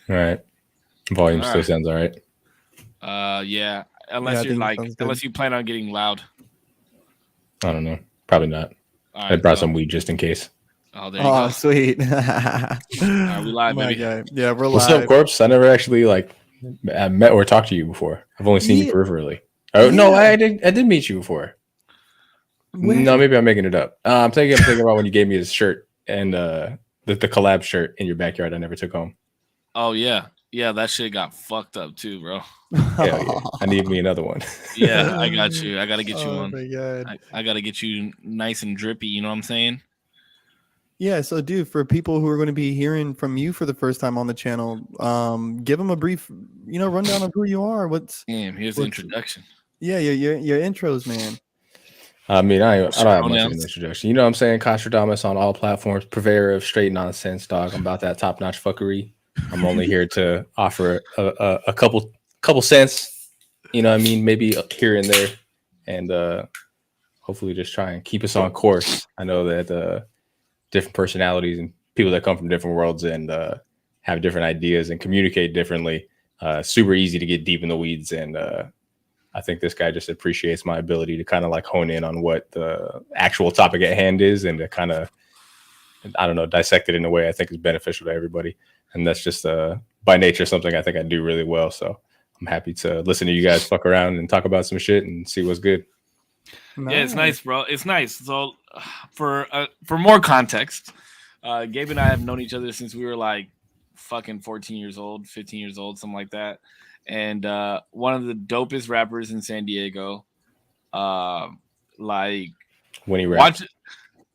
All right. Volume All still right. sounds all right. Yeah. Yeah, Unless I you're think it like, sounds good. unless you plan on getting loud. I don't know. Probably not. All I right. brought So, some weed just in case. oh, there you Oh, go. sweet. All right, we live, My baby. guy. Yeah, we're What's up, live. Corpse? I never actually like met or talked to you before. I've only seen you Yeah, peripherally. Oh no, yeah. I did meet you before. No, Where? maybe I'm making it up. I'm thinking about when you gave me his shirt and the collab shirt in your backyard. I never took home. Oh yeah, yeah. That shit got fucked up too, bro. Hell yeah, I need me another one. Yeah, I got you. I gotta get you Oh one. my god. I gotta get you nice and drippy. You know what I'm saying? Yeah, so dude, for people who are going to be hearing from you for the first time on the channel, give them a brief, rundown of who you are. Damn. Here's the What's introduction. yeah, your intros, man. I mean, I What's don't your have much of an pronouns? introduction. You know what I'm saying? Costradamus on all platforms, purveyor of straight nonsense, dog. I'm about that top notch fuckery. I'm only here to offer a couple cents. You know what I mean? Maybe here and there, and hopefully just try and keep us on course. I know that different personalities and people that come from different worlds and have different ideas and communicate differently. Super easy to get deep in the weeds, and I think this guy just appreciates my ability to kind of like hone in on what the actual topic at hand is and to kind of, I don't know, dissect it in a way I think is beneficial to everybody. And that's just by nature something I think I do really well. So I'm happy to listen to you guys fuck around and talk about some shit and see what's good. Yeah, it's Nice. nice, bro. It's nice. So, for more context, Gabe and I have known each other since we were like fucking 14 years old, 15 years old, something like that. And one of the dopest rappers in San Diego. Um, like When he watch raps.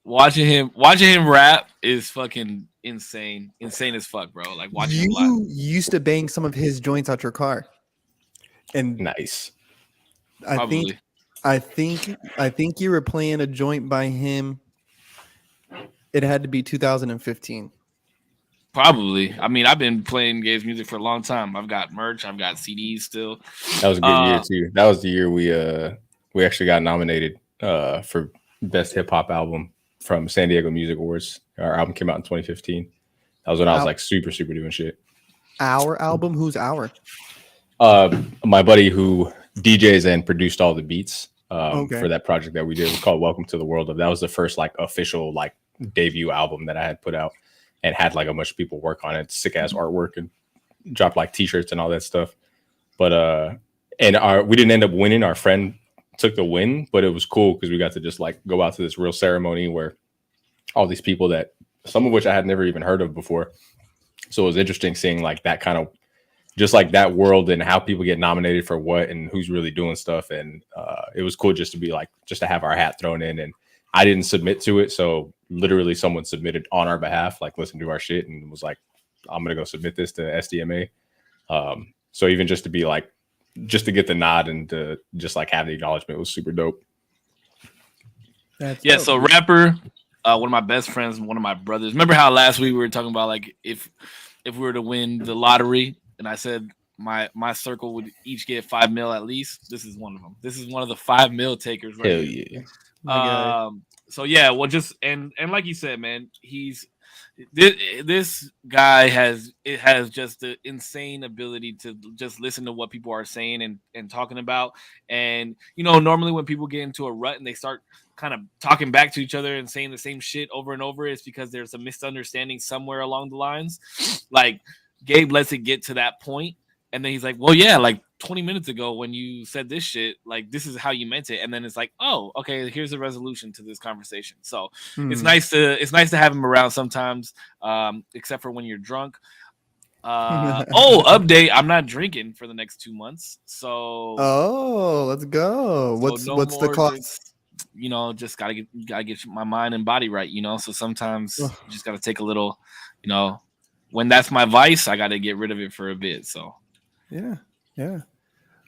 watching him rap is fucking insane, insane as fuck, bro. Like watching him live. You used to bang some of his joints out your car, and Nice. I think, Probably. I think you were playing a joint by him. It had to be 2015. Probably. I mean, I've been playing Gabe's music for a long time. I've got merch. I've got CDs still. That was a good year Uh, too. That was the year we actually got nominated for best hip hop album from San Diego Music Awards. Our album came out in 2015. That was when I was Our, like super doing shit. our album, who's our? My buddy who DJs and produced all the beats for Okay. that project that we did was called Welcome to the World of. That was the first like official like debut album that I had put out and had like a bunch of people work on it, sick ass artwork and dropped like t-shirts and all that stuff. But and our we didn't end up winning. Our friend took the win, but it was cool because we got to just like go out to this real ceremony where all these people that some of which I had never even heard of before. So it was interesting seeing like that kind of just like that world and how people get nominated for what and who's really doing stuff. And it was cool just to be like just to have our hat thrown in. And I didn't submit to it, so literally someone submitted on our behalf, like listened to our shit and was like, "I'm gonna go submit this to SDMA." So even just to be like, just to get the nod and to just like have the acknowledgement was super dope. That's yeah. dope. So rapper, one of my best friends, one of my brothers. Remember how last week we were talking about like if we were to win the lottery, and I said my circle would each get 5 mil at least. This is one of them. This is one of the 5 mil takers right Hell here. yeah. My guy. So yeah, well, just and like you said, man, this guy has just the insane ability to just listen to what people are saying and talking about. And normally when people get into a rut and they start kind of talking back to each other and saying the same shit over and over, it's because there's a misunderstanding somewhere along the lines. Like Gabe lets it get to that point, and then he's like, "Well, yeah, like 20 minutes ago when you said this shit, like this is how you meant it." And then it's like, "Oh, okay, here's a resolution to this conversation." So Hmm. it's nice to have him around sometimes, except for when you're drunk. Oh, update! I'm not drinking for the next 2 months, so Oh, let's go. no What's the more drink. cost? Just gotta get my mind and body right. So sometimes you just gotta take a little. You know, when that's my vice, I gotta get rid of it for a bit. So Yeah, yeah.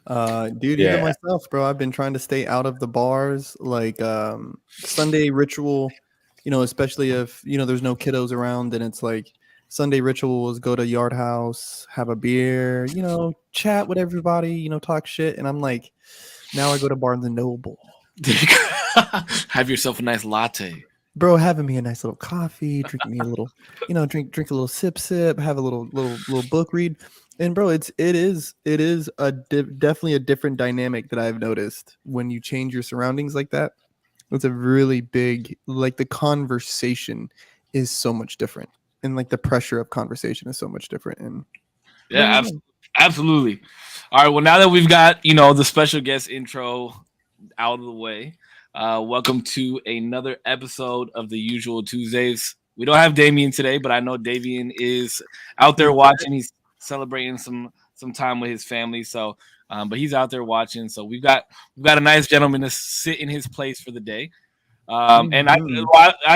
Dude, even Yeah. myself, bro, I've been trying to stay out of the bars, like Sunday ritual, especially if, there's no kiddos around and it's like Sunday ritual is go to Yard House, have a beer, chat with everybody, talk shit. And I'm like, now I go to Barnes and Noble. have yourself a nice latte. bro, having me a nice little coffee, drink me a little, drink a little sip, have a little book read, and bro, it is definitely a different dynamic that I've noticed when you change your surroundings like that. It's a really big, like the conversation is so much different, and like the pressure of conversation is so much different. And Yeah, absolutely. All right. Well, now that we've got the special guest intro out of the way, welcome to another episode of the Usual Tuesdays. We don't have Damien today, but I know Davian is out there watching. He's celebrating some time with his family. So, but he's out there watching. So we've got a nice gentleman to sit in his place for the day. And I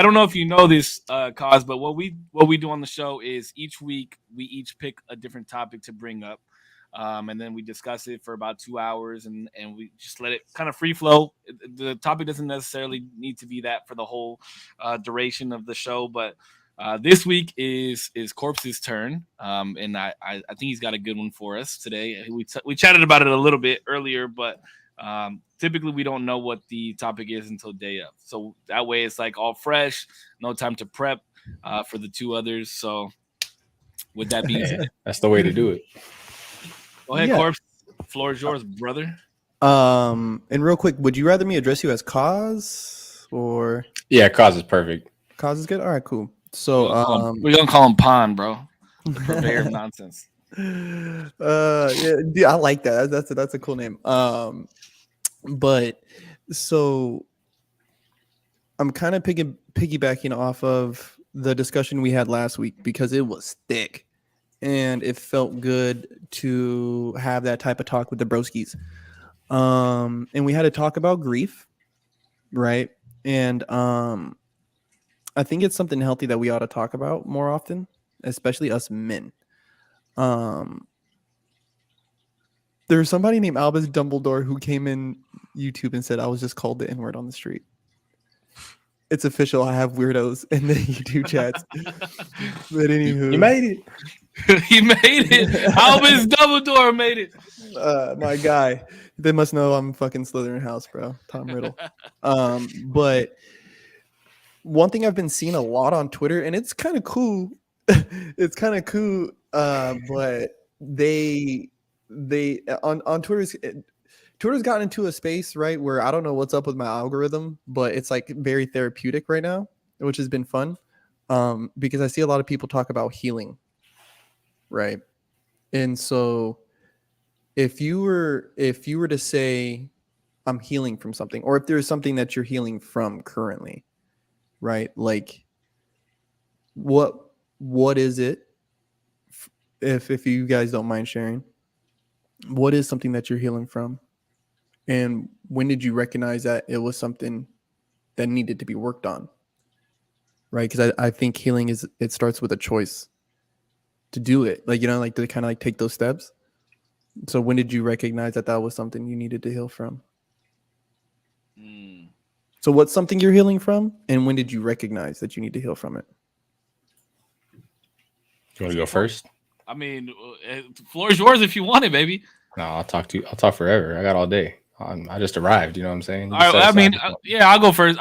don't know if you know this, cause, but what we do on the show is each week we each pick a different topic to bring up, and then we discuss it for about 2 hours, and we just let it kind of free flow. The topic doesn't necessarily need to be that for the whole duration of the show, but this week is Korps's turn, and I think he's got a good one for us today. We chatted about it a little bit earlier, but typically we don't know what the topic is until day of, so that way it's like all fresh, no time to prep for the two others. So with that being said, that's the way to do it. Go ahead, Korps. Floor is yours, brother. And real quick, would you rather me address you as Cause or? Yeah, Cause is perfect. Cause is good. All right, cool. So we're gonna call him Pond, bro. The purveyor of nonsense. Yeah, dude, I like that. That's a cool name. But so I'm kind of piggybacking off of the discussion we had last week because it was thick and it felt good to have that type of talk with the broskies. And we had to talk about grief, right? And I think it's something healthy that we ought to talk about more often, especially us men. There's somebody named Albus Dumbledore who came in YouTube and said I was just called the N-word on the street. It's official. I have weirdos in the YouTube chats. But anywho, you made it. He made it. Albus Dumbledore made it. My guy. They must know I'm fucking Slytherin house, bro. Tom Riddle. But one thing I've been seeing a lot on Twitter, and it's kind of cool. It's kind of cool. But they on Twitter's gotten into a space, right, where I don't know what's up with my algorithm, but it's like very therapeutic right now, which has been fun. Because I see a lot of people talk about healing, right? And so if you were to say I'm healing from something, or if there's something that you're healing from currently, right? Like what is it? If you guys don't mind sharing, what is something that you're healing from? And when did you recognize that it was something that needed to be worked on? Right? Because I think healing it starts with a choice to do it. Like, like to kind of like take those steps. So when did you recognize that was something you needed to heal from? So what's something you're healing from? And when did you recognize that you need to heal from it? You want to go first? I mean, the floor is yours if you want it, baby. No, I'll talk forever. I got all day. I just arrived. You know what I'm saying? All right, I mean, yeah, I'll go first.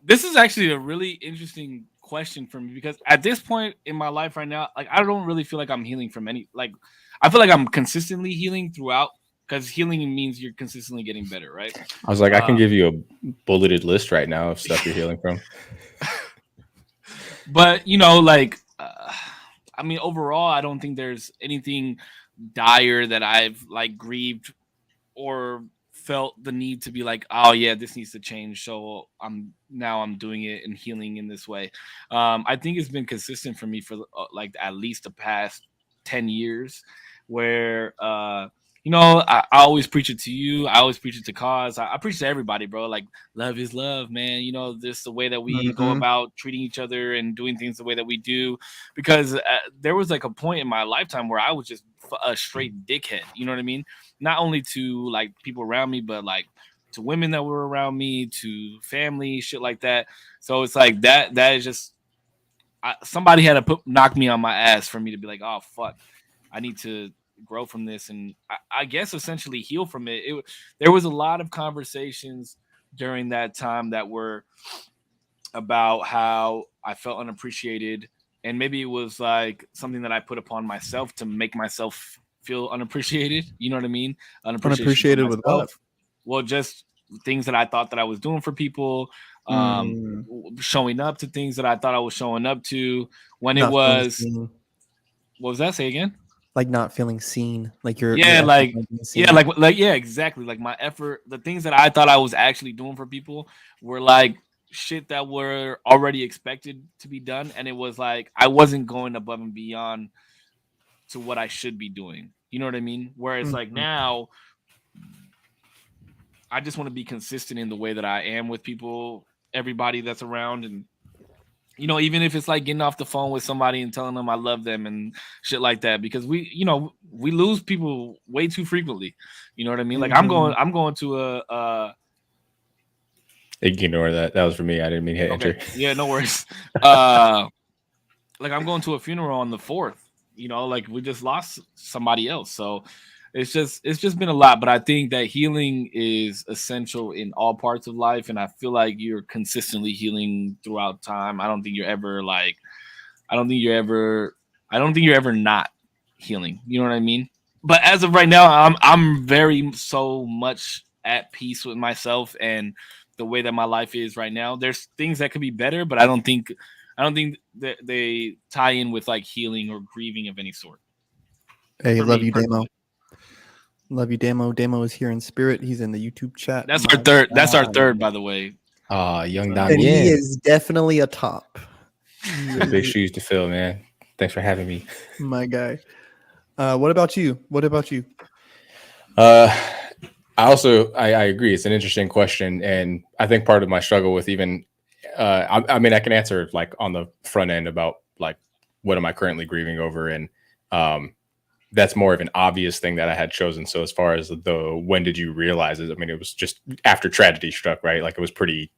This is actually a really interesting question for me because at this point in my life right now, like I don't really feel like I'm healing from any. Like I feel like I'm consistently healing throughout because healing means you're consistently getting better, right? I was like, I can give you a bulleted list right now of stuff you're healing from. But like. I mean, overall, I don't think there's anything dire that I've like grieved or felt the need to be like, oh yeah, this needs to change. So I'm doing it and healing in this way. I think it's been consistent for me for like at least the past 10 years where, I always preach it to you. I always preach it to Cause. I preach to everybody, bro. Like love is love, man. This the way that we go about treating each other and doing things the way that we do. Because there was like a point in my lifetime where I was just a straight dickhead. You know what I mean? Not only to like people around me, but like to women that were around me, to family, shit like that. So it's like that is just somebody had to knock me on my ass for me to be like, oh fuck, I need to grow from this, and I guess essentially heal from it. There was a lot of conversations during that time that were about how I felt unappreciated, and maybe it was like something that I put upon myself to make myself feel unappreciated. You know what I mean? Unappreciation for Unappreciated with what? myself. Well, just things that I thought that I was doing for people, Mm, showing up to things that I thought I was showing up to when it not feeling was. seen. What was that? Say again? Like not feeling seen. Like your Yeah, efforts like aren't being yeah, seen. yeah, exactly. Like my effort, the things that I thought I was actually doing for people were like shit that were already expected to be done, and it was like I wasn't going above and beyond to what I should be doing. You know what I mean? Whereas like Mhm. now, I just want to be consistent in the way that I am with people, everybody that's around, and even if it's like getting off the phone with somebody and telling them I love them and shit like that, because we lose people way too frequently. You know what I mean? Like Mhm. I'm going to a Ignore that. That was for me. I didn't mean to hit okay, enter. yeah, no worries. Like I'm going to a funeral on the 4th. Like we just lost somebody else, so it's just been a lot. But I think that healing is essential in all parts of life, and I feel like you're consistently healing throughout time. I don't think you're ever like I don't think you're ever I don't think you're ever not healing. You know what I mean? But as of right now, I'm very so much at peace with myself and the way that my life is right now. There's things that could be better, but I don't think that they tie in with like healing or grieving of any sort. Hey, For love me you, Damo. personally. Love you, Damo. Damo is here in spirit. He's in the YouTube chat. That's our My third. That's our God. third, by the way. Young And he Damien. is definitely a top. He Some big is shoes to fill, man. Thanks for having me. my guy. What about you? What about you? Uh, I agree. It's an interesting question, and I think part of my struggle with even, I mean, I can answer like on the front end about like what am I currently grieving over, and um, that's more of an obvious thing that I had chosen. So as far as the when did you realize it? I mean, it was just after tragedy struck, right? Like it was pretty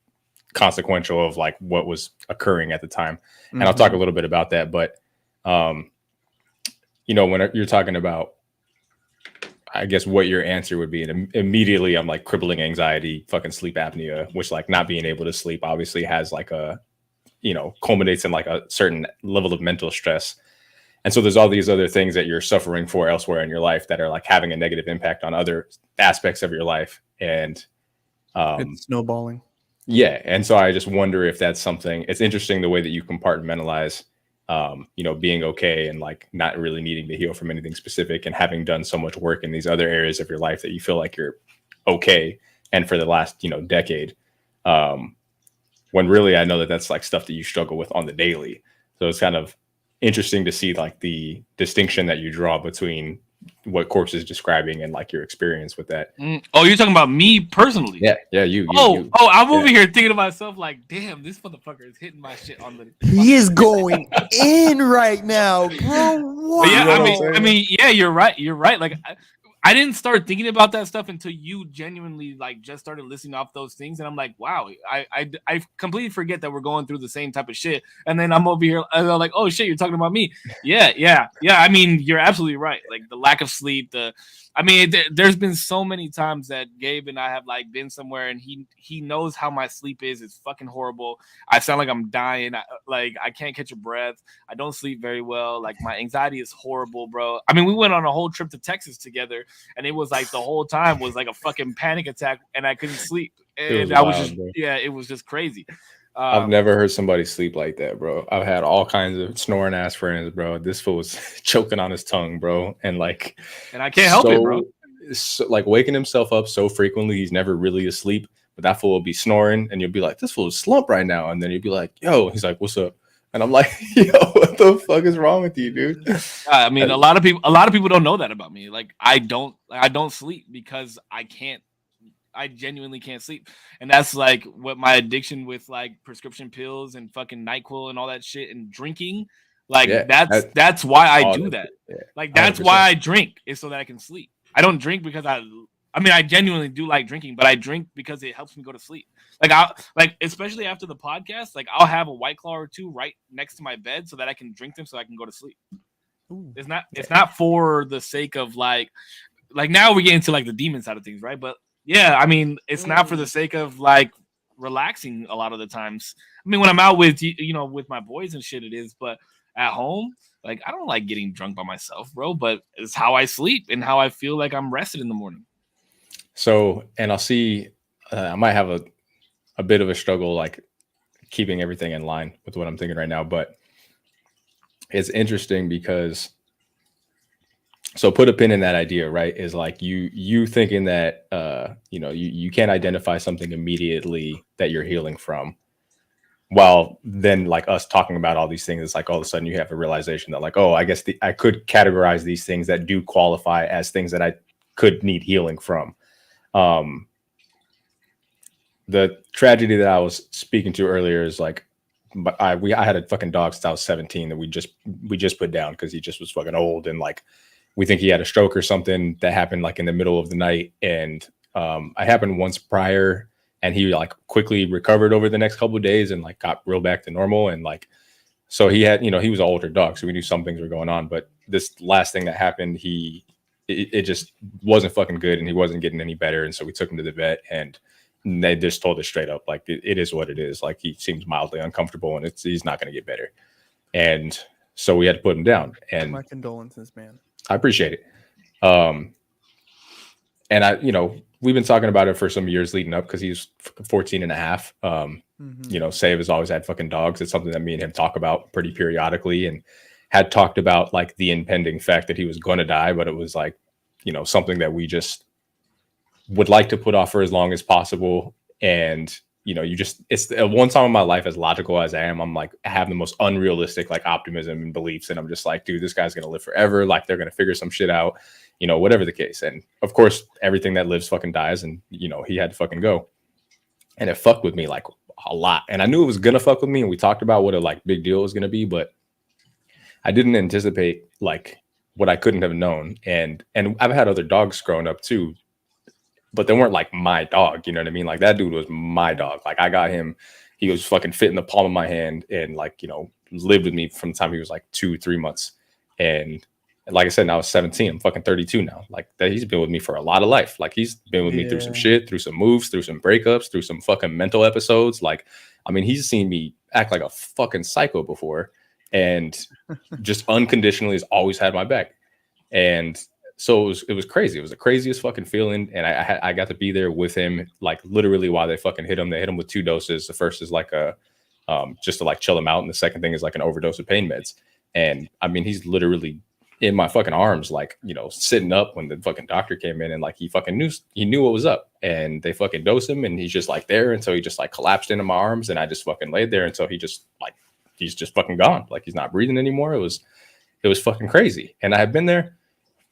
consequential of like what was occurring at the time, and I'll talk a little bit about that. But um, when you're talking about, I guess what your answer would be, and immediately I'm like crippling anxiety, fucking sleep apnea, which like not being able to sleep obviously has like culminates in like a certain level of mental stress. And so there's all these other things that you're suffering for elsewhere in your life that are like having a negative impact on other aspects of your life. And It's snowballing. yeah. And so I just wonder if that's something. It's interesting the way that you compartmentalize, being okay and like not really needing to heal from anything specific and having done so much work in these other areas of your life that you feel like you're okay. And for the last, decade, when really I know that that's like stuff that you struggle with on the daily. So it's kind of interesting to see like the distinction that you draw between what Korpsx is describing and like your experience with that. Oh, you're talking about me personally? Yeah, you. I'm over Yeah. here thinking to myself like, damn, this motherfucker is hitting my shit on the. He is going in right now, bro. Wow. But yeah, You know what I'm saying? yeah, you're right. You're right. Like, I didn't start thinking about that stuff until you genuinely like just started listing off those things, and I'm like, wow, I completely forget that we're going through the same type of shit, and then I'm over here and I'm like, oh shit, you're talking about me. Yeah. I mean, you're absolutely right. Like the lack of sleep, there's been so many times that Gabe and I have like been somewhere, and he knows how my sleep is. It's fucking horrible. I sound like I'm dying. I can't catch a breath. I don't sleep very well. Like my anxiety is horrible, bro. I mean, we went on a whole trip to Texas together, and it was like the whole time was like a fucking panic attack, and I couldn't sleep. And I was wild, just, bro. yeah, it was just crazy. I've never heard somebody sleep like that, bro. I've had all kinds of snoring ass friends, bro. This fool was choking on his tongue, bro, and like, and I can't help it, bro. So, like waking himself up so frequently, he's never really asleep. But that fool will be snoring, and you'll be like, "This fool is slump right now," and then you'll be like, "Yo," he's like, "What's up?" And I'm like, "Yo, what the fuck is wrong with you, dude?" I mean, a lot of people don't know that about me. Like, I don't sleep because I genuinely can't sleep. And that's like what my addiction with like prescription pills and fucking NyQuil and all that shit and drinking. Like Yeah, that's why I do that that. shit, yeah, Like that's 100%. why I drink, is so that I can sleep. I don't drink because I genuinely do like drinking, but I drink because it helps me go to sleep. Like especially after the podcast, like I'll have a White Claw or two right next to my bed so that I can drink them so I can go to sleep. Ooh. It's not for the sake of like now we get into like the demon side of things, right? But yeah, I mean, it's not for the sake of like relaxing a lot of the times. I mean, when I'm out with with my boys and shit, it is, but at home, like I don't like getting drunk by myself, bro. But it's how I sleep and how I feel like I'm rested in the morning. So, and I'll see, I might have a bit of a struggle, like keeping everything in line with what I'm thinking right now, but it's interesting because, so put a pin in that idea, right? Is like you thinking that, you can't identify something immediately that you're healing from. While then, like us talking about all these things, it's like all of a sudden you have a realization that, like, oh, I guess I could categorize these things that do qualify as things that I could need healing from. The tragedy that I was speaking to earlier is like, I had a fucking dog since I was 17 that we just put down because he just was fucking old, and like we think he had a stroke or something that happened like in the middle of the night, and I happened once prior. And he like quickly recovered over the next couple of days and like got real back to normal. And like, so he had, he was an older dog, so we knew some things were going on. But this last thing that happened, it just wasn't fucking good, and he wasn't getting any better. And so we took him to the vet, and they just told us straight up, like, it is what it is. Like, he seems mildly uncomfortable, and he's not going to get better. And so we had to put him down. And my condolences, man. I appreciate it. And we've been talking about it for some years leading up because he's 14 and a half. Save has always had fucking dogs. It's something that me and him talk about pretty periodically, and had talked about like the impending fact that he was going to die. But it was like, something that we just would like to put off for as long as possible. And, it's the one time in my life, as logical as I am, I'm like, I have the most unrealistic like optimism and beliefs. And I'm just like, dude, this guy's going to live forever. Like, they're going to figure some shit out. Whatever the case. And of course, everything that lives fucking dies, and, he had to fucking go. And it fucked with me like a lot. And I knew it was going to fuck with me. And we talked about what a like big deal was going to be, but I didn't anticipate like what I couldn't have known. And I've had other dogs growing up too, but they weren't like my dog. You know what I mean? Like, that dude was my dog. Like, I got him, he was fucking fit in the palm of my hand, and like, lived with me from the time he was like 2-3 months. And like I said, now I was 17. I'm fucking 32 now. Like, that, he's been with me for a lot of life. Like, he's been with me through some shit, through some moves, through some breakups, through some fucking mental episodes. Like, I mean, he's seen me act like a fucking psycho before, and just unconditionally has always had my back. And so it was crazy. It was the craziest fucking feeling. And I got to be there with him, like literally while they fucking hit him. They hit him with 2 doses. The first is like just to like chill him out. And the second thing is like an overdose of pain meds. And I mean, he's literally in my fucking arms, like, sitting up when the fucking doctor came in, and like, he knew what was up, and they fucking dosed him, and he's just like there. And so he just like collapsed into my arms, and I just fucking laid there until he's just fucking gone. Like, he's not breathing anymore. It was fucking crazy. And I had been there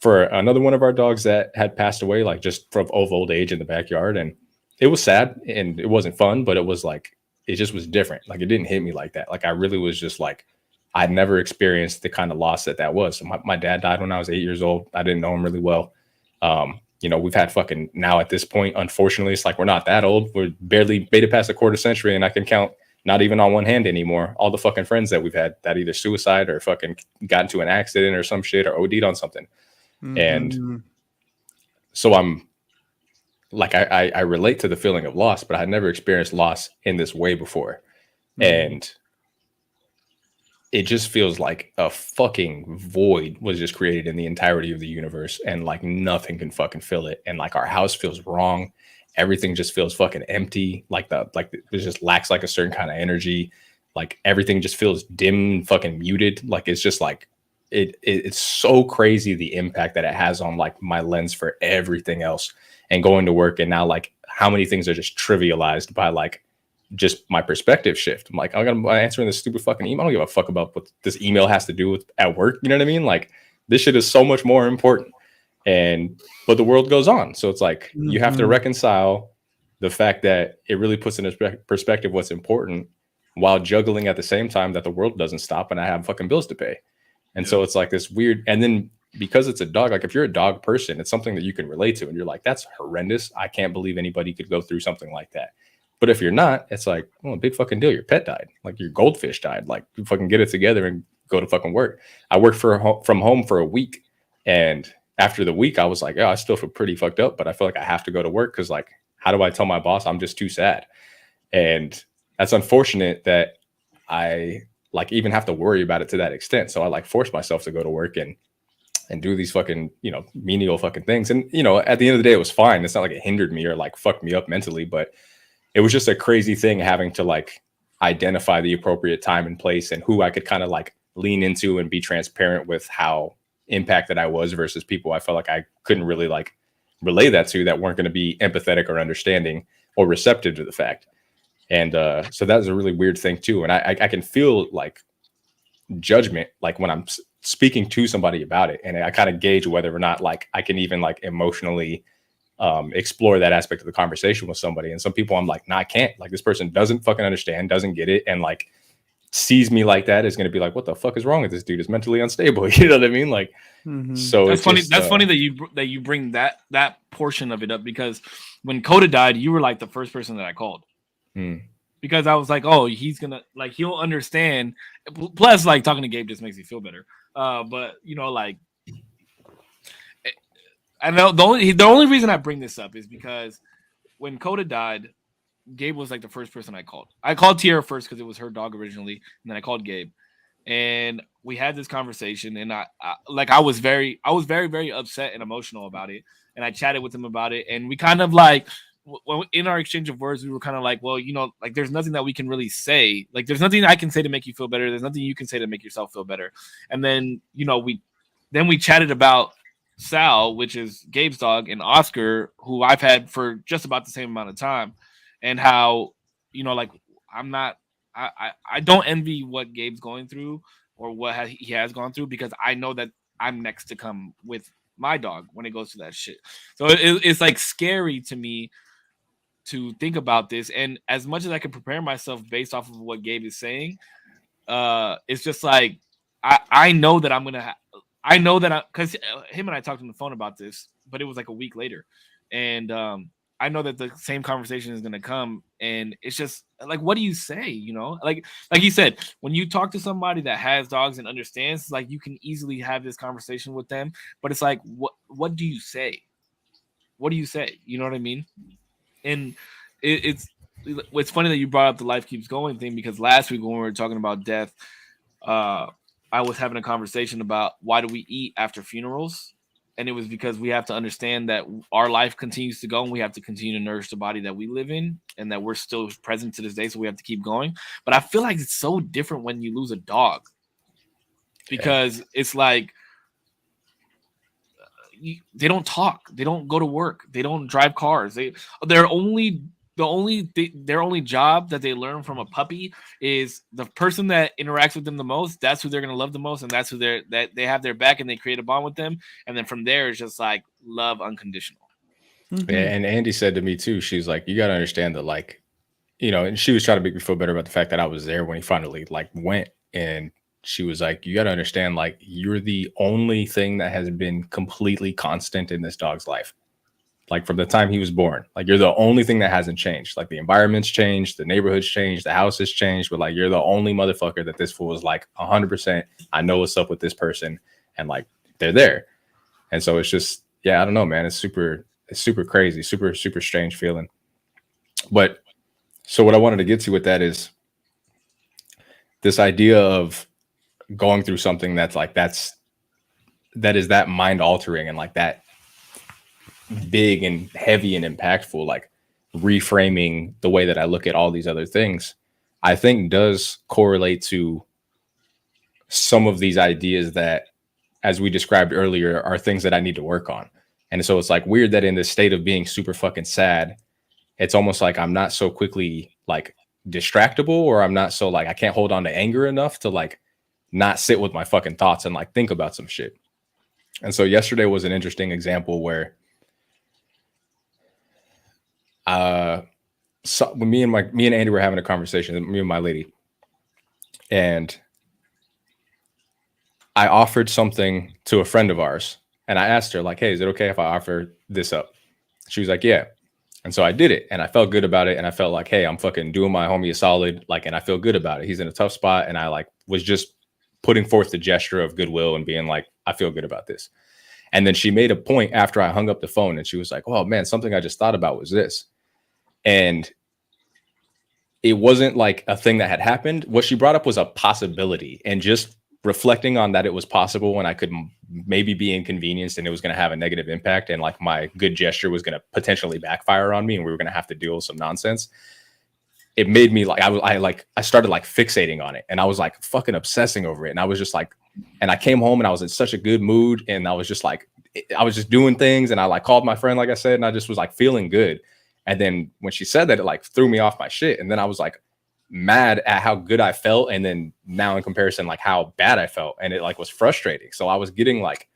for another one of our dogs that had passed away, like just from old age in the backyard. And it was sad and it wasn't fun, but it was like, it just was different. Like, it didn't hit me like that. Like, I really was just like, I'd never experienced the kind of loss that was. So my dad died when I was 8 years old. I didn't know him really well. We've had fucking, now at this point, unfortunately, it's like, we're not that old. We're barely made it past a quarter century, and I can count not even on one hand anymore all the fucking friends that we've had that either suicide or fucking got into an accident or some shit, or OD'd on something. And so I'm like, I relate to the feeling of loss, but I had never experienced loss in this way before. And it just feels like a fucking void was just created in the entirety of the universe, and like nothing can fucking fill it. And like, our house feels wrong. Everything just feels fucking empty. It just lacks like a certain kind of energy. Like, everything just feels dim, fucking muted. Like, it's just like, it's so crazy the impact that it has on like my lens for everything else, and going to work. And now like, how many things are just trivialized by like just my perspective shift. I'm like, I'm answering this stupid fucking email. I don't give a fuck about what this email has to do with at work. You know what I mean? Like, this shit is so much more important. But the world goes on. So it's like, you have to reconcile the fact that it really puts in perspective what's important, while juggling at the same time that the world doesn't stop and I have fucking bills to pay. And so it's like this weird, and then because it's a dog, like if you're a dog person, it's something that you can relate to, and you're like, that's horrendous. I can't believe anybody could go through something like that. But if you're not, it's like, well, a big fucking deal. Your pet died. Like, your goldfish died. Like, you fucking get it together and go to fucking work. I worked from home for a week. And after the week, I was like, oh, I still feel pretty fucked up, but I feel like I have to go to work because, like, how do I tell my boss I'm just too sad? And that's unfortunate that I like even have to worry about it to that extent. So I like force myself to go to work and do these fucking, you know, menial fucking things. And, you know, at the end of the day, it was fine. It's not like it hindered me or like fucked me up mentally, but it was just a crazy thing having to like identify the appropriate time and place and who I could kind of like lean into and be transparent with how impacted I was versus people I felt like I couldn't really like relay that to, that weren't going to be empathetic or understanding or receptive to the fact. And so that was a really weird thing too. And I can feel like judgment, like when I'm speaking to somebody about it, and I kind of gauge whether or not like I can even like emotionally explore that aspect of the conversation with somebody. And some people I'm like, nah, I can't. Like, this person doesn't fucking understand, doesn't get it, and like sees me like that is going to be like, what the fuck is wrong with this dude? Is mentally unstable. You know what I mean? Like, so that's funny. just, that's funny that you bring that portion of it up, because when Coda died, you were like the first person that I called. Because I was like, oh, he's gonna like, he'll understand. Plus, like, talking to Gabe just makes me feel better. But you know, like, I know the only reason I bring this up is because when Coda died, Gabe was like the first person I called. I called Tierra first because it was her dog originally, and then I called Gabe, and we had this conversation. And I was very upset and emotional about it, and I chatted with him about it, and we kind of like, in our exchange of words, we were kind of like, well, you know, like, there's nothing that we can really say. Like, there's nothing I can say to make you feel better. There's nothing you can say to make yourself feel better. And then, you know, we chatted about Sal, which is Gabe's dog, and Oscar, who I've had for just about the same amount of time, and how, you know, like, I don't envy what Gabe's going through or what he has gone through, because I know that I'm next to come with my dog when it goes to that shit. So it's like scary to me to think about this. And as much as I can prepare myself based off of what Gabe is saying, it's just like, I know that I'm gonna I know that because him and I talked on the phone about this, but it was like a week later, and I know that the same conversation is gonna come, and it's just like, what do you say? You know, like he said, when you talk to somebody that has dogs and understands, like, you can easily have this conversation with them, but it's like, what do you say? What do you say? You know what I mean? And it's funny that you brought up the life keeps going thing, because last week when we were talking about death, I was having a conversation about why do we eat after funerals, and it was because we have to understand that our life continues to go, and we have to continue to nourish the body that we live in, and that we're still present to this day, so we have to keep going. But I feel like it's so different when you lose a dog, because it's like, they don't talk, they don't go to work, they don't drive cars. Their only job that they learn from a puppy is the person that interacts with them the most. That's who they're gonna love the most, and that's who they have their back, and they create a bond with them. And then from there, it's just like love unconditional. Yeah, and Andy said to me too, she's like, you got to understand that, like, you know, and she was trying to make me feel better about the fact that I was there when he finally like went, and she was like, you got to understand, like, you're the only thing that has been completely constant in this dog's life. Like, from the time he was born, like, you're the only thing that hasn't changed. Like, the environment's changed, the neighborhood's changed, the house has changed, but like, you're the only motherfucker that this fool is like 100%. I know what's up with this person, and like, they're there. And so it's just, yeah, I don't know, man. It's super crazy, super strange feeling. But so what I wanted to get to with that is this idea of going through something that's like, that is that mind altering and like that big and heavy and impactful, like reframing the way that I look at all these other things, I think does correlate to some of these ideas that, as we described earlier, are things that I need to work on. And so it's like weird that in this state of being super fucking sad, it's almost like I'm not so quickly like distractible, or I'm not so like, I can't hold on to anger enough to like not sit with my fucking thoughts and like think about some shit. And so yesterday was an interesting example where so when me and Andy were having a conversation, me and my lady, and I offered something to a friend of ours, and I asked her like, hey, is it okay if I offer this up? She was like, yeah. And so I did it, and I felt good about it, and I felt like, hey, I'm fucking doing my homie a solid, like, and I feel good about it. He's in a tough spot, and I like was just putting forth the gesture of goodwill and being like, I feel good about this. And then she made a point after I hung up the phone, and she was like, oh man, something I just thought about was this. And it wasn't like a thing that had happened. What she brought up was a possibility, and just reflecting on that it was possible and I could maybe be inconvenienced and it was going to have a negative impact and like my good gesture was going to potentially backfire on me and we were going to have to deal with some nonsense. It made me like, I started like fixating on it and I was like fucking obsessing over it. And I was just like, and I came home and I was in such a good mood and I was just like, I was just doing things and I like called my friend, like I said, and I just was like feeling good. And then when she said that, it like threw me off my shit. And then I was like mad at how good I felt. And then now in comparison, like how bad I felt. And it like was frustrating. So I was getting like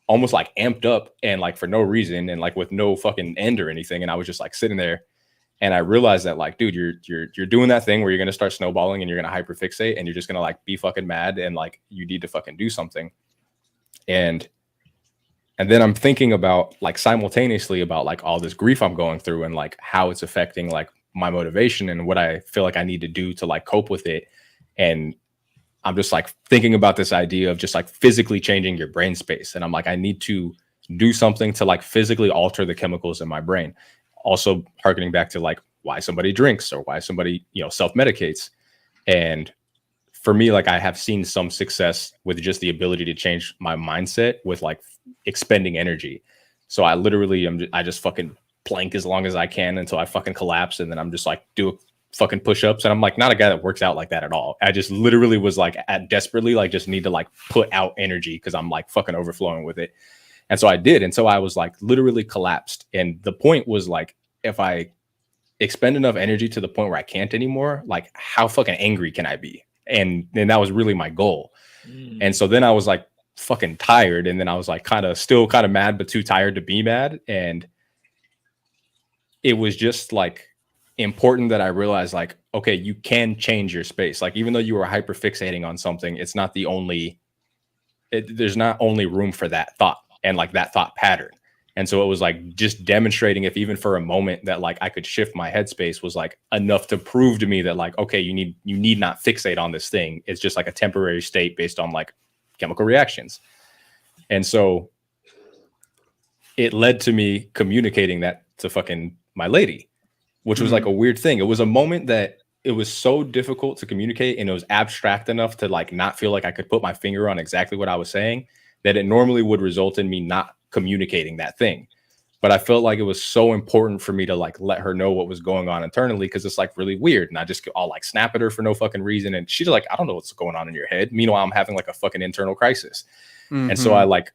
almost like amped up and like for no reason and like with no fucking end or anything. And I was just like sitting there and I realized that like, dude, you're doing that thing where you're going to start snowballing and you're going to hyperfixate and you're just going to like be fucking mad and like you need to fucking do something. And then I'm thinking about like simultaneously about like all this grief I'm going through and like how it's affecting like my motivation and what I feel like I need to do to like cope with it. And I'm just like thinking about this idea of just like physically changing your brain space. And I'm like, I need to do something to like physically alter the chemicals in my brain. Also harkening back to like why somebody drinks or why somebody, you know, self-medicates. And for me, like I have seen some success with just the ability to change my mindset with like expending energy. So I literally I just fucking plank as long as I can until I fucking collapse. And then I'm just like do fucking push-ups. And I'm like not a guy that works out like that at all. I just literally was like at desperately like just need to like put out energy because I'm like fucking overflowing with it. And so I did. And so I was like literally collapsed. And the point was like, if I expend enough energy to the point where I can't anymore, like how fucking angry can I be? And then that was really my goal. And so then I was like fucking tired. And then I was like still kind of mad, but too tired to be mad. And it was just like important that I realized like, okay, you can change your space. Like, even though you were hyper fixating on something, it's not the only, there's not only room for that thought and like that thought pattern. And so it was like just demonstrating, if even for a moment, that like I could shift my headspace was like enough to prove to me that like, okay, you need not fixate on this thing. It's just like a temporary state based on like chemical reactions. And so it led to me communicating that to fucking my lady, which was like a weird thing. It was a moment that it was so difficult to communicate and it was abstract enough to like not feel like I could put my finger on exactly what I was saying, that it normally would result in me not communicating that thing. But I felt like it was so important for me to like let her know what was going on internally, because it's like really weird. And I'll like snap at her for no fucking reason. And she's like, I don't know what's going on in your head. Meanwhile, I'm having like a fucking internal crisis. And so I like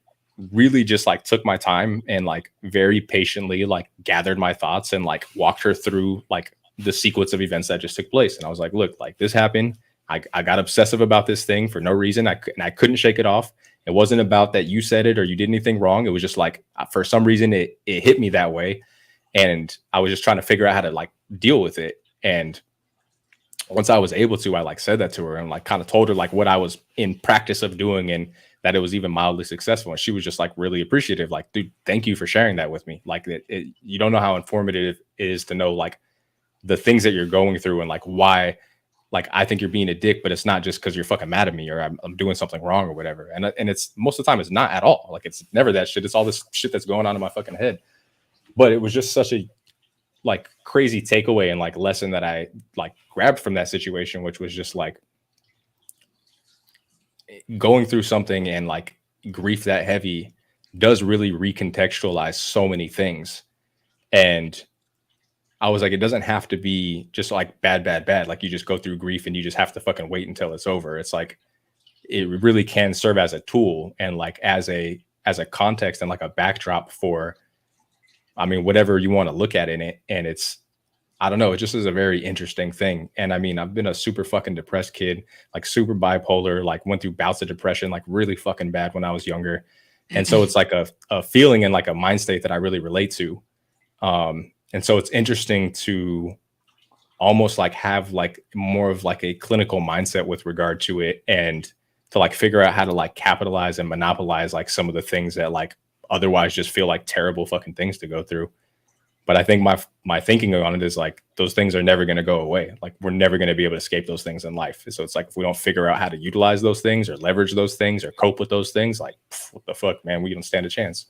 really just like took my time and like very patiently like gathered my thoughts and like walked her through like the sequence of events that just took place. And I was like, look, like this happened. I got obsessive about this thing for no reason. I couldn't shake it off. It wasn't about that you said it or you did anything wrong. It was just like, for some reason, it hit me that way. And I was just trying to figure out how to like deal with it. And once I was able to, I like said that to her and like kind of told her like what I was in practice of doing and that it was even mildly successful. And she was just like really appreciative. Like, dude, thank you for sharing that with me. Like you don't know how informative it is to know like the things that you're going through and like why, like, I think you're being a dick, but it's not just because you're fucking mad at me or I'm doing something wrong or whatever. And it's most of the time it's not at all. Like, it's never that shit. It's all this shit that's going on in my fucking head. But it was just such a like crazy takeaway and like lesson that I like grabbed from that situation, which was just like going through something and like grief that heavy does really recontextualize so many things. And I was like, it doesn't have to be just like bad. Like you just go through grief and you just have to fucking wait until it's over. It's like, it really can serve as a tool and like as a context and like a backdrop for, I mean, whatever you want to look at in it. And it's, I don't know, it just is a very interesting thing. And I mean, I've been a super fucking depressed kid, like super bipolar, like went through bouts of depression, like really fucking bad when I was younger. And so it's like a feeling and like a mind state that I really relate to. And so it's interesting to almost like have like more of like a clinical mindset with regard to it and to like figure out how to like capitalize and monopolize like some of the things that like otherwise just feel like terrible fucking things to go through. But I think my thinking on it is like those things are never going to go away. Like we're never going to be able to escape those things in life. So it's like if we don't figure out how to utilize those things or leverage those things or cope with those things, like what the fuck, man, we don't stand a chance.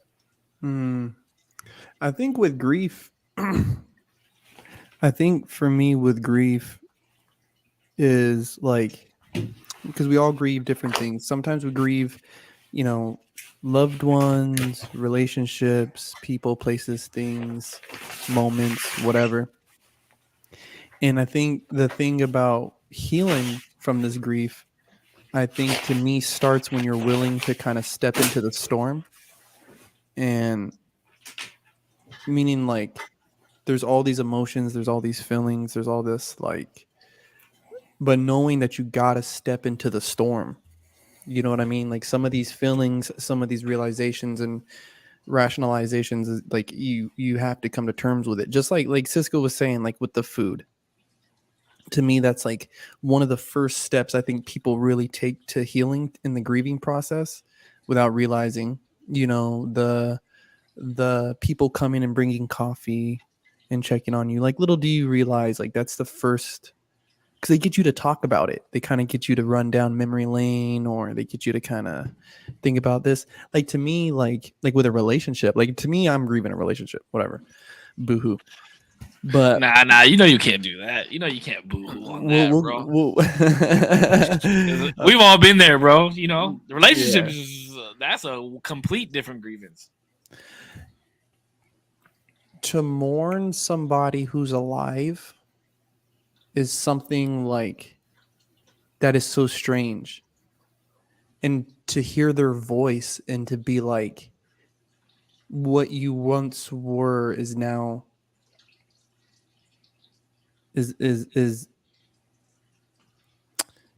I think with grief, I think for me with grief, is like, because we all grieve different things. Sometimes we grieve, you know, loved ones, relationships, people, places, things, moments, whatever. And I think the thing about healing from this grief, I think to me starts when you're willing to kind of step into the storm. And meaning like there's all these emotions, there's all these feelings, there's all this like, but knowing that you got to step into the storm. You know what I mean? Like some of these feelings, some of these realizations and rationalizations, like you have to come to terms with it. Just like Cisco was saying, like with the food. To me, that's like one of the first steps I think people really take to healing in the grieving process without realizing, you know, the people coming and bringing coffee and checking on you. Like little do you realize like that's the first, because they get you to talk about it. They kind of get you to run down memory lane, or they get you to kind of think about this. Like to me, like with a relationship, like to me, I'm grieving a relationship, whatever. Boohoo. But Nah, you know you can't do that. You know you can't boo-hoo on that, bro. We've all been there, bro. You know, the relationship is that's a complete different grievance. To mourn somebody who's alive is something like that is so strange. And to hear their voice and to be like, what you once were is now is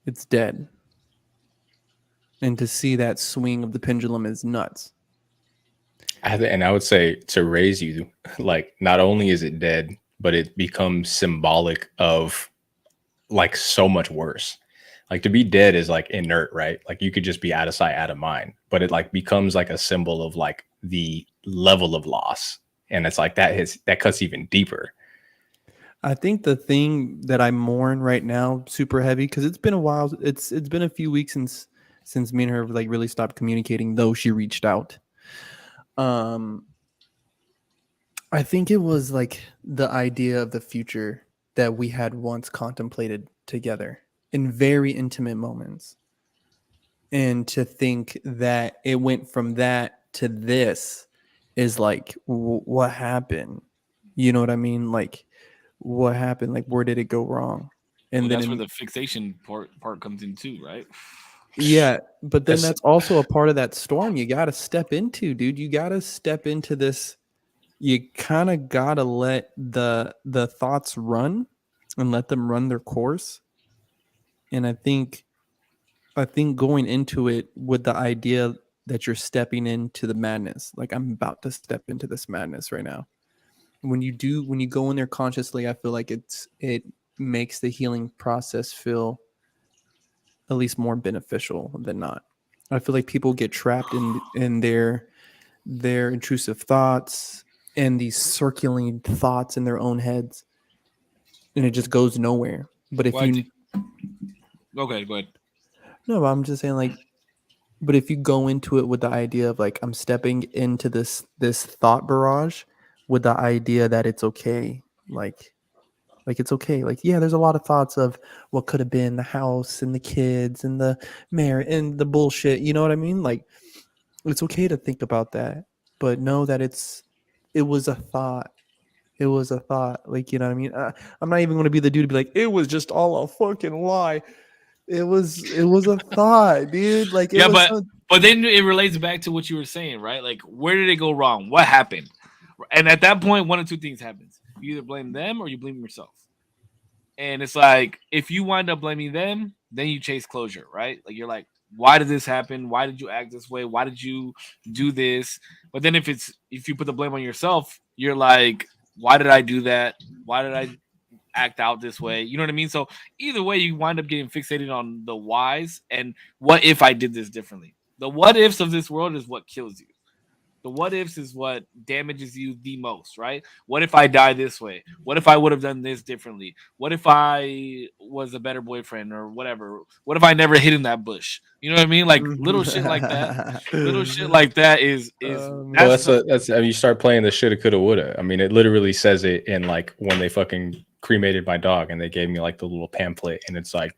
it's dead. And to see that swing of the pendulum is nuts. And I would say to raise you, like not only is it dead, but it becomes symbolic of like so much worse. Like to be dead is like inert, right? Like you could just be out of sight, out of mind, but it like becomes like a symbol of like the level of loss. And it's like that cuts even deeper. I think the thing that I mourn right now, super heavy, because it's been a while. It's been a few weeks since me and her like really stopped communicating, though she reached out. I think it was like the idea of the future that we had once contemplated together in very intimate moments. And to think that it went from that to this is like, what happened? You know what I mean? Like, what happened? Like, where did it go wrong? And that's where the fixation part comes in too, right? Yeah, but then that's also a part of that storm you got to step into, dude. You got to step into this. You kind of got to let the thoughts run and let them run their course. And I think going into it with the idea that you're stepping into the madness, like I'm about to step into this madness right now. When you go in there consciously, I feel like it makes the healing process feel at least more beneficial than not. I feel like people get trapped in their intrusive thoughts and these circling thoughts in their own heads, and it just goes nowhere. But if okay, go ahead. No, I'm just saying like, but if you go into it with the idea of like I'm stepping into this thought barrage with the idea that it's okay, like it's okay. Like, yeah, there's a lot of thoughts of what could have been, the house and the kids and the marriage and the bullshit. You know what I mean? Like, it's okay to think about that, but know that it was a thought. It was a thought. Like, you know what I mean? I'm not even going to be the dude to be like, it was just all a fucking lie. It was a thought, dude. Like, yeah, but then it relates back to what you were saying, right? Like, where did it go wrong? What happened? And at that point, one of two things happens. You either blame them or you blame yourself. And it's like, if you wind up blaming them, then you chase closure, right? Like, you're like, why did this happen? Why did you act this way? Why did you do this? But then if you put the blame on yourself, you're like, why did I do that? Why did I act out this way? You know what I mean? So either way, you wind up getting fixated on the whys and what if I did this differently? The what ifs of this world is what kills you. The what ifs is what damages you the most, right? What if I die this way? What if I would have done this differently? What if I was a better boyfriend or whatever? What if I never hid in that bush? You know what I mean? Like little shit like that. Little shit like that is that's you start playing the shoulda, coulda, woulda. I mean, it literally says it in like when they fucking cremated my dog, and they gave me like the little pamphlet, and it's like,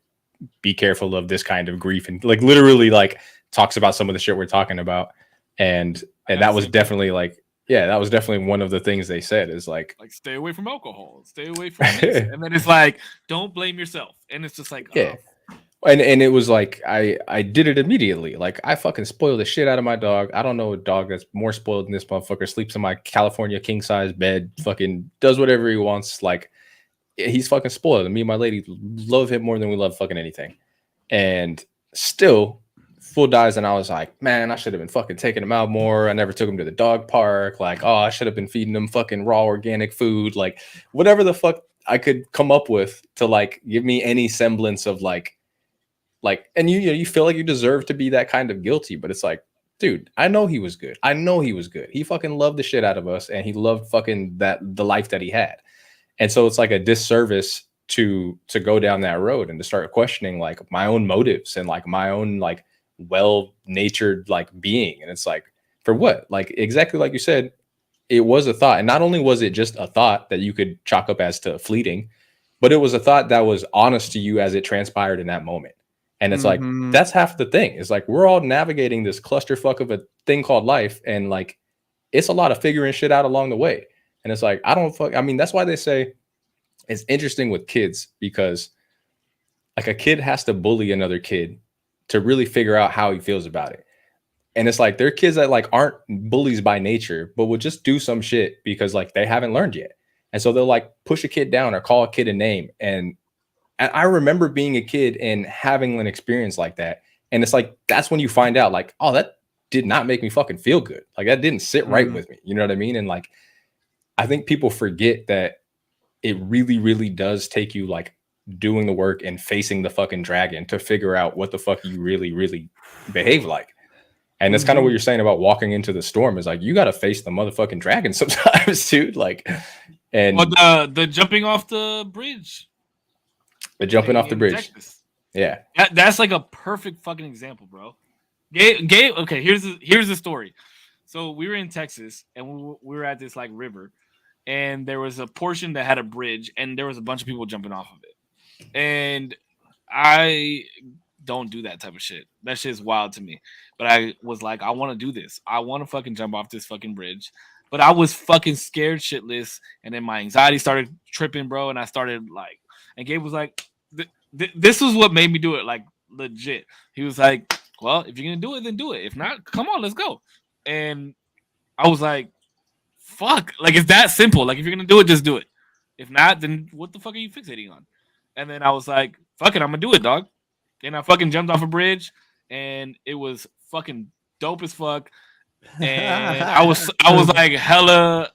be careful of this kind of grief, and like literally like talks about some of the shit we're talking about. And that was definitely like, yeah, that was definitely one of the things they said is like stay away from alcohol, stay away from this. And then it's like, don't blame yourself. And it's just like, yeah. And it was like I did it immediately. Like I fucking spoiled the shit out of my dog. I don't know a dog that's more spoiled than this motherfucker. Sleeps in my California king size bed, fucking does whatever he wants. Like he's fucking spoiled. And me and my lady love him more than we love fucking anything. And still full dies. And I was like, man, I should have been fucking taking him out more. I never took him to the dog park. Like, oh, I should have been feeding him fucking raw organic food. Like whatever the fuck I could come up with to like give me any semblance of like, and you feel like you deserve to be that kind of guilty, but it's like, dude, I know he was good. I know he was good. He fucking loved the shit out of us, and he loved fucking the life that he had. And so it's like a disservice to go down that road and to start questioning like my own motives and like my own like well-natured like being. And it's like, for what? Like exactly like you said, it was a thought. And not only was it just a thought that you could chalk up as to fleeting, but it was a thought that was honest to you as it transpired in that moment. And it's like, that's half the thing. It's like, we're all navigating this clusterfuck of a thing called life. And like, it's a lot of figuring shit out along the way. And it's like, I mean, that's why they say it's interesting with kids, because like a kid has to bully another kid to really figure out how he feels about it. And it's like, there are kids that like aren't bullies by nature, but will just do some shit because like they haven't learned yet. And so they'll like push a kid down or call a kid a name. And I remember being a kid and having an experience like that. And it's like, that's when you find out like, oh, that did not make me fucking feel good. Like that didn't sit right with me. You know what I mean? And like, I think people forget that it really, really does take you like doing the work and facing the fucking dragon to figure out what the fuck you really, really behave like. And that's kind of what you're saying about walking into the storm is like, you got to face the motherfucking dragon sometimes, dude. Like, and the jumping off the bridge. The jumping off the bridge. Texas. Yeah. That's like a perfect fucking example, bro. Gabe, okay, here's the story. So we were in Texas and we were at this like river, and there was a portion that had a bridge, and there was a bunch of people jumping off of it. And I don't do that type of shit. That shit is wild to me. But I was like, I want to do this. I want to fucking jump off this fucking bridge. But I was fucking scared shitless, and then my anxiety started tripping, bro, and I started like, and Gabe was like, this was what made me do it, like legit. He was like, well, if you're gonna do it, then do it. If not, come on, let's go. And I was like, fuck, like it's that simple. Like if you're gonna do it, just do it. If not, then what the fuck are you fixating on? And then I was like, fuck it, I'm gonna do it, dog. And I fucking jumped off a bridge, and it was fucking dope as fuck. And I was like hella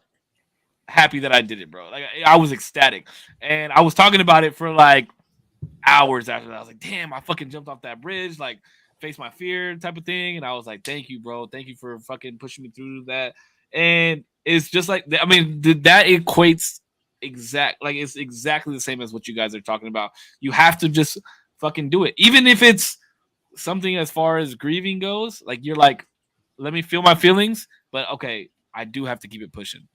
happy that I did it, bro. Like I was ecstatic, and I was talking about it for like hours after that. I was like, damn, I fucking jumped off that bridge, like face my fear type of thing. And I was like, thank you, bro. Thank you for fucking pushing me through that. And it's just like, I mean, that equates it's exactly the same as what you guys are talking about. You have to just fucking do it. Even if it's something as far as grieving goes, like you're like, let me feel my feelings, but okay, I do have to keep it pushing.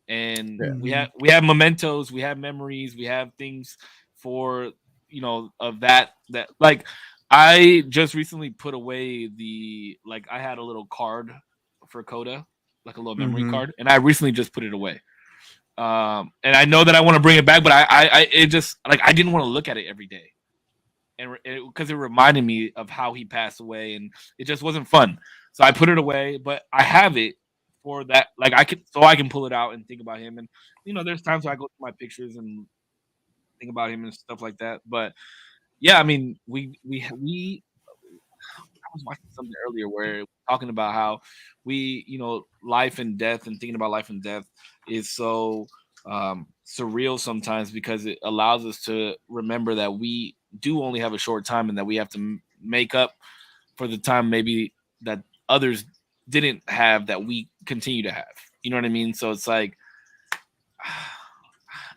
And we have mementos, we have memories, we have things for, you know, of that like I just recently put away I had a little card for Coda, like a little memory card, and I recently just put it away. And I know that I want to bring it back, but it just like I didn't want to look at it every day, and because it reminded me of how he passed away, and it just wasn't fun. So I put it away, but I have it for that, like I can pull it out and think about him. And you know, there's times where I go through my pictures and think about him and stuff like that. But yeah, I mean, I was watching something earlier where we're talking about how we, you know, life and death, and thinking about life and death is so surreal sometimes, because it allows us to remember that we do only have a short time, and that we have to make up for the time maybe that others didn't have that we continue to have. You know what I mean? So it's like,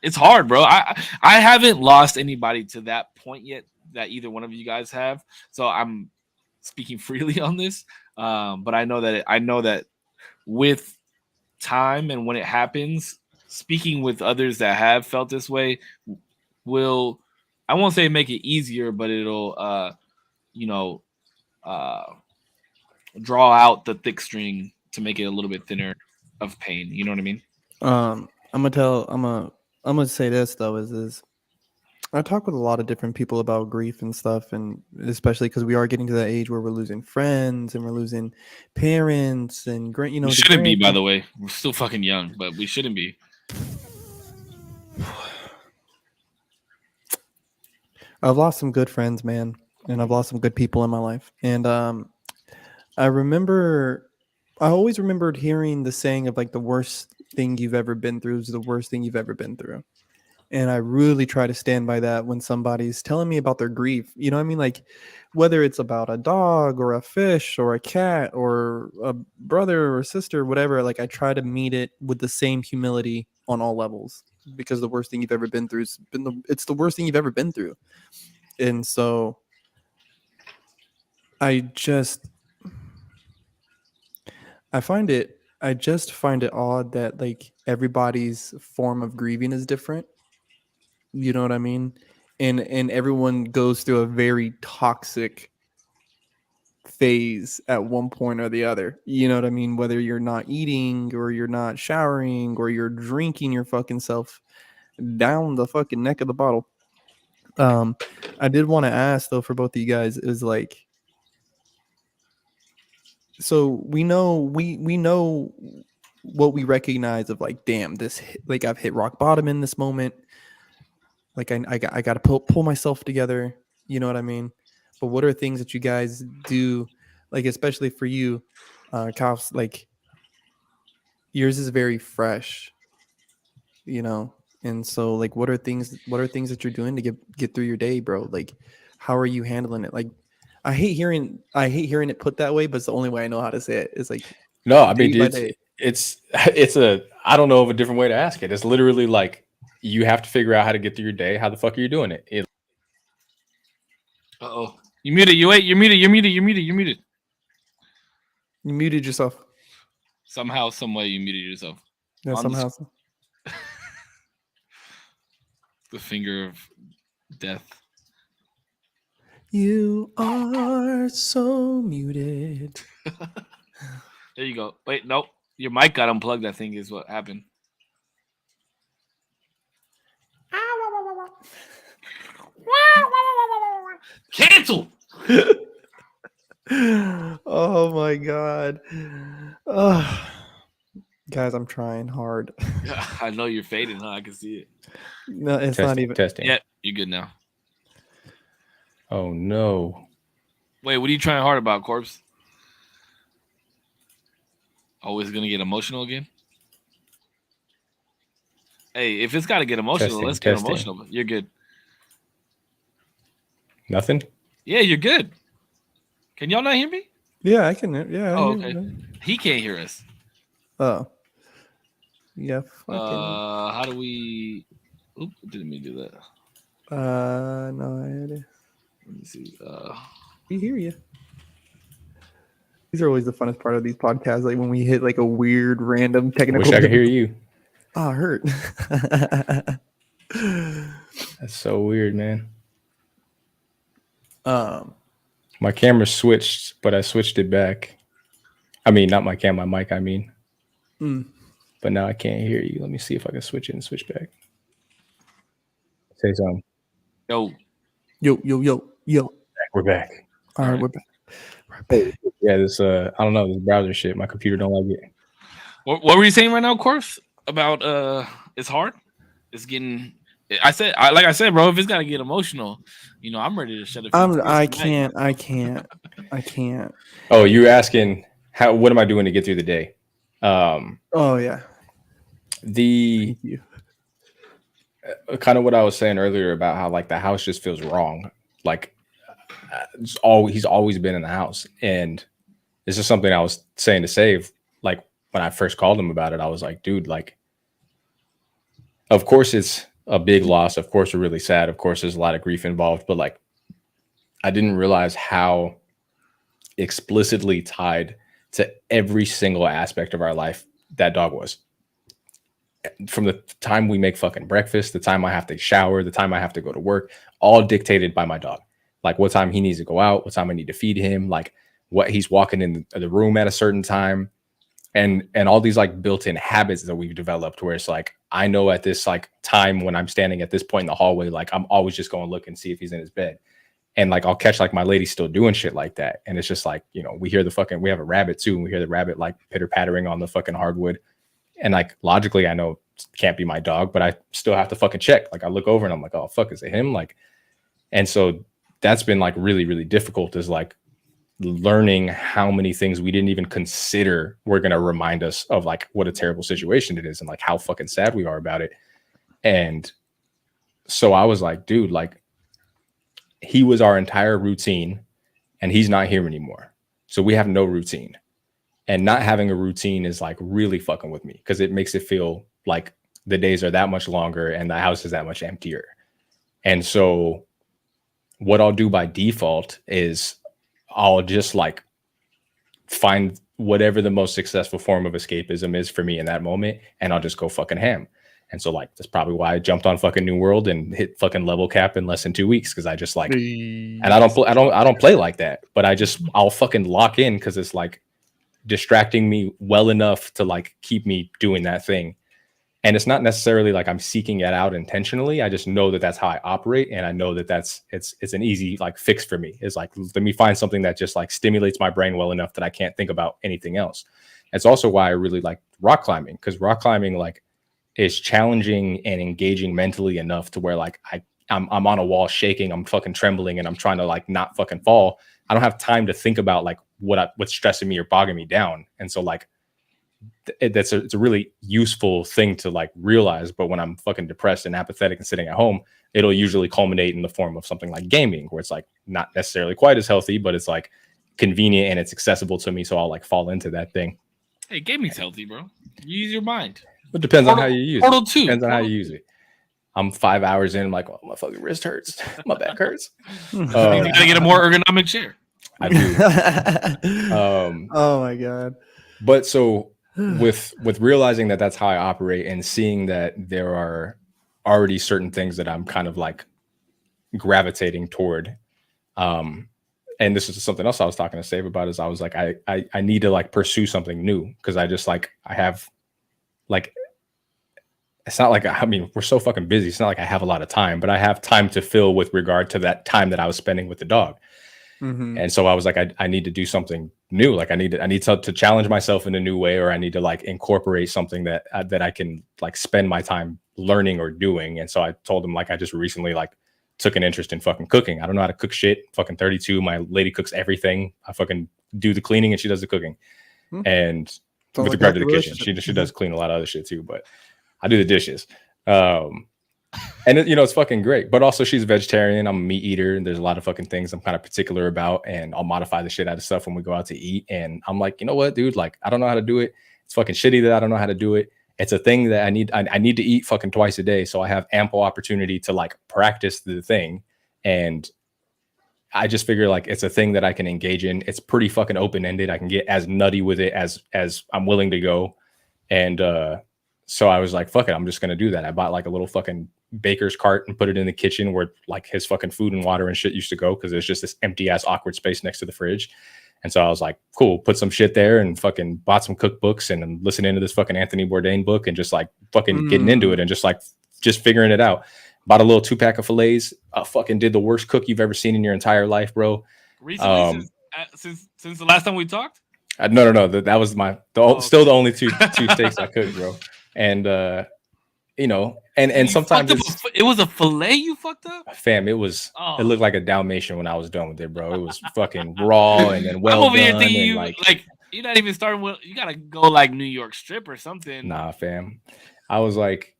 it's hard, bro. I haven't lost anybody to that point yet that either one of you guys have. So I'm speaking freely on this. But I know that with time and when it happens, speaking with others that have felt this way will, I won't say make it easier, but it'll you know draw out the thick string to make it a little bit thinner of pain. You know what I mean? I'm gonna say this though is I talk with a lot of different people about grief and stuff, and especially because we are getting to that age where we're losing friends and we're losing parents and We the shouldn't be, by grand. the way. We're still fucking young, but we shouldn't be. I've lost some good friends, man, and I've lost some good people in my life. And I always remembered hearing the saying of like the worst thing you've ever been through is the worst thing you've ever been through. And I really try to stand by that when somebody's telling me about their grief. You know what I mean? Like whether it's about a dog or a fish or a cat or a brother or sister, whatever, like I try to meet it with the same humility on all levels because the worst thing you've ever been through it's the worst thing you've ever been through. And so I just I just find it odd that like everybody's form of grieving is different. You know what I mean? And everyone goes through a very toxic phase at one point or the other. You know what I mean? Whether you're not eating or you're not showering or you're drinking your fucking self down the fucking neck of the bottle. I did want to ask though for both of you guys is like, so we know what we recognize of like, damn, like I've hit rock bottom in this moment. Like I got to pull myself together. You know what I mean? But what are things that you guys do, like especially for you, Kaufs, like yours is very fresh, you know, and so like what are things that you're doing to get through your day, bro? Like how are you handling it? Like I hate hearing it put that way, but it's the only way I know how to say it. It's like No, I mean, day by day. it's a I don't know of a different way to ask it. It's literally like you have to figure out how to get through your day. How the fuck are you doing it? Uh-oh. You muted. You're muted. You're muted. You're muted. You're muted. You muted yourself. Somehow, some way, you muted yourself. Yeah, On somehow. the finger of death. You are so muted. There you go. Wait, nope. Your mic got unplugged, I think, is what happened. Cancel! Oh my god. Guys, I'm trying hard. I know you're fading, huh? I can see it. No, it's testing, not even testing. Yeah, you're good now. Oh no. Wait, what are you trying hard about, Korpsx? Always gonna get emotional again? Hey, if it's gotta get emotional, let's get emotional. You're good. Nothing? Yeah, you're good. Can y'all not hear me? Yeah, I can. Yeah. Oh, okay. He can't hear us. Oh. Yeah. How do we? Oop! Didn't mean to do that. No. Let me see. We hear you. These are always the funnest part of these podcasts. Like when we hit like a weird, random technical. Wish I could hear you. Oh, hurt. That's so weird, man. My camera switched, but I switched it back. I mean, not my camera, my mic, I mean. But now I can't hear you. Let me see if I can switch it and switch back. Say something. Yo. We're back. All right, we're back. We're back. Yeah, this I don't know, this browser shit. My computer don't like it. What were you saying right now, Korpsx? About it's hard? It's getting like I said, bro, if it's gotta get emotional, I'm ready to shut it. I can't. Oh, you're asking what am I doing to get through the day? Oh yeah. The kind of what I was saying earlier about how like the house just feels wrong. Like he's always been in the house, and this is something I was saying to Save. Like when I first called him about it, I was like, dude, like, of course it's a big loss. Of course we're really sad. Of course there's a lot of grief involved, but like, I didn't realize how explicitly tied to every single aspect of our life that dog was. from the time we make fucking breakfast, the time I have to shower, the time I have to go to work, all dictated by my dog. Like what time he needs to go out, what time I need to feed him, like what he's walking in the room at a certain time. And all these like built-in habits that we've developed where it's like, I know at this like time when I'm standing at this point in the hallway, like I'm always just going to look and see if he's in his bed. And like, I'll catch like my lady still doing shit like that. And it's just like, you know, we have a rabbit too. And we hear the rabbit like pitter pattering on the fucking hardwood. And like, logically, I know it can't be my dog, but I still have to fucking check. Like I look over and I'm like, oh fuck, is it him? Like, and so that's been like really, really difficult is like learning how many things we didn't even consider were going to remind us of like what a terrible situation it is and like how fucking sad we are about it. And so I was like, dude, like he was our entire routine and he's not here anymore. So we have no routine, and not having a routine is like really fucking with me because it makes it feel like the days are that much longer and the house is that much emptier. And so what I'll do by default is I'll just like find whatever the most successful form of escapism is for me in that moment, and I'll just go fucking ham. And so like that's probably why I jumped on fucking New World and hit fucking level cap in less than 2 weeks because I just like, and I don't play like that, but I'll fucking lock in because it's like distracting me well enough to like keep me doing that thing. And it's not necessarily like I'm seeking it out intentionally. I just know that that's how I operate. And I know that it's an easy like fix for me. It's like, let me find something that just like stimulates my brain well enough that I can't think about anything else. It's also why I really like rock climbing, because rock climbing like is challenging and engaging mentally enough to where like I'm on a wall shaking, I'm fucking trembling, and I'm trying to like not fucking fall. I don't have time to think about like what's stressing me or bogging me down. And so like, it's a really useful thing to like realize. But when I'm fucking depressed and apathetic and sitting at home, it'll usually culminate in the form of something like gaming, where it's like not necessarily quite as healthy, but it's like convenient and it's accessible to me. So I'll like fall into that thing. Hey, gaming's healthy, bro. You use your mind. It depends on how you use Portal it. 2. Depends on how you use it. I'm 5 hours in. I'm like, oh, my fucking wrist hurts. My back hurts. You gotta get a more ergonomic chair. I do. Oh my god. But so with realizing that that's how I operate and seeing that there are already certain things that I'm kind of like gravitating toward. And this is something else I was talking to Save about, is I was like, I need to like pursue something new, because I just like, I have like, it's not like, I mean, we're so fucking busy. It's not like I have a lot of time, but I have time to fill with regard to that time that I was spending with the dog. Mm-hmm. And so I was like, I need to do something new. Like I need to challenge myself in a new way, or I need to like incorporate something that I can like spend my time learning or doing. And so I told him, like, I just recently like took an interest in fucking cooking. I don't know how to cook shit. Fucking 32. My lady cooks everything. I fucking do the cleaning and she does the cooking. Mm-hmm. And sounds with regard to the kitchen, she does clean a lot of other shit too, but I do the dishes. And it, you know, it's fucking great. But also she's a vegetarian. I'm a meat eater, and there's a lot of fucking things I'm kind of particular about, and I'll modify the shit out of stuff when we go out to eat. And I'm like, you know what, dude? Like, I don't know how to do it. It's fucking shitty that I don't know how to do it. It's a thing that I need to eat fucking twice a day, so I have ample opportunity to like practice the thing. And I just figure like it's a thing that I can engage in. It's pretty fucking open-ended. I can get as nutty with it as I'm willing to go. And so I was like, fuck it, I'm just gonna do that. I bought like a little fucking baker's cart and put it in the kitchen where like his fucking food and water and shit used to go, because there's just this empty ass awkward space next to the fridge. And so I was like, cool, put some shit there, and fucking bought some cookbooks, and I'm listening to this fucking Anthony Bourdain book, and just like fucking getting into it, and just figuring it out. Bought a little 2-pack of fillets. Fucking did the worst cook you've ever seen in your entire life, bro. Recently, since the last time we talked? No. That was still the only two steaks I cooked, bro. And you know, and sometimes it was a fillet you fucked up, fam. It looked like a Dalmatian when I was done with it, bro. It was fucking raw and then well done. I'm over here thinking you're not even starting with, you gotta go like New York strip or something. Nah, fam. I was like,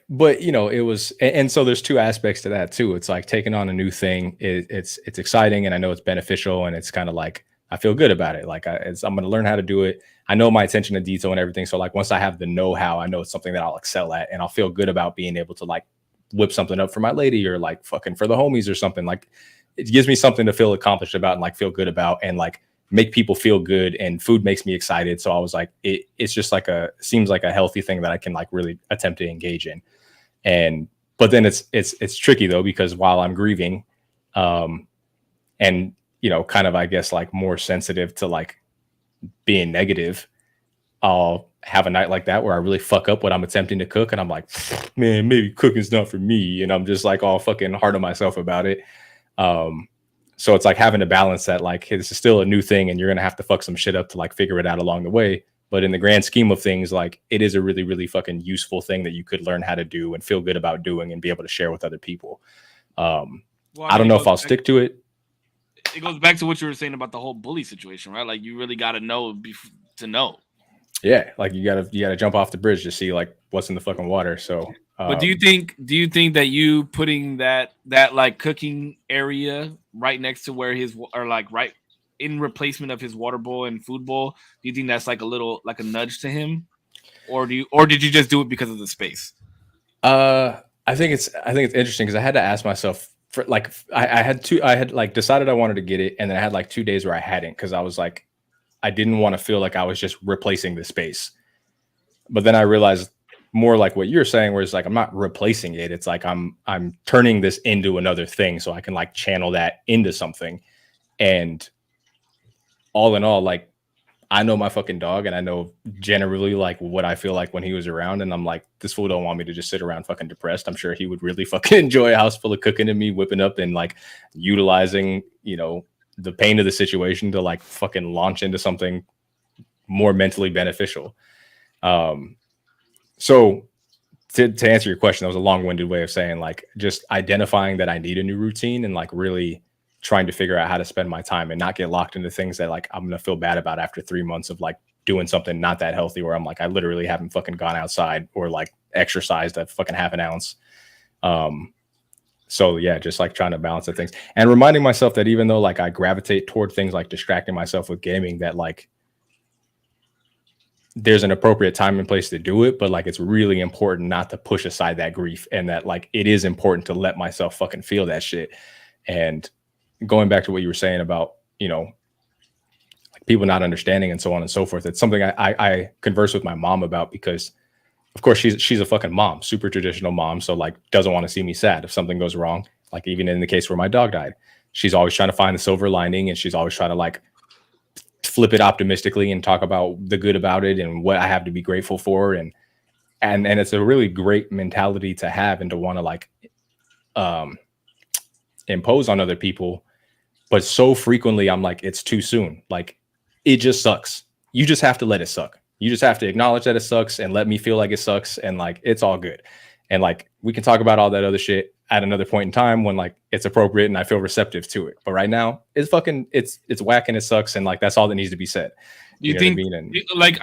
but you know, it was, and so there's two aspects to that too. It's like taking on a new thing. It's exciting, and I know it's beneficial, and it's kind of like I feel good about it. Like I'm going to learn how to do it. I know my attention to detail and everything. So like once I have the know-how, I know it's something that I'll excel at, and I'll feel good about being able to like whip something up for my lady, or like fucking for the homies or something. Like it gives me something to feel accomplished about and like feel good about, and like make people feel good, and food makes me excited. So I was like, it's just like seems like a healthy thing that I can like really attempt to engage in. And but then it's tricky though, because while I'm grieving, and kind of, I guess, like more sensitive to like being negative, I'll have a night like that where I really fuck up what I'm attempting to cook, and I'm like, man, maybe cooking's not for me, and I'm just like all fucking hard on myself about it. So it's like having to balance that, like, hey, this is still a new thing, and you're gonna have to fuck some shit up to like figure it out along the way. But in the grand scheme of things, like, it is a really, really fucking useful thing that you could learn how to do and feel good about doing and be able to share with other people. Well, I don't know if I'll stick to it. It goes back to what you were saying about the whole bully situation, right? Like, you really got to know to know. Yeah, like you gotta jump off the bridge to see like what's in the fucking water. So, but do you think that you putting that like cooking area right next to where or like right in replacement of his water bowl and food bowl, do you think that's like a little like a nudge to him, or did you just do it because of the space? I think it's interesting because I had to ask myself for like I had like decided I wanted to get it, and then I had like 2 days where I hadn't, because I was like, I didn't want to feel like I was just replacing the space. But then I realized, more like what you're saying, where it's like I'm not replacing it. It's like I'm turning this into another thing, so I can like channel that into something. And all in all, like, I know my fucking dog, and I know generally like what I feel like when he was around, and I'm like, this fool don't want me to just sit around fucking depressed. I'm sure he would really fucking enjoy a house full of cooking and me whipping up and like utilizing, the pain of the situation to like fucking launch into something more mentally beneficial. So to answer your question, that was a long-winded way of saying like just identifying that I need a new routine, and like really trying to figure out how to spend my time and not get locked into things that like I'm going to feel bad about after 3 months of like doing something not that healthy, where I'm like, I literally haven't fucking gone outside or like exercised a fucking half an ounce. So yeah, just like trying to balance the things and reminding myself that even though like I gravitate toward things like distracting myself with gaming, that like there's an appropriate time and place to do it, but like it's really important not to push aside that grief, and that like it is important to let myself fucking feel that shit. And going back to what you were saying about, like people not understanding and so on and so forth, it's something I converse with my mom about, because of course she's a fucking mom, super traditional mom. So like doesn't want to see me sad if something goes wrong. Like even in the case where my dog died, she's always trying to find the silver lining, and she's always trying to like flip it optimistically and talk about the good about it and what I have to be grateful for. And it's a really great mentality to have and to want to like impose on other people. But so frequently I'm like, it's too soon. Like it just sucks. You just have to let it suck. You just have to acknowledge that it sucks and let me feel like it sucks. And like, it's all good. And like, we can talk about all that other shit at another point in time when like it's appropriate and I feel receptive to it. But right now it's fucking, it's whack and it sucks. And like, that's all that needs to be said. You think, what I mean? Like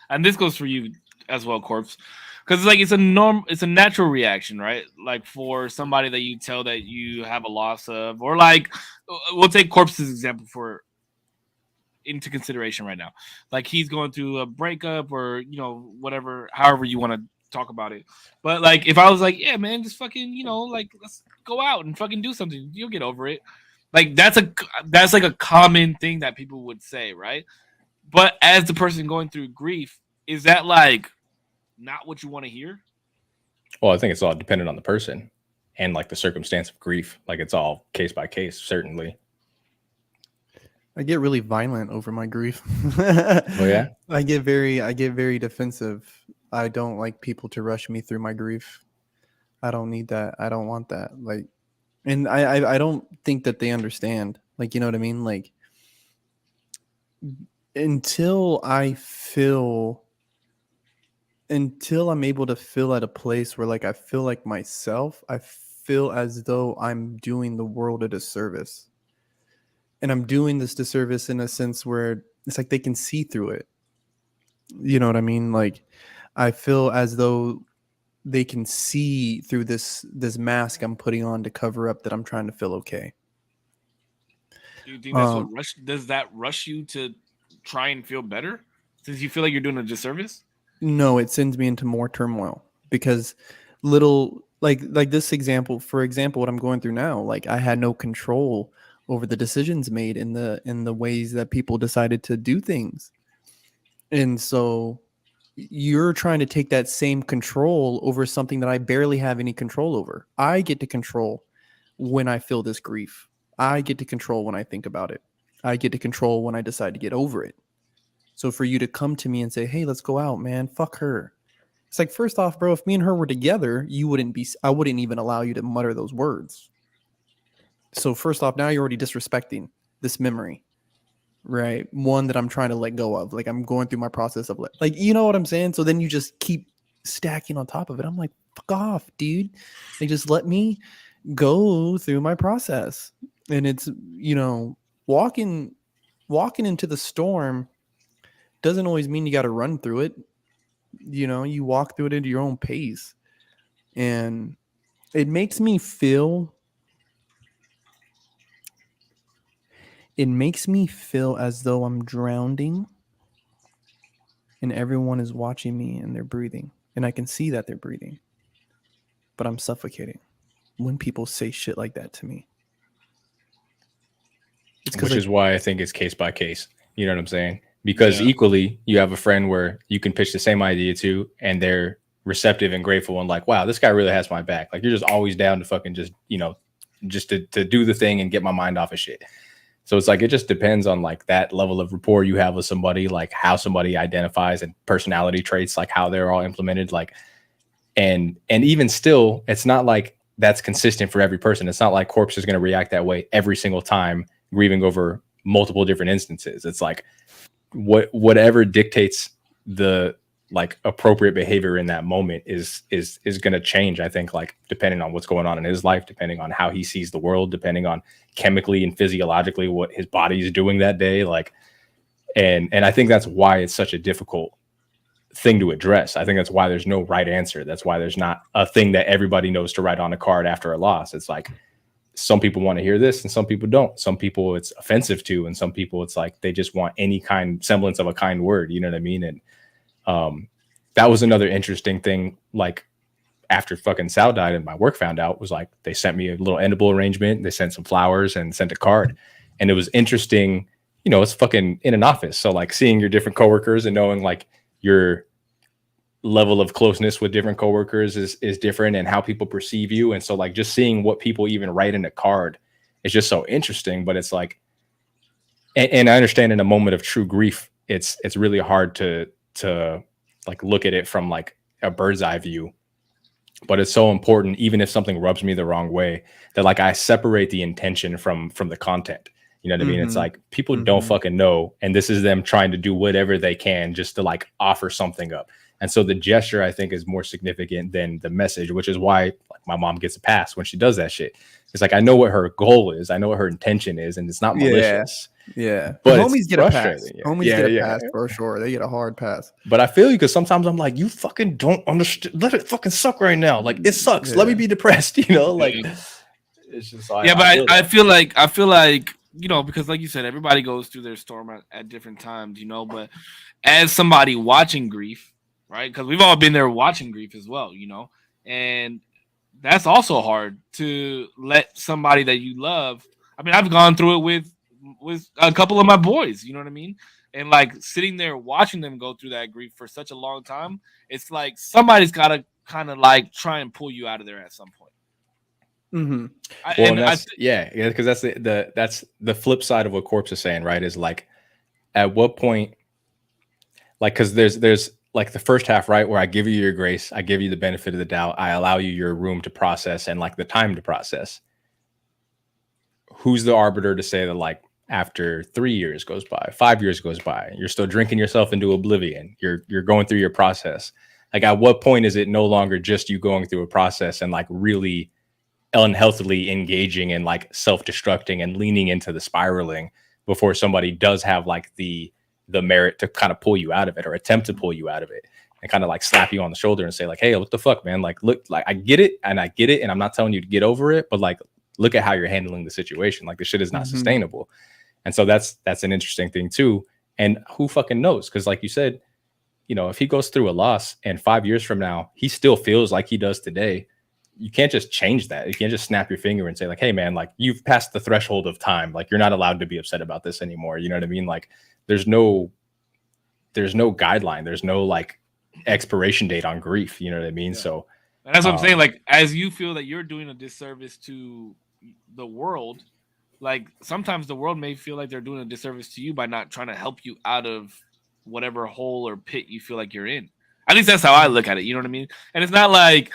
and this goes for you as well, Korpsx, because like it's a natural reaction, right? Like for somebody that you tell that you have a loss of, or like we'll take Korpsx's example into consideration right now. Like he's going through a breakup or whatever, however you want to talk about it. But like if I was like, yeah, man, just fucking like let's go out and fucking do something, you'll get over it. Like that's like a common thing that people would say, right? But as the person going through grief, is that like not what you want to hear? Well, I think it's all dependent on the person and like the circumstance of grief. Like it's all case by case, certainly. I get really violent over my grief. Oh yeah? I get very defensive. I don't like people to rush me through my grief. I don't need that. I don't want that. Like, and I don't think that they understand. Like, you know what I mean? Like, until I'm able to feel at a place where like I feel like myself, I feel as though I'm doing the world a disservice. And I'm doing this disservice in a sense where it's like they can see through it. You know what I mean? Like I feel as though they can see through this mask I'm putting on to cover up that I'm trying to feel okay. Do you think that's does that rush you to try and feel better since you feel like you're doing a disservice? No, it sends me into more turmoil because little like this example, for example, what I'm going through now, like I had no control over the decisions made in the ways that people decided to do things. And so you're trying to take that same control over something that I barely have any control over. I get to control when I feel this grief. I get to control when I think about it. I get to control when I decide to get over it. So for you to come to me and say, "Hey, let's go out, man. Fuck her." It's like, first off, bro, if me and her were together, I wouldn't even allow you to mutter those words. So first off, now you're already disrespecting this memory, right? One that I'm trying to let go of. Like, I'm going through my process of like, you know what I'm saying? So then you just keep stacking on top of it. I'm like, fuck off, dude. They just let me go through my process. And it's, walking into the storm doesn't always mean you got to run through it. You walk through it at your own pace. And it makes me feel as though I'm drowning and everyone is watching me and they're breathing. And I can see that they're breathing. But I'm suffocating when people say shit like that to me. Which is why I think it's case by case. You know what I'm saying? Because equally, you have a friend where you can pitch the same idea to, and they're receptive and grateful and like, wow, this guy really has my back. Like, you're just always down to fucking just to do the thing and get my mind off of shit. So it's like, it just depends on like that level of rapport you have with somebody, like how somebody identifies and personality traits, like how they're all implemented. Like, and even still, it's not like that's consistent for every person. It's not like Korpsx is going to react that way every single time grieving over multiple different instances. It's like whatever dictates the like appropriate behavior in that moment is going to change, I think, like depending on what's going on in his life, depending on how he sees the world, depending on chemically and physiologically what his body is doing that day. Like, and I think that's why it's such a difficult thing to address. I think that's why there's no right answer. That's why there's not a thing that everybody knows to write on a card after a loss. It's like, some people want to hear this and some people don't. Some people it's offensive to, and some people it's like they just want any kind semblance of a kind word. You know what I mean? And that was another interesting thing. Like, after fucking Sal died and my work found out, was like they sent me a little endable arrangement. They sent some flowers and sent a card. And it was interesting. It's fucking in an office. So like seeing your different coworkers and knowing like your level of closeness with different coworkers is different, and how people perceive you. And so like just seeing what people even write in a card is just so interesting. But it's like, and I understand in a moment of true grief, it's really hard to like look at it from like a bird's eye view. But it's so important, even if something rubs me the wrong way, that like I separate the intention from the content. You know what I mean? It's like people don't fucking know, and this is them trying to do whatever they can just to like offer something up. And so the gesture, I think, is more significant than the message, which is why like my mom gets a pass when she does that shit. It's like, I know what her goal is. I know what her intention is, and it's not malicious. Yeah. But homies get a pass. Yeah. Homies get a pass for sure. They get a hard pass. But I feel you, because sometimes I'm like, you fucking don't understand. Let it fucking suck right now. Like, it sucks. Yeah. Let me be depressed, Like, it's just like, I feel like, because like you said, everybody goes through their storm at different times, but as somebody watching grief, right? Because we've all been there watching grief as well, and that's also hard to let somebody that you love. I mean, I've gone through it with a couple of my boys, you know what I mean? And like sitting there watching them go through that grief for such a long time, it's like somebody's got to kind of like try and pull you out of there at some point. Because that's the flip side of what Korpsx is saying, right? Is like, at what point, like, because there's like the first half, right, where I give you your grace, I give you the benefit of the doubt, I allow you your room to process and like the time to process. Who's the arbiter to say that like after 3 years goes by, 5 years goes by, you're still drinking yourself into oblivion, you're going through your process? Like, at what point is it no longer just you going through a process and like really unhealthily engaging and like self-destructing and leaning into the spiraling before somebody does have like the merit to kind of pull you out of it, or attempt to pull you out of it, and kind of like slap you on the shoulder and say like, hey, what the fuck, man? Like, look, like I get it, and I'm not telling you to get over it, but like, look at how you're handling the situation. Like, this shit is not sustainable. And so that's an interesting thing too. And who fucking knows? Because like you said, if he goes through a loss and 5 years from now he still feels like he does today, you can't just change that. You can't just snap your finger and say like, hey man, like you've passed the threshold of time. Like you're not allowed to be upset about this anymore. You know what I mean? Like there's no guideline. There's no like expiration date on grief. You know what I mean? Yeah. So and that's what I'm saying. Like, as you feel that you're doing a disservice to the world, like sometimes the world may feel like they're doing a disservice to you by not trying to help you out of whatever hole or pit you feel like you're in. At least that's how I look at it. You know what I mean? And it's not like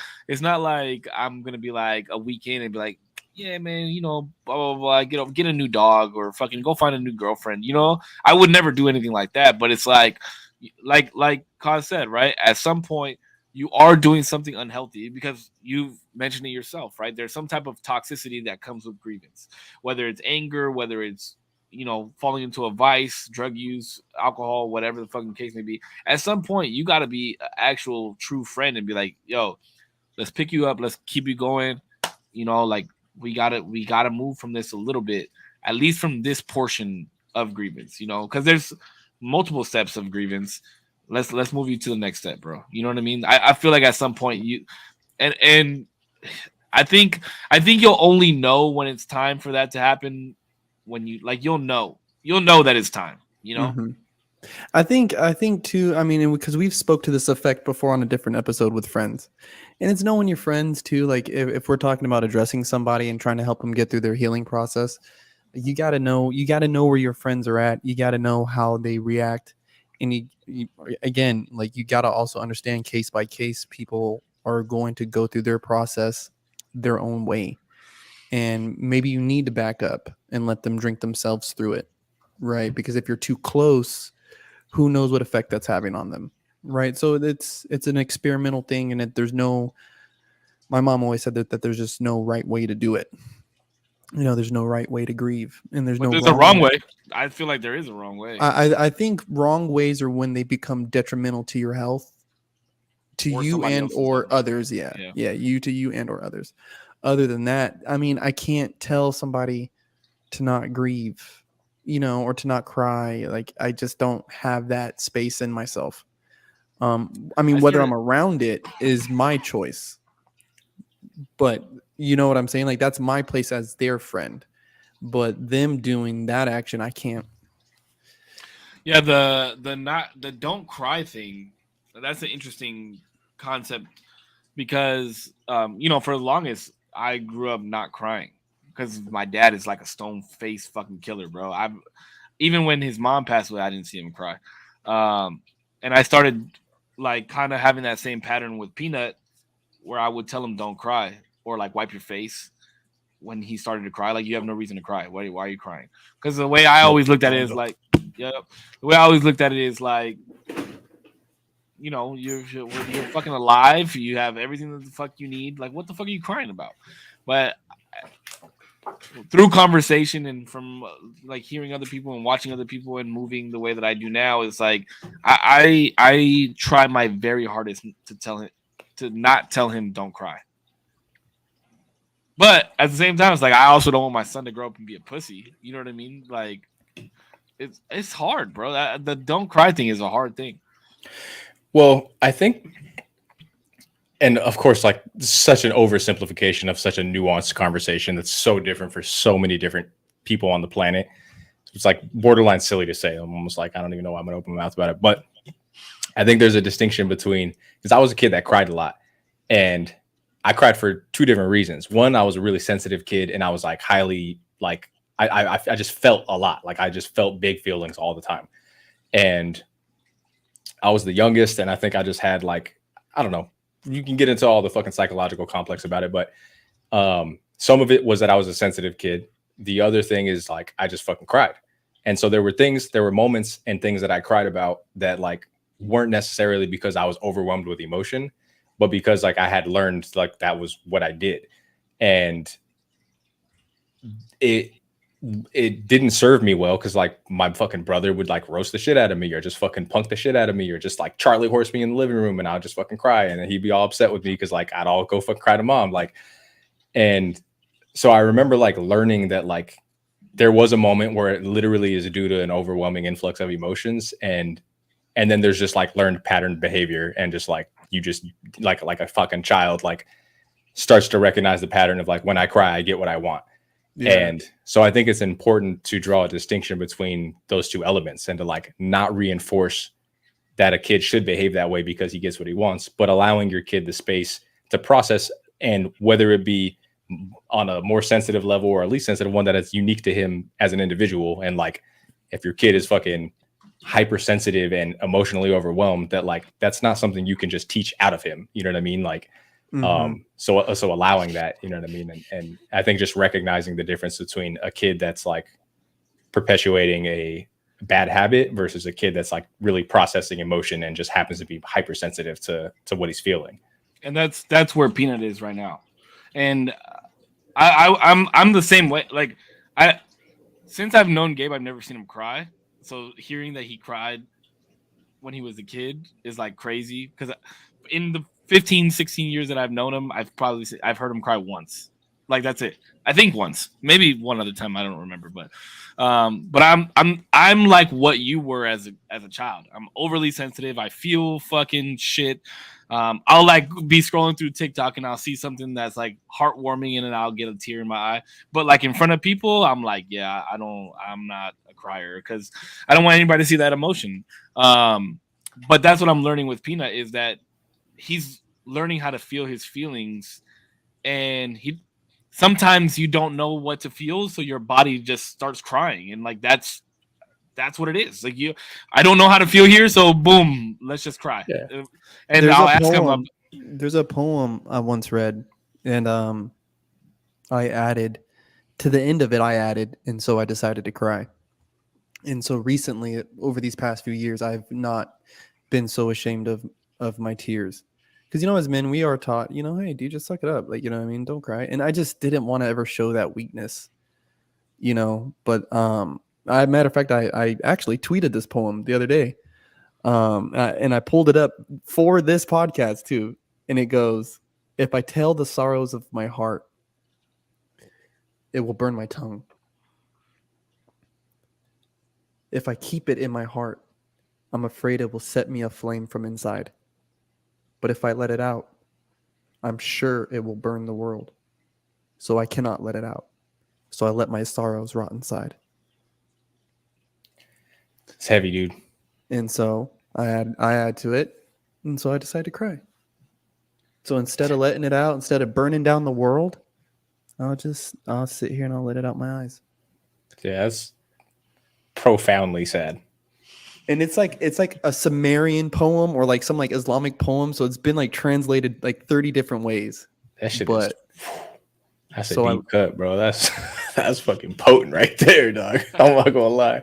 I'm gonna be like a weekend and be like, yeah, man, you know, blah blah blah, get a new dog or fucking go find a new girlfriend. You know, I would never do anything like that. But it's like Kaz said, right? At some point, you are doing something unhealthy because you've mentioned it yourself, right? There's some type of toxicity that comes with grievance, whether it's anger, whether it's, you know, falling into a vice, drug use, alcohol, whatever the fucking case may be. At some point, you got to be an actual true friend and be like, yo, let's pick you up. Let's keep you going. You know, like we gotta move from this a little bit, at least from this portion of grievance, you know, because there's multiple steps of grievance. Let's move you to the next step, bro. You know what I mean? I feel like at some point you and I think you'll only know when it's time for that to happen when you like you'll know that it's time, you know. Mm-hmm. I think too. I mean, because we've spoke to this effect before on a different episode with friends, and it's knowing your friends too. Like if we're talking about addressing somebody and trying to help them get through their healing process, you got to know where your friends are at. You got to know how they react, and again, like you got to also understand case by case. People are going to go through their process their own way. And maybe you need to back up and let them drink themselves through it, right? Because if you're too close, who knows what effect that's having on them, right? So it's an experimental thing, and there's no. My mom always said that there's just no right way to do it. You know, there's no right way to grieve, and there's a wrong way. I feel like there is a wrong way. I think wrong ways are when they become detrimental to your health, to or you and or others. Yeah, you and or others. Other than that, I mean, I can't tell somebody to not grieve, you know, or to not cry. Like, I just don't have that space in myself. I mean, whether I'm around it is my choice. But you know what I'm saying? Like, that's my place as their friend. But them doing that action, I can't. Yeah, the don't cry thing, that's an interesting concept because, you know, for the longest, I grew up not crying because my dad is like a stone face fucking killer, bro. Even when his mom passed away, I didn't see him cry. And I started like kind of having that same pattern with Peanut where I would tell him don't cry or like wipe your face when he started to cry. Like, you have no reason to cry. Why are you crying? Because the way I always looked at it is like, the way I always looked at it is like, you know, you're fucking alive. You have everything that the fuck you need. Like, what the fuck are you crying about? But through conversation and from like hearing other people and watching other people and moving the way that I do now, it's like I try my very hardest to not tell him don't cry. But at the same time, it's like I also don't want my son to grow up and be a pussy. You know what I mean? Like, it's hard, bro. The don't cry thing is a hard thing. Well, I think, and of course, like such an oversimplification of such a nuanced conversation that's so different for so many different people on the planet. It's like borderline silly to say. I'm almost like, I don't even know why I'm going to open my mouth about it. But I think there's a distinction between, because I was a kid that cried a lot, and I cried for two different reasons. One, I was a really sensitive kid, and I was like highly, like, I just felt a lot. Like, I just felt big feelings all the time. And I was the youngest, and I think I just had like, I don't know, you can get into all the fucking psychological complex about it, but some of it was that I was a sensitive kid. The other thing is like, I just fucking cried. And so there were moments and things that I cried about that like weren't necessarily because I was overwhelmed with emotion, but because like I had learned like that was what I did. And it didn't serve me well, because like my fucking brother would like roast the shit out of me or just fucking punk the shit out of me or just like Charlie horse me in the living room, and I'll just fucking cry, and then he'd be all upset with me because like I'd all go fucking cry to mom. Like, and so I remember like learning that like there was a moment where it literally is due to an overwhelming influx of emotions, and then there's just like learned pattern behavior, and just like you just like a fucking child like starts to recognize the pattern of like, when I cry, I get what I want. And so I think it's important to draw a distinction between those two elements and to like not reinforce that a kid should behave that way because he gets what he wants, but allowing your kid the space to process, and whether it be on a more sensitive level or at least sensitive one that is unique to him as an individual. And like, if your kid is fucking hypersensitive and emotionally overwhelmed, that like, that's not something you can just teach out of him. You know what I mean? Like, so allowing that, you know what I mean? And I think just recognizing the difference between a kid that's like perpetuating a bad habit versus a kid that's like really processing emotion and just happens to be hypersensitive to what he's feeling. And that's where Peanut is right now. And I'm the same way. Like, since I've known Gabe, I've never seen him cry. So hearing that he cried when he was a kid is like crazy, because in the 15, 16 years that I've known him, I've heard him cry once. Like, that's it. I think once, maybe one other time. I don't remember, but I'm like what you were as a child. I'm overly sensitive. I feel fucking shit. I'll like be scrolling through TikTok and I'll see something that's like heartwarming and then I'll get a tear in my eye. But like in front of people, I'm like, yeah, I'm not a crier because I don't want anybody to see that emotion. But that's what I'm learning with Peanut, is that he's learning how to feel his feelings, and sometimes you don't know what to feel, so your body just starts crying, and like that's what it is. Like, I don't know how to feel here, so boom, let's just cry. Yeah. And I'll ask him. There's a poem I once read, and I added to the end of it. And so I decided to cry. And so recently, over these past few years, I've not been so ashamed of my tears. Because, as men, we are taught, hey, dude, just suck it up. Like, what I mean? Don't cry. And I just didn't want to ever show that weakness, But matter of fact, I actually tweeted this poem the other day. And I pulled it up for this podcast, too. And it goes, if I tell the sorrows of my heart, it will burn my tongue. If I keep it in my heart, I'm afraid it will set me aflame from inside. But if I let it out, I'm sure it will burn the world. So I cannot let it out. So I let my sorrows rot inside. It's heavy, dude. And so I add to it. And so I decided to cry. So instead of letting it out, instead of burning down the world, I'll sit here and I'll let it out my eyes. Yeah, that's profoundly sad. And it's like a Sumerian poem or like some like Islamic poem. So it's been like translated like 30 different ways. That shit that's a deep cut, bro. That's fucking potent right there, dog. I'm not gonna lie.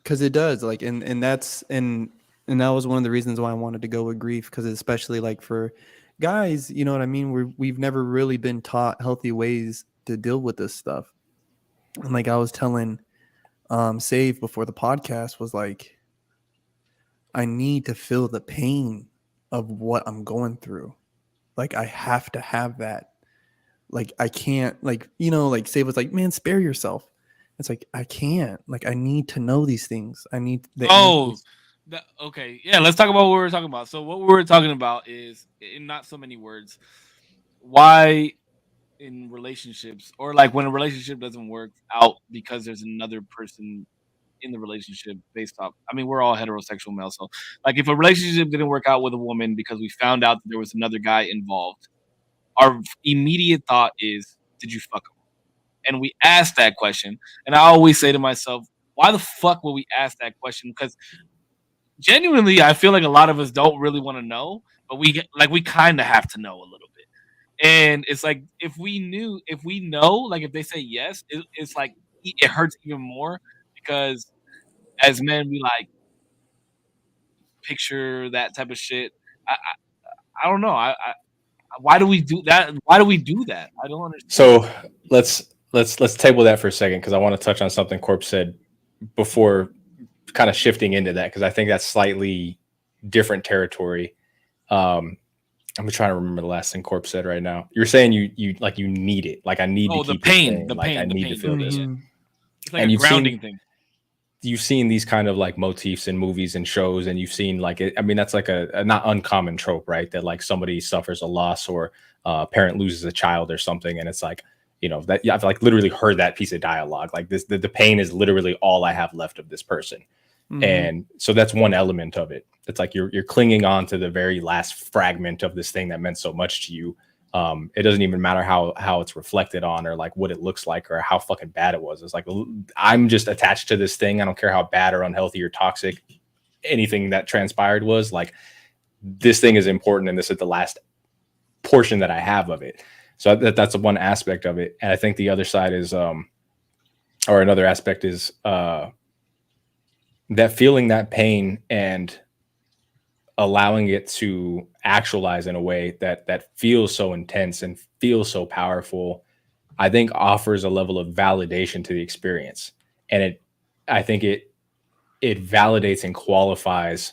Because it does, like, and that's and that was one of the reasons why I wanted to go with grief, because especially like for guys, you know what I mean? We've never really been taught healthy ways to deal with this stuff. And like I was telling Save before the podcast, was like, I need to feel the pain of what I'm going through. Like, I have to have that. Like, I can't, like, like Save was like, man, spare yourself. It's like, I can't. Like, I need to know these things. I need the okay. Yeah, let's talk about what we were talking about. So what we were talking about is, in not so many words, why in relationships, or like when a relationship doesn't work out because there's another person in the relationship based off, I mean, we're all heterosexual males, so like if a relationship didn't work out with a woman because we found out that there was another guy involved, our immediate thought is, did you fuck him? And we ask that question, and I always say to myself, why the fuck would we ask that question? Because genuinely, I feel like a lot of us don't really want to know, but we kind of have to know a little bit. And it's like, if we know, like if they say yes, it's like it hurts even more, because as men, we like picture that type of shit. I don't know. Why do we do that? Why do we do that? I don't understand. So let's table that for a second, because I want to touch on something Korpsx said before, kind of shifting into that, because I think that's slightly different territory. I'm trying to remember the last thing Korpsx said right now. You're saying you need it. Like, I need to keep the pain. I need to feel this. It's like a grounding thing. you've seen these kind of like motifs in movies and shows, and you've seen like it, I mean, that's like a not uncommon trope, right? That like somebody suffers a loss or a parent loses a child or something, and it's like, you know, that I've like literally heard that piece of dialogue. Like this, the pain is literally all I have left of this person. And so that's one element of it. It's like you're clinging on to the very last fragment of this thing that meant so much to you. It doesn't even matter how it's reflected on or like what it looks like or how fucking bad it was. It's like, I'm just attached to this thing. I don't care how bad or unhealthy or toxic anything that transpired was. Like, this thing is important, and this is the last portion that I have of it. So that's one aspect of it. And I think the other side is, or another aspect is, that feeling that pain and allowing it to actualize in a way that feels so intense and feels so powerful, I think offers a level of validation to the experience. And I think it validates and qualifies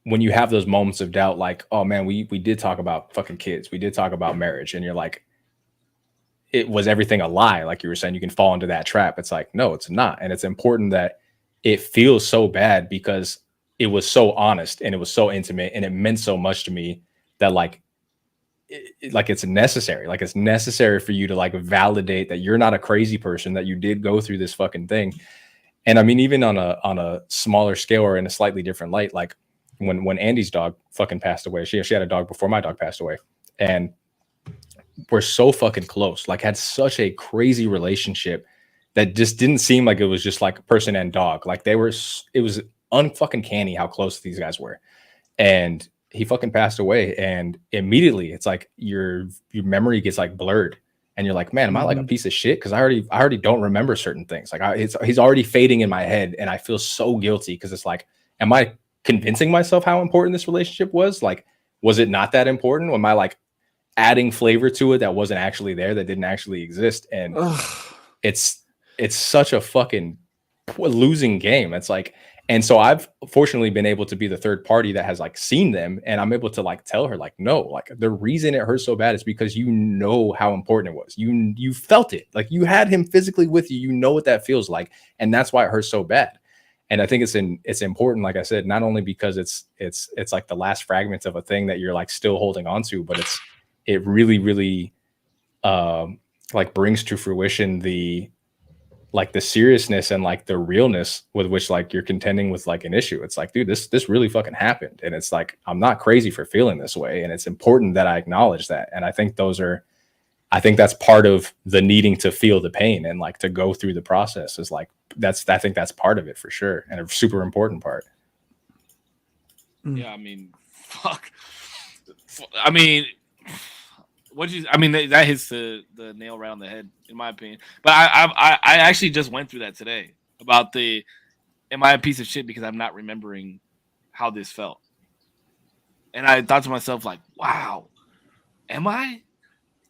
when you have those moments of doubt, like, oh man, we did talk about fucking kids. We did talk about marriage. And you're like, it was everything a lie. Like you were saying, you can fall into that trap. It's like, no, it's not. And it's important that it feels so bad because it was so honest and it was so intimate and it meant so much to me that like, it's necessary. Like it's necessary for you to like validate that you're not a crazy person, that you did go through this fucking thing. And I mean, even on a smaller scale or in a slightly different light, like when Andy's dog fucking passed away, she had a dog before my dog passed away, and we're so fucking close, like had such a crazy relationship that just didn't seem like it was just like person and dog. Like it was unfucking canny how close these guys were. And he fucking passed away, and immediately it's like your memory gets like blurred, and you're like, man, am I like a piece of shit? Because I already don't remember certain things. Like he's already fading in my head, and I feel so guilty because it's like, am I convincing myself how important this relationship was? Like, was it not that important? Am I like adding flavor to it that wasn't actually there, that didn't actually exist? And it's such a fucking losing game. It's like, and so I've fortunately been able to be the third party that has like seen them, and I'm able to like tell her like, no, like the reason it hurts so bad is because you know how important it was. You felt it, like you had him physically with you. You know what that feels like, and that's why it hurts so bad. And I think it's important, like I said, not only because it's like the last fragments of a thing that you're like still holding on to, but it really like brings to fruition the seriousness and like the realness with which like you're contending with like an issue. It's like, dude, this really fucking happened. And it's like, I'm not crazy for feeling this way. And it's important that I acknowledge that. And I think that's part of the needing to feel the pain and like to go through the process is like, I think that's part of it for sure. And a super important part. Yeah. I mean, fuck. I mean, that hits the nail right on the head, in my opinion. But I actually just went through that today about am I a piece of shit because I'm not remembering how this felt? And I thought to myself, like, wow, am I?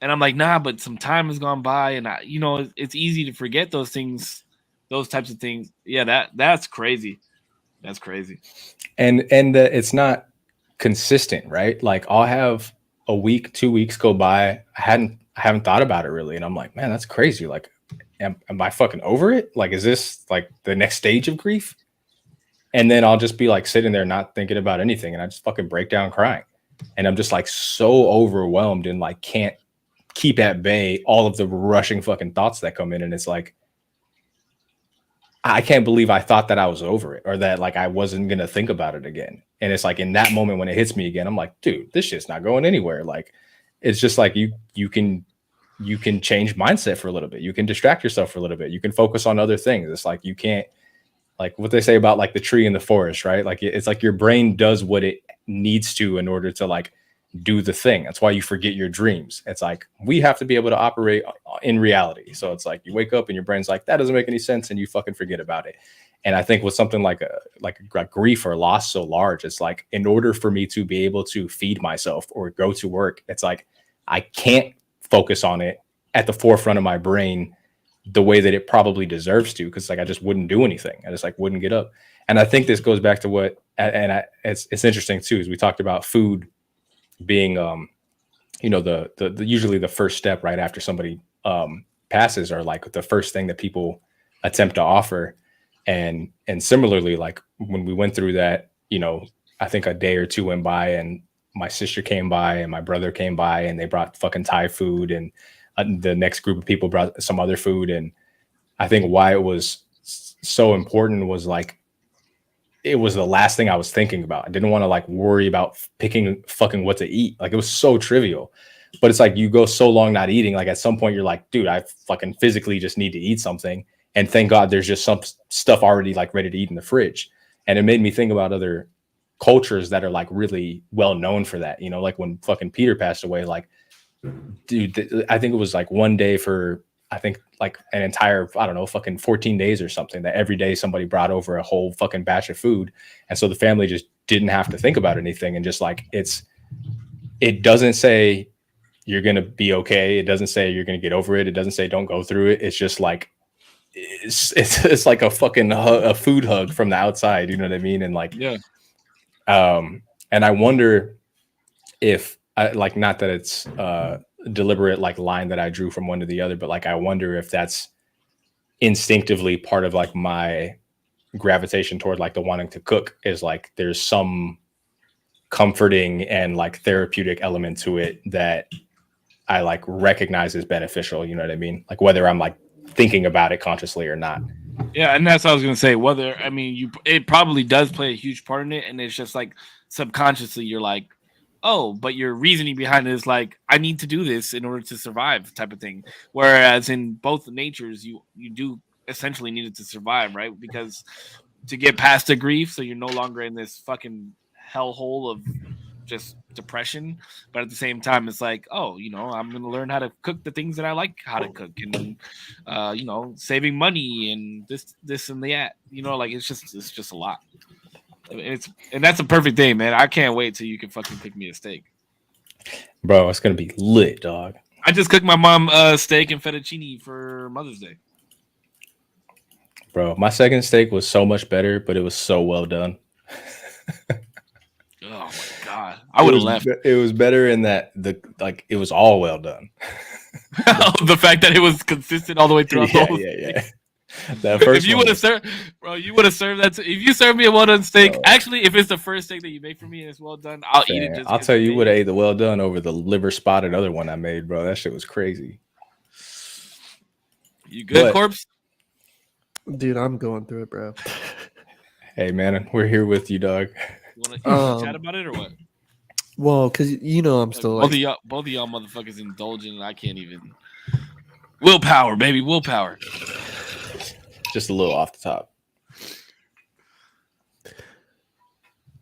And I'm like, nah, but some time has gone by, and it's easy to forget those things, those types of things. Yeah, that's crazy. That's crazy. And it's not consistent, right? Like I'll have a week, 2 weeks go by. I haven't thought about it really. And I'm like, man, that's crazy. Like, am I fucking over it? Like, is this like the next stage of grief? And then I'll just be like sitting there, not thinking about anything. And I just fucking break down crying. And I'm just like so overwhelmed and like can't keep at bay all of the rushing fucking thoughts that come in. And it's like, I can't believe I thought that I was over it or that like I wasn't going to think about it again. And it's like in that moment when it hits me again, I'm like, dude, this shit's not going anywhere. Like, it's just like you can change mindset for a little bit. You can distract yourself for a little bit. You can focus on other things. It's like you can't, like what they say about like the tree in the forest, right? Like it's like your brain does what it needs to in order to like do the thing. That's why you forget your dreams. It's like we have to be able to operate in reality. So it's like you wake up and your brain's like, that doesn't make any sense, and you fucking forget about it. And I think with something like a grief or loss so large, it's like in order for me to be able to feed myself or go to work, it's like I can't focus on it at the forefront of my brain the way that it probably deserves to, because like I just wouldn't do anything. I just like wouldn't get up. And I think this goes back to what, it's interesting too, is we talked about food being the usually the first step right after somebody passes, or like the first thing that people attempt to offer. And similarly, like when we went through that, you know, I think a day or two went by and my sister came by and my brother came by and they brought fucking Thai food, and the next group of people brought some other food. And I think why it was so important was like, it was the last thing I was thinking about. I didn't want to like worry about picking fucking what to eat. Like it was so trivial, but it's like you go so long not eating. Like at some point you're like, dude, I fucking physically just need to eat something. And thank God there's just some stuff already like ready to eat in the fridge. And it made me think about other cultures that are like really well known for that. You know, like when fucking Peter passed away, like, dude, I think it was like one day for, I think like an entire, I don't know, fucking 14 days or something, that every day somebody brought over a whole fucking batch of food. And so the family just didn't have to think about anything. And just like, it doesn't say you're going to be okay. It doesn't say you're going to get over it. It doesn't say don't go through it. It's just like, it's like a fucking a food hug from the outside. You know what I mean? And like, Yeah. And I wonder if I like, not that it's deliberate like line that I drew from one to the other, but like I wonder if that's instinctively part of like my gravitation toward like the wanting to cook, is like there's some comforting and like therapeutic element to it that I like recognize as beneficial. You know what I mean? Like whether I'm like thinking about it consciously or not. Yeah, and that's what I was gonna say. Whether, I mean, it probably does play a huge part in it, and it's just like subconsciously you're like, oh, but your reasoning behind it is like, I need to do this in order to survive, type of thing. Whereas in both natures, you do essentially need it to survive, right? Because to get past the grief, so you're no longer in this fucking hellhole of just depression, but at the same time it's like, oh, you know, I'm gonna learn how to cook the things that I like how to cook, and you know, saving money and this and that, you know, like it's just a lot. And that's a perfect day, man. I can't wait till you can fucking pick me a steak, Bro. It's gonna be lit, dog. I just cooked my mom steak and fettuccine for Mother's Day. Bro, my second steak was so much better, but it was so well done. Oh my god, I would have left. It was better in that it was all well done. The fact that it was consistent all the way through. Yeah. That first if you would have served, bro, you would have served that. If you serve me a well done steak, bro, actually, if it's the first steak that you make for me and it's well done, I'll eat it. I'll tell you, would have ate the well done over the liver spotted other one I made, bro. That shit was crazy. You good, Korpsx? Dude, I'm going through it, bro. Hey, man, we're here with you, dog. You want to chat about it or what? Well, because you know I'm still both of y'all motherfuckers indulging, and I can't even. Willpower, baby, willpower. Just a little off the top.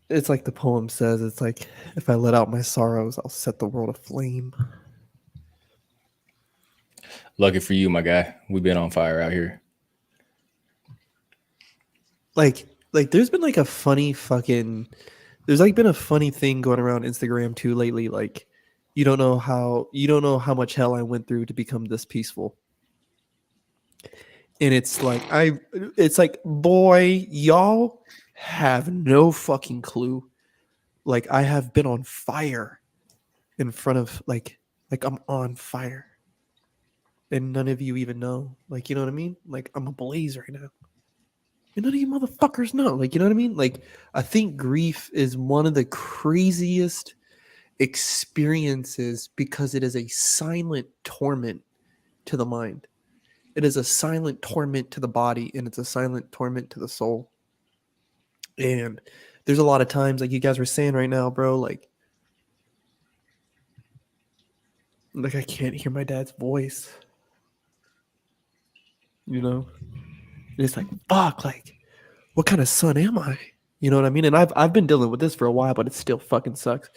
It's like the poem says. It's like, if I let out my sorrows, I'll set the world aflame. Lucky for you, my guy. We've been on fire out here. Like there's been like a funny fucking, there's like been a funny thing going around Instagram too lately. Like, you don't know how much hell I went through to become this peaceful. And it's like, boy, y'all have no fucking clue. Like, I have been on fire in front of like I'm on fire. And none of you even know. Like, you know what I mean? Like, I'm ablaze right now. And none of you motherfuckers know. Like, you know what I mean? Like, I think grief is one of the craziest experiences because it is a silent torment to the mind. It is a silent torment to the body, and it's a silent torment to the soul. And there's a lot of times, like you guys were saying right now, bro, like I can't hear my dad's voice. You know? And it's like, fuck, like, what kind of son am I? You know what I mean? And I've been dealing with this for a while, but it still fucking sucks.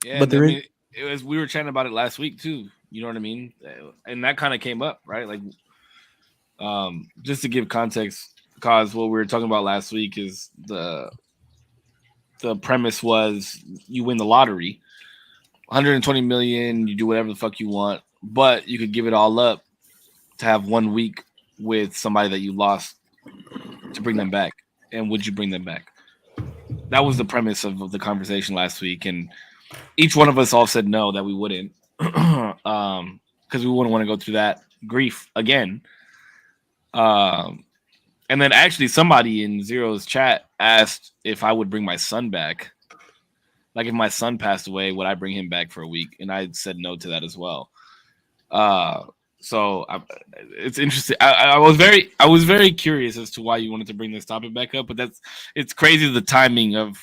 Yeah, but we were chatting about it last week too. You know what I mean? And that kind of came up, right? Like, just to give context, because what we were talking about last week is the premise was you win the lottery, 120 million, you do whatever the fuck you want, but you could give it all up to have 1 week with somebody that you lost to bring them back. And would you bring them back? That was the premise of the conversation last week. And each one of us all said no, that we wouldn't. Because we wouldn't want to go through that grief again. And And then actually somebody in Zero's chat asked if I would bring my son back. Like if my son passed away, would I bring him back for a week? And I said no to that as well. It's interesting. I was very curious as to why you wanted to bring this topic back up, but it's crazy the timing of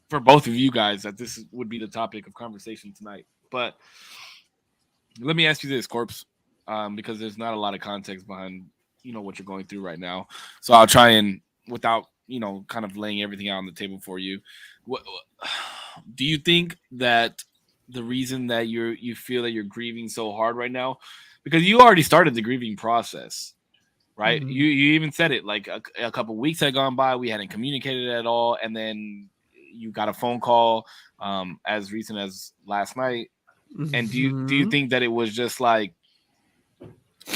for both of you guys that this would be the topic of conversation tonight. But let me ask you this, Korpsx, because there's not a lot of context behind what you're going through right now. So I'll try and without kind of laying everything out on the table for you. What do you think that the reason that you feel that you're grieving so hard right now, because you already started the grieving process, right? Mhm. You even said it like a couple weeks had gone by, we hadn't communicated at all, and then you got a phone call as recent as last night. And do you think that it was just like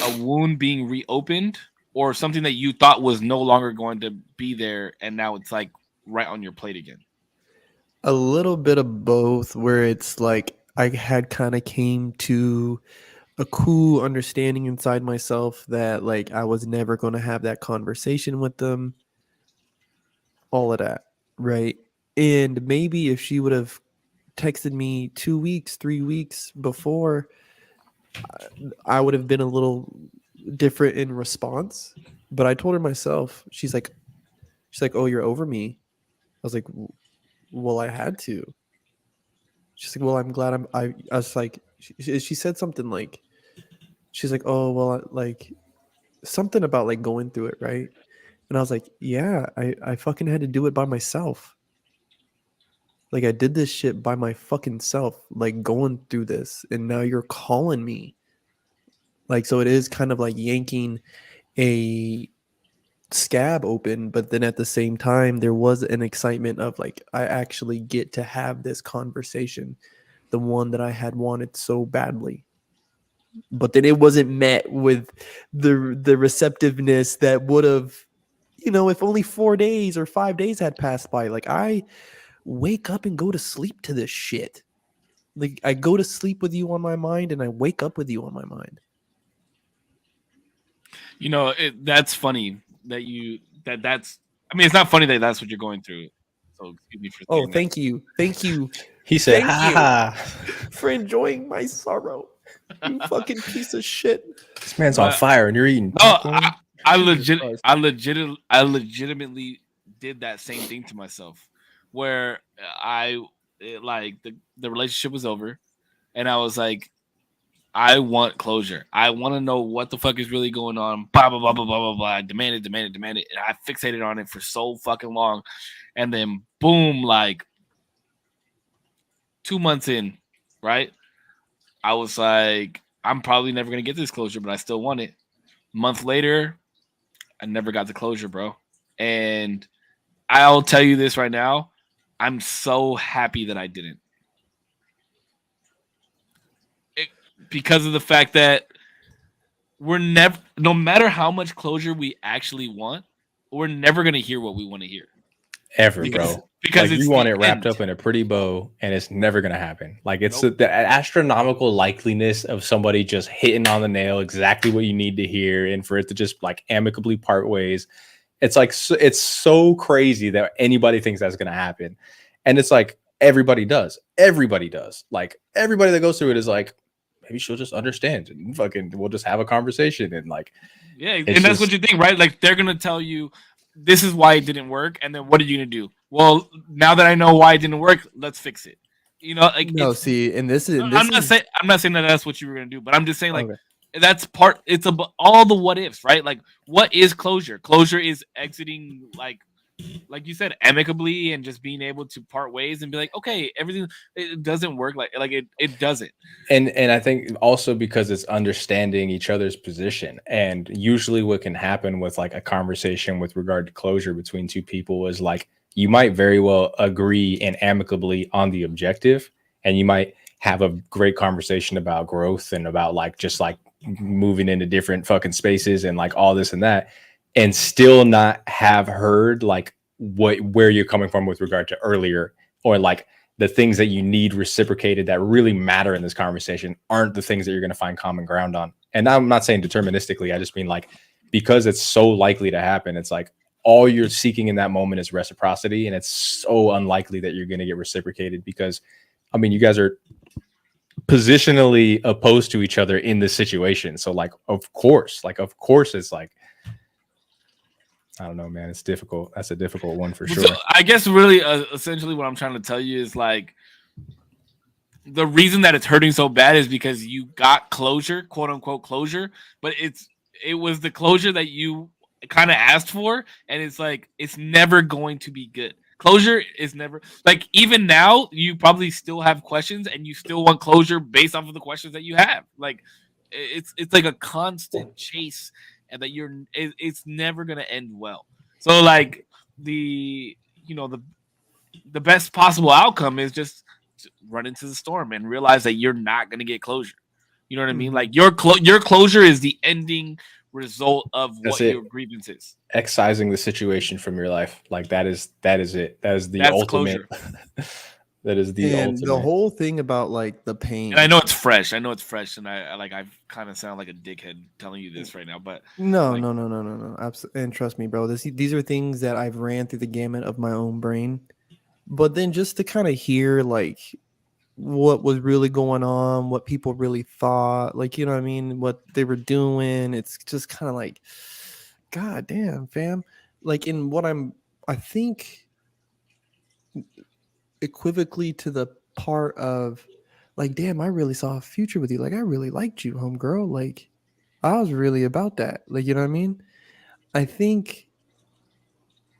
a wound being reopened, or something that you thought was no longer going to be there and now it's like right on your plate again? A little bit of both, where it's like I had kind of came to a cool understanding inside myself that like I was never going to have that conversation with them, all of that, right? And maybe if she would have texted me 2 weeks, 3 weeks before, I would have been a little different in response. But I told her myself, she's like, oh, you're over me. I was like, well, I had to. She's like, well, I'm glad I was like, she said something like, she's like, oh, well, like something about like going through it, right? And I was like, yeah, I fucking had to do it by myself. Like I did this shit by my fucking self, like going through this, and now you're calling me. Like, so it is kind of like yanking a scab open, but then at the same time, there was an excitement of like, I actually get to have this conversation, the one that I had wanted so badly. But then it wasn't met with the receptiveness that would have, if only 4 days or 5 days had passed by. Like I wake up and go to sleep to this shit. Like I go to sleep with you on my mind and I wake up with you on my mind. That's funny that's I mean, it's not funny that that's what you're going through. So excuse me for saying Thank you. Thank you. He said, Thank "Ha you ha." for enjoying my sorrow. You fucking piece of shit. This man's on fire, and you're eating No, popcorn. I legitimately did that same thing to myself, where like the relationship was over, and I was like, I want closure. I want to know what the fuck is really going on. Blah blah blah blah blah blah blah. I demanded. And I fixated on it for so fucking long, and then boom, like 2 months in, right? I was like, I'm probably never gonna get this closure, but I still want it. A month later, I never got the closure, bro. And I'll tell you this right now, I'm so happy that I didn't. Because of the fact that we're never, no matter how much closure we actually want, we're never going to hear what we want to hear. Because like you want it wrapped up in a pretty bow, and it's never going to happen. Like it's the astronomical likeliness of somebody just hitting on the nail exactly what you need to hear, and for it to just like amicably part ways. It's like it's so crazy that anybody thinks that's going to happen, and it's like everybody does. Like everybody that goes through it is like, maybe she'll just understand and fucking we'll just have a conversation and like, yeah, and that's what you think, right? Like they're gonna tell you this is why it didn't work, and then what are you gonna do? Well, now that I know why it didn't work, let's fix it. Like no, see, and this is. I'm not saying that that's what you were gonna do, but I'm just saying like that's part. It's all the what ifs, right? Like what is closure? Closure is exiting like you said, amicably, and just being able to part ways and be like, okay, everything, it doesn't work like it doesn't. And I think also because it's understanding each other's position. And usually what can happen with like a conversation with regard to closure between two people is like, you might very well agree and amicably on the objective, and you might have a great conversation about growth and about like just like moving into different fucking spaces and like all this and that, and still not have heard like where you're coming from with regard to earlier, or like the things that you need reciprocated that really matter in this conversation aren't the things that you're going to find common ground on. And I'm not saying deterministically, I just mean like because it's so likely to happen, it's like all you're seeking in that moment is reciprocity, and it's so unlikely that you're going to get reciprocated because, I mean, you guys are positionally opposed to each other in this situation. So like, of course, it's like, I don't know, man. It's difficult. That's a difficult one for sure. So I guess really, essentially, what I'm trying to tell you is like the reason that it's hurting so bad is because you got closure, quote unquote closure, but it was the closure that you kind of asked for, and it's like it's never going to be good. Closure is never like even now you probably still have questions and you still want closure based off of the questions that you have. Like it's like a constant chase and that it's never going to end well. So like the the best possible outcome is just to run into the storm and realize that you're not going to get closure. You know what I mean? Like your closure is the ending result of what your grievance is. Excising the situation from your life, like that is it. That's ultimate. That is the and ultimate. The whole thing about like the pain. And I know it's fresh. And I kind of sound like a dickhead telling you this right now, but no. Absolutely. And trust me, bro. These are things that I've ran through the gamut of my own brain. But then just to kind of hear like what was really going on, what people really thought, like, you know what I mean, what they were doing, it's just kind of like, God damn, fam. Like in what I think equivocally to the part of like, damn, I really saw a future with you. Like, I really liked you, homegirl. Like, I was really about that. Like, you know what I mean? I think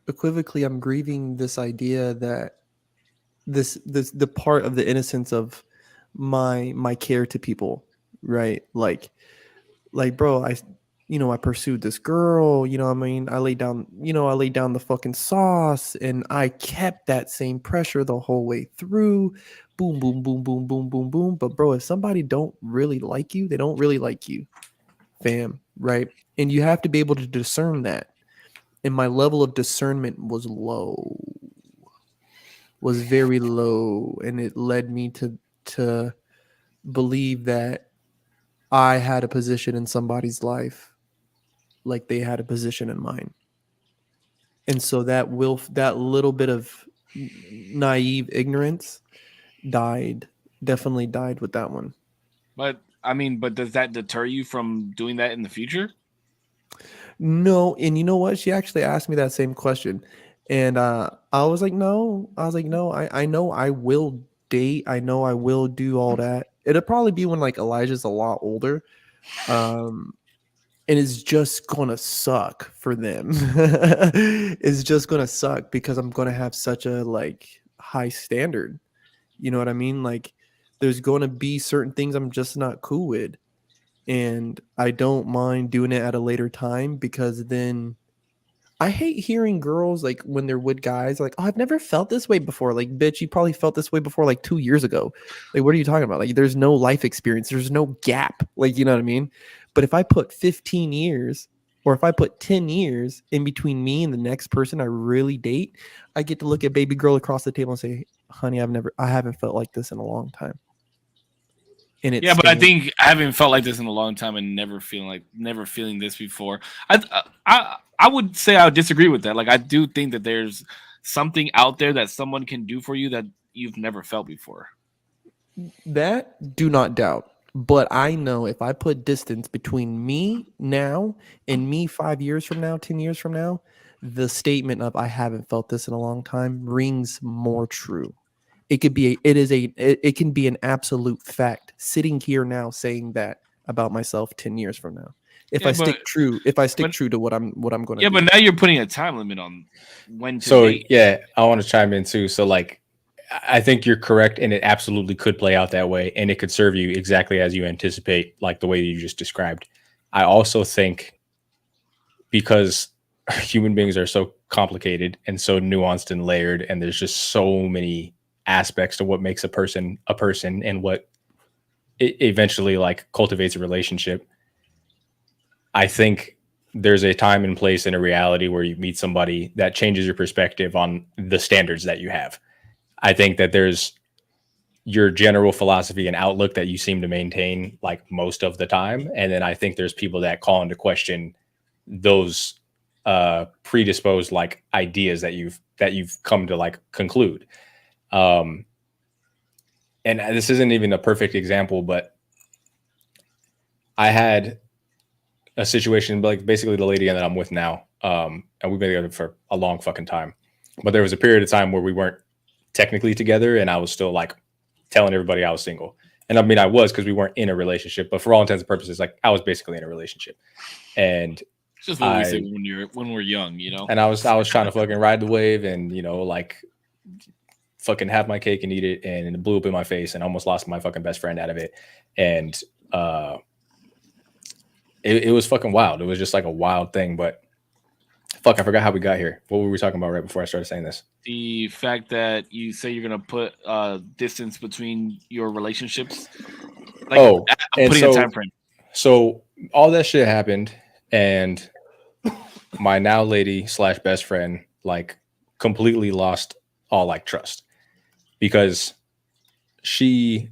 equivocally, I'm grieving this idea that the part of the innocence of my care to people, right? Like, bro, I pursued this girl, you know what I mean? I laid down the fucking sauce and I kept that same pressure the whole way through. Boom, boom, boom, boom, boom, boom, boom. But bro, if somebody don't really like you, they don't really like you, fam, right? And you have to be able to discern that. And my level of discernment was very low, and it led me to believe that I had a position in somebody's life like they had a position in mine. And so that little bit of naive ignorance definitely died with that one. But does that deter you from doing that in the future? No, and you know what? She actually asked me that same question. And I was like, no. I know I will date. I know I will do all that. It'll probably be when like Elijah's a lot older. And it's just gonna suck for them. It's just gonna suck because I'm gonna have such a like high standard. You know what I mean? Like there's gonna be certain things I'm just not cool with. And I don't mind doing it at a later time because then I hate hearing girls like when they're with guys like, oh, I've never felt this way before. Like, bitch, you probably felt this way before like 2 years ago. Like, what are you talking about? Like, there's no life experience. There's no gap. Like, you know what I mean? But if I put 15 years or if I put 10 years in between me and the next person I really date, I get to look at baby girl across the table and say, honey, I haven't felt like this in a long time. And but I think I haven't felt like this in a long time and never feeling this before. I would say I would disagree with that. Like I do think that there's something out there that someone can do for you that you've never felt before. That do not doubt. But I know if I put distance between me now and me 5 years from now, 10 years from now, the statement of I haven't felt this in a long time rings more true. It can be an absolute fact sitting here now saying that about myself 10 years from now. If I stick true to what I'm going to do. Yeah, but now you're putting a time limit on when to date. Yeah, I want to chime in too. So like I think you're correct and it absolutely could play out that way and it could serve you exactly as you anticipate, like the way you just described. I also think because human beings are so complicated and so nuanced and layered and there's just so many aspects to what makes a person and what it eventually like cultivates a relationship. I think there's a time and place and a reality where you meet somebody that changes your perspective on the standards that you have. I think that there's your general philosophy and outlook that you seem to maintain like most of the time. And then I think there's people that call into question those predisposed like ideas that you've come to like conclude. And this isn't even a perfect example, but I had a situation like basically the lady that I'm with now, and we've been together for a long fucking time, but there was a period of time where we weren't technically together, and I was still like telling everybody I was single. And I mean, I was, because we weren't in a relationship, but for all intents and purposes, like I was basically in a relationship. And it's just what we say when we're young, you know. And I was trying to fucking ride the wave, and you know, like fucking have my cake and eat it, and it blew up in my face, and almost lost my fucking best friend out of it. And it was fucking wild. It was just like a wild thing. But fuck, I forgot how we got here. What were we talking about right before I started saying this? The fact that you say you're gonna put distance between your relationships. Like, putting a time frame. So all that shit happened, and my now lady / best friend like completely lost all like trust, because she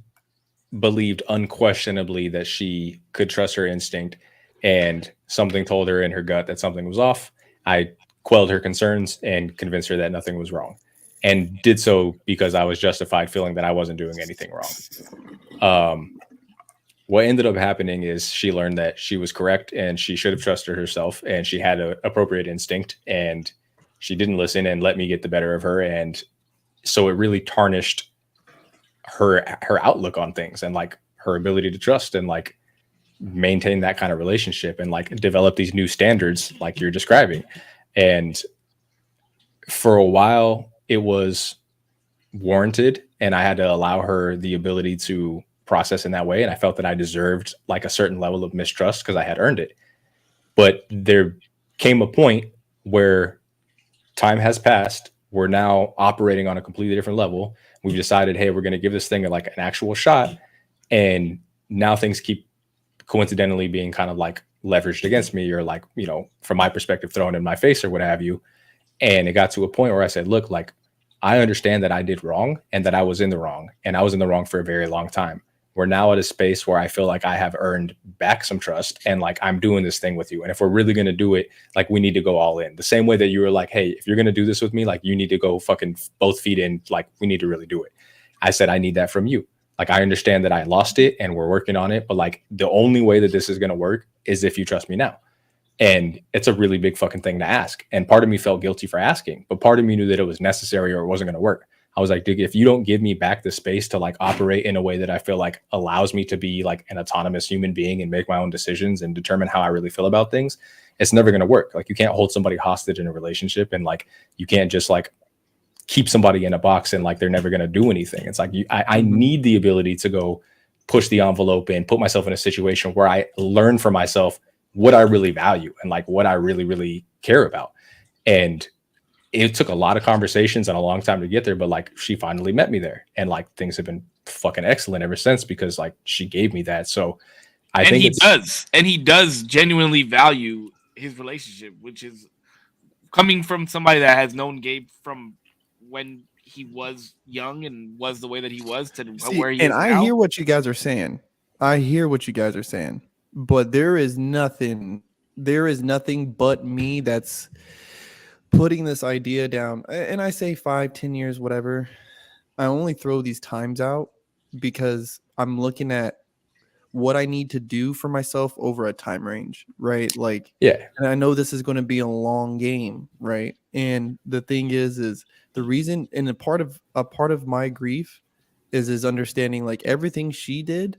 believed unquestionably that she could trust her instinct, and something told her in her gut that something was off. I quelled her concerns and convinced her that nothing was wrong, and did so because I was justified feeling that I wasn't doing anything wrong. What ended up happening is she learned that she was correct, and she should have trusted herself, and she had an appropriate instinct, and she didn't listen and let me get the better of her. And so it really tarnished her outlook on things, and like her ability to trust and like maintain that kind of relationship, and like develop these new standards like you're describing. And for a while it was warranted, and I had to allow her the ability to process in that way, and I felt that I deserved like a certain level of mistrust because I had earned it. But there came a point where time has passed, we're now operating on a completely different level. We've decided, hey, we're going to give this thing like an actual shot, and now things keep coincidentally being kind of like leveraged against me, or like, you know, from my perspective, thrown in my face or what have you. And it got to a point where I said, look, like, I understand that I did wrong, and that I was in the wrong, and I was in the wrong for a very long time. We're now at a space where I feel like I have earned back some trust, and like I'm doing this thing with you. And if we're really going to do it, like we need to go all in. The same way that you were like, hey, if you're going to do this with me, like you need to go fucking both feet in, like we need to really do it. I said, I need that from you. Like, I understand that I lost it and we're working on it, but like the only way that this is going to work is if you trust me now. And it's a really big fucking thing to ask. And part of me felt guilty for asking, but part of me knew that it was necessary or it wasn't going to work. I was like, dude, if you don't give me back the space to like operate in a way that I feel like allows me to be like an autonomous human being and make my own decisions and determine how I really feel about things, it's never going to work. Like, you can't hold somebody hostage in a relationship, and like you can't just like keep somebody in a box and like they're never going to do anything. It's like I need the ability to go push the envelope and put myself in a situation where I learn for myself what I really value and like what I really, really care about. And it took a lot of conversations and a long time to get there, but like she finally met me there, and like things have been fucking excellent ever since, because like she gave me that. So I think he does genuinely value his relationship, which is coming from somebody that has known Gabe from when he was young and was the way that he was to where he is now. I hear what you guys are saying. But there is nothing but me that's putting this idea down. And I say 5-10 years, whatever. I only throw these times out because I'm looking at what I need to do for myself over a time range, right? Like, yeah. And I know this is going to be a long game, right? And the thing is the reason, and a part of my grief is understanding like everything she did,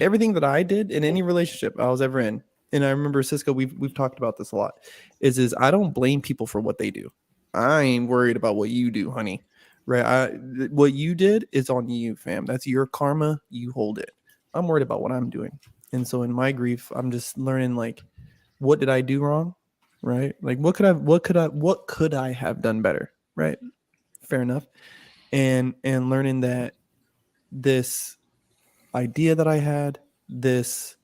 everything that I did in any relationship I was ever in. And I remember, Cisco, we've talked about this a lot, is I don't blame people for what they do. I ain't worried about what you do, honey. Right? What you did is on you, fam. That's your karma. You hold it. I'm worried about what I'm doing. And so in my grief, I'm just learning like, what did I do wrong? Right? Like what could I have done better? Right? Fair enough. And learning that this idea that I had, this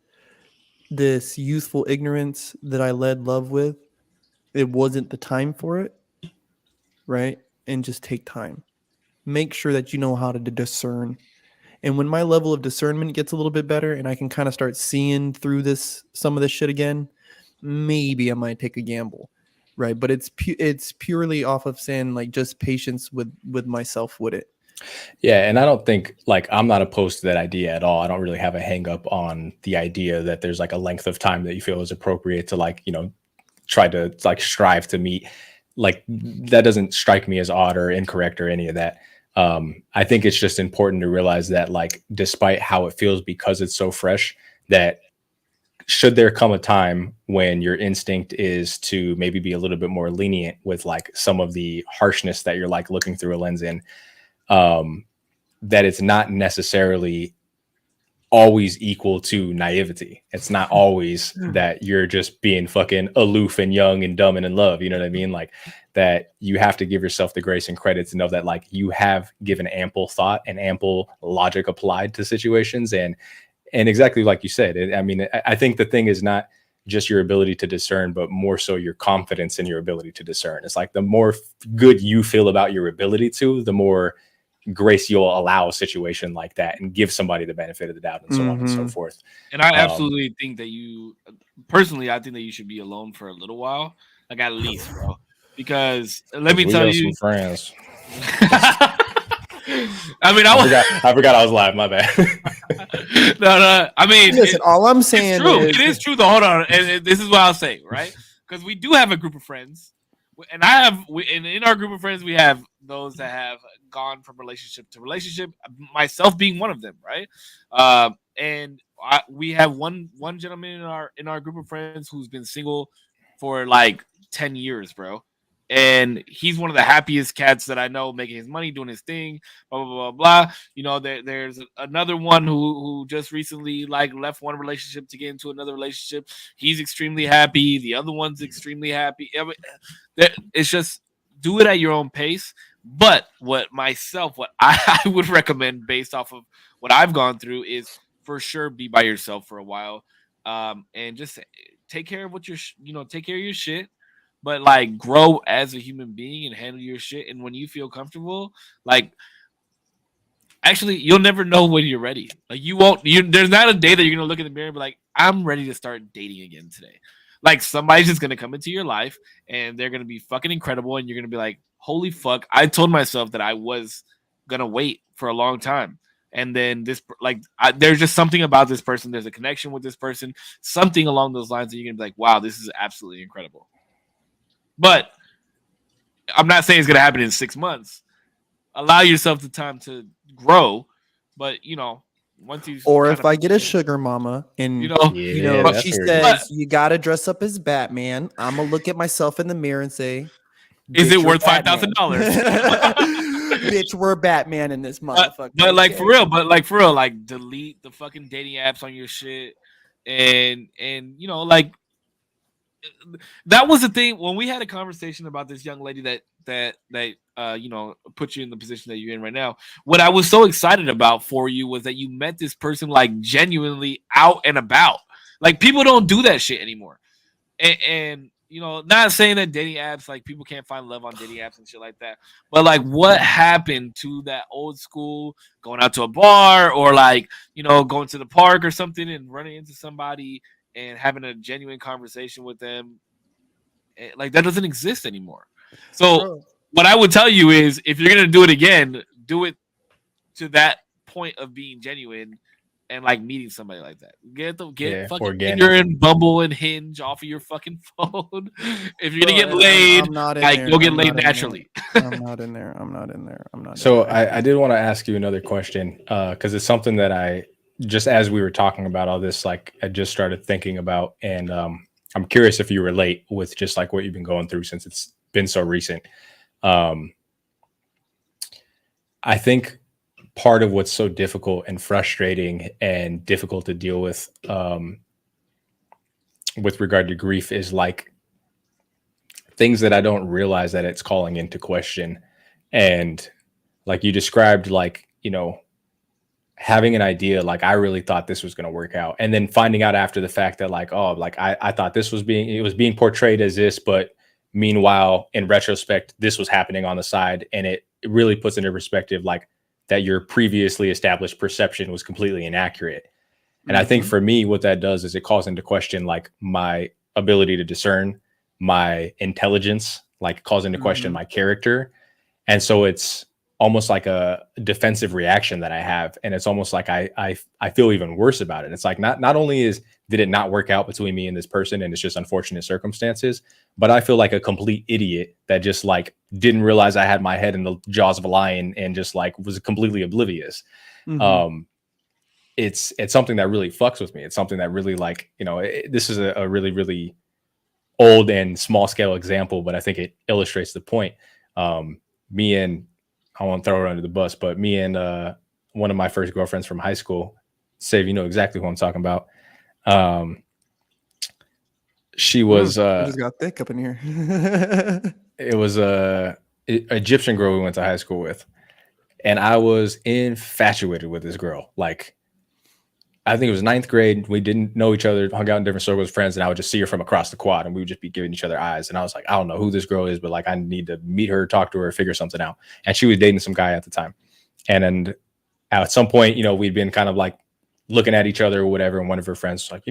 youthful ignorance that I led love with, it wasn't the time for it, right? And just take time. Make sure that you know how to discern. And when my level of discernment gets a little bit better and I can kind of start seeing through some of this shit again, maybe I might take a gamble, right? But it's purely off of saying like just patience with myself with it. Yeah, and I don't think like I'm not opposed to that idea at all. I don't really have a hang up on the idea that there's like a length of time that you feel is appropriate to like, try to like strive to meet. Like that doesn't strike me as odd or incorrect or any of that. I think it's just important to realize that like despite how it feels because it's so fresh, that should there come a time when your instinct is to maybe be a little bit more lenient with like some of the harshness that you're like looking through a lens in, that it's not necessarily always equal to naivety. It's not always that you're just being fucking aloof and young and dumb and in love. You know what I mean? Like that you have to give yourself the grace and credit to know that like you have given ample thought and ample logic applied to situations. And exactly like you said, I think the thing is not just your ability to discern, but more so your confidence in your ability to discern. It's like the more good you feel about your ability to, the more grace you'll allow a situation like that and give somebody the benefit of the doubt and so on and so forth. And I absolutely think that I think that you should be alone for a little while, like at least, bro. Because let me tell you, some friends. I forgot I was live. My bad. No. I mean, listen, all I'm saying is it is true. Though, hold on, and this is what I'll say, right? Because we do have a group of friends, and in our group of friends, we have those that have gone from relationship to relationship. Myself being one of them, right? And we have one gentleman in our group of friends who's been single for like 10 years, bro. And he's one of the happiest cats that I know, making his money, doing his thing, blah blah blah blah. There's another one who just recently like left one relationship to get into another relationship. He's extremely happy. The other one's extremely happy. It's just do it at your own pace. But what I would recommend based off of what I've gone through is for sure be by yourself for a while, and just take care of take care of your shit. But like grow as a human being and handle your shit. And when you feel comfortable, like actually you'll never know when you're ready. Like there's not a day that you're gonna look in the mirror and be like, I'm ready to start dating again today. Like somebody's just gonna come into your life and they're gonna be fucking incredible, and you're gonna be like, holy fuck, I told myself that I was gonna wait for a long time. And then there's just something about this person. There's a connection with this person, something along those lines that you're gonna be like, wow, this is absolutely incredible. But I'm not saying it's going to happen in 6 months. Allow yourself the time to grow. But, once you... Or if I get a sugar mama and, she says, you got to dress up as Batman, I'm going to look at myself in the mirror and say... Is it worth $5,000? Bitch, we're Batman in this motherfucker. But for real, like delete the fucking dating apps on your shit. And that was the thing when we had a conversation about this young lady that put you in the position that you're in right now. What I was so excited about for you was that you met this person like genuinely out and about. Like people don't do that shit anymore. And not saying that dating apps, like people can't find love on dating apps and shit like that. But like what happened to that old school going out to a bar or like, going to the park or something and running into somebody and having a genuine conversation with them, like that doesn't exist anymore. So what I would tell you is if you're going to do it again, do it to that point of being genuine and like meeting somebody like that. Get fucking Tinder and Bumble and Hinge off of your fucking phone. If you're going to get laid, go get laid naturally. I'm not in there. So I did want to ask you another question because it's something that just as we were talking about all this, like I just started thinking about, and I'm curious if you relate with just like what you've been going through since it's been so recent. I think part of what's so difficult and frustrating and difficult to deal with regard to grief is like things that I don't realize that it's calling into question. And like you described, like, having an idea, like I really thought this was going to work out. And then finding out after the fact that like, oh, like I thought it was being portrayed as this, but meanwhile, in retrospect, this was happening on the side. And it really puts into perspective, like that your previously established perception was completely inaccurate. And I think for me, what that does is it calls into question, like my ability to discern, my intelligence, like causing to question my character. And so it's almost like a defensive reaction that I have. And it's almost like I feel even worse about it. It's like not only did it not work out between me and this person and it's just unfortunate circumstances, but I feel like a complete idiot that just like didn't realize I had my head in the jaws of a lion and just like was completely oblivious. It's something that really fucks with me. It's something that really like, this is a really, really old and small scale example, but I think it illustrates the point. Me and I won't throw her under the bus, but me and one of my first girlfriends from high school, Save, you know exactly who I'm talking about. She was I just got thick up in here. It was a Egyptian girl we went to high school with, and I was infatuated with this girl. Like, I think it was 9th grade. We didn't know each other, hung out in different circles of friends, and I would just see her from across the quad, and we would just be giving each other eyes. And I was like, I don't know who this girl is, but like, I need to meet her, talk to her, figure something out. And she was dating some guy at the time. And then at some point, we'd been kind of like looking at each other or whatever. And one of her friends was like,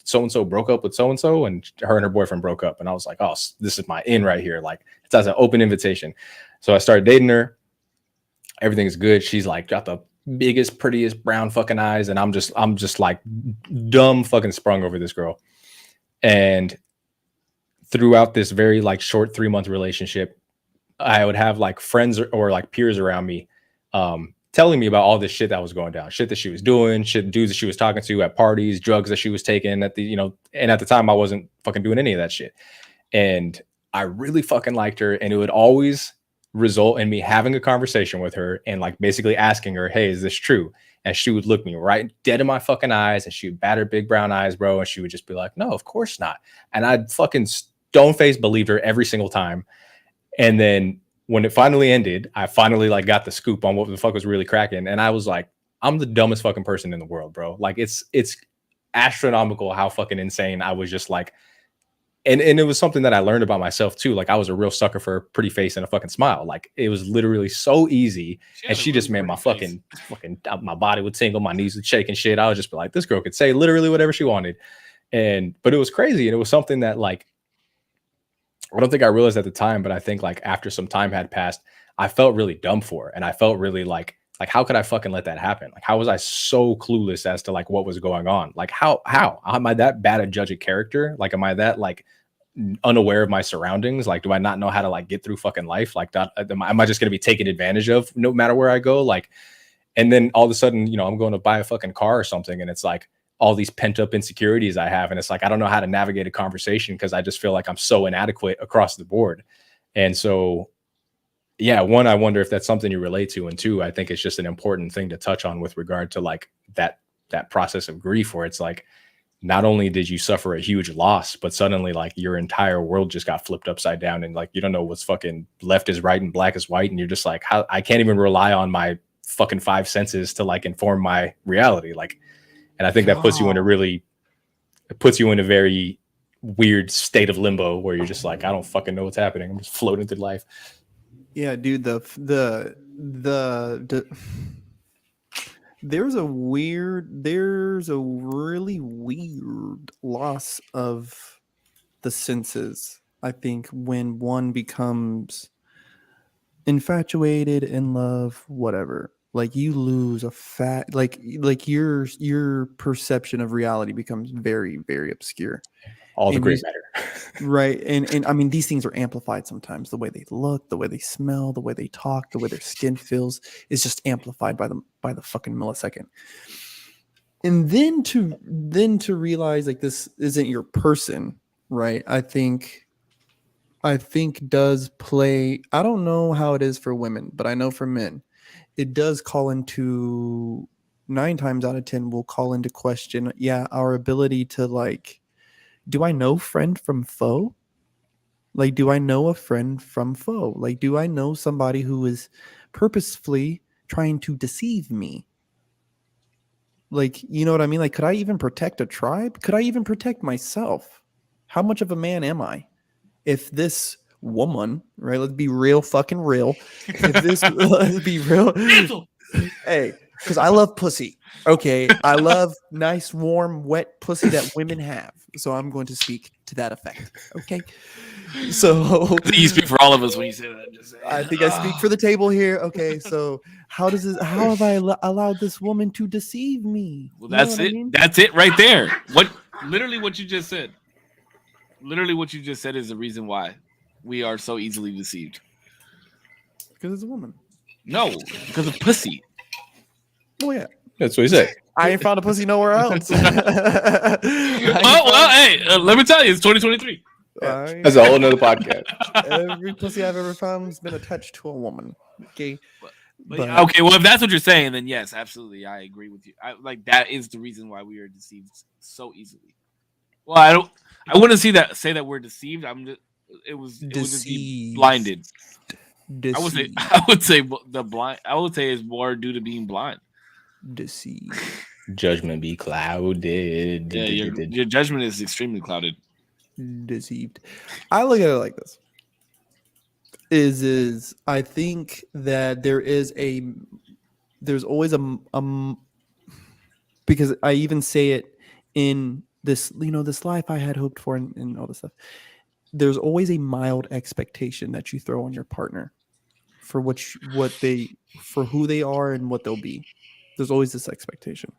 so-and-so broke up with so-and-so, and her boyfriend broke up. And I was like, oh, this is my in right here. Like, it's as an open invitation. So I started dating her. Everything's good. She's like got the biggest, prettiest brown fucking eyes, and I'm just like dumb fucking sprung over this girl. And throughout this very like short 3-month relationship, I would have like friends or like peers around me telling me about all this shit that was going down, shit that she was doing, shit dudes that she was talking to at parties, drugs that she was taking at the and at the time I wasn't fucking doing any of that shit. And I really fucking liked her, and it would always result in me having a conversation with her and like basically asking her, hey, is this true? And she would look me right dead in my fucking eyes, and she would bat her big brown eyes, bro, and she would just be like, no, of course not. And I'd fucking stone-faced believed her every single time. And then when it finally ended, I finally like got the scoop on what the fuck was really cracking, and I was like, I'm the dumbest fucking person in the world, bro. Like, it's astronomical how fucking insane I was. Just like, and it was something that I learned about myself too. Like, I was a real sucker for a pretty face and a fucking smile. Like, it was literally so easy. And she just made my fucking my body would tingle, my knees would shake and shit. I would just be like, this girl could say literally whatever she wanted. But it was crazy. And it was something that like, I don't think I realized at the time, but I think like after some time had passed, I felt really dumb for it. And I felt really like, how could I fucking let that happen? Like, how was I so clueless as to like what was going on? Like, how am I that bad at judging character? Like, am I that like unaware of my surroundings? Like, do I not know how to like get through fucking life? Like, that am I just going to be taken advantage of no matter where I go? Like, and then all of a sudden, I'm going to buy a fucking car or something, and it's like all these pent up insecurities I have, and it's like I don't know how to navigate a conversation because I just feel like I'm so inadequate across the board. And so, yeah, one, I wonder if that's something you relate to, and two, I think it's just an important thing to touch on with regard to like that process of grief, where it's like, not only did you suffer a huge loss, but suddenly like your entire world just got flipped upside down, and like you don't know what's fucking left is right and black is white, and you're just like, how I can't even rely on my fucking 5 senses to like inform my reality. Like, and I think that puts you in a very weird state of limbo where you're just like, I don't fucking know what's happening. I'm just floating through life. Yeah, dude, there's a really weird loss of the senses, I think, when one becomes infatuated, in love, whatever. Like, you lose like your perception of reality becomes very, very obscure. All the gray matter. Right. And I mean, these things are amplified sometimes. The way they look, the way they smell, the way they talk, the way their skin feels is just amplified by the fucking millisecond. And then to realize like this isn't your person, right? I think does play, I don't know how it is for women, but I know for men, it does call into 9 times out of 10 will call into question, our ability to like, do I know friend from foe? Like, do I know a friend from foe? Like, do I know somebody who is purposefully trying to deceive me? Like, you know what I mean? Like, could I even protect a tribe? Could I even protect myself? How much of a man am I? If this woman, right? Let's be real fucking real. Let's be real. Hey, because I love pussy. Okay. I love nice, warm, wet pussy that women have. So I'm going to speak to that effect. Okay. So You speak for all of us when you say that. I'm just saying. I think I speak for the table here. Okay. So how have I allowed this woman to deceive me? Well, You know that's what I it. mean? That's it right there. Literally what you just said. Literally what you just said is the reason why we are so easily deceived. Because it's a woman. No, because of pussy. Oh yeah. That's what he said. I ain't found a pussy nowhere else. Well, hey, let me tell you, it's 2023. That's a whole nother podcast. Every pussy I've ever found has been attached to a woman. Okay. But okay, well, if that's what you're saying, then yes, absolutely, I agree with you. That is the reason why we are deceived so easily. Well, I wouldn't say that we're deceived. It would just be blinded. Deceived. I would say the blind. I would say it's more due to being blind. Deceived. Judgment be clouded. Yeah, your judgment is extremely clouded. Deceived. I look at it like this. Is I think that there's always a because I even say it in this, this life I had hoped for and all this stuff. There's always a mild expectation that you throw on your partner for for who they are and what they'll be. There's always this expectation.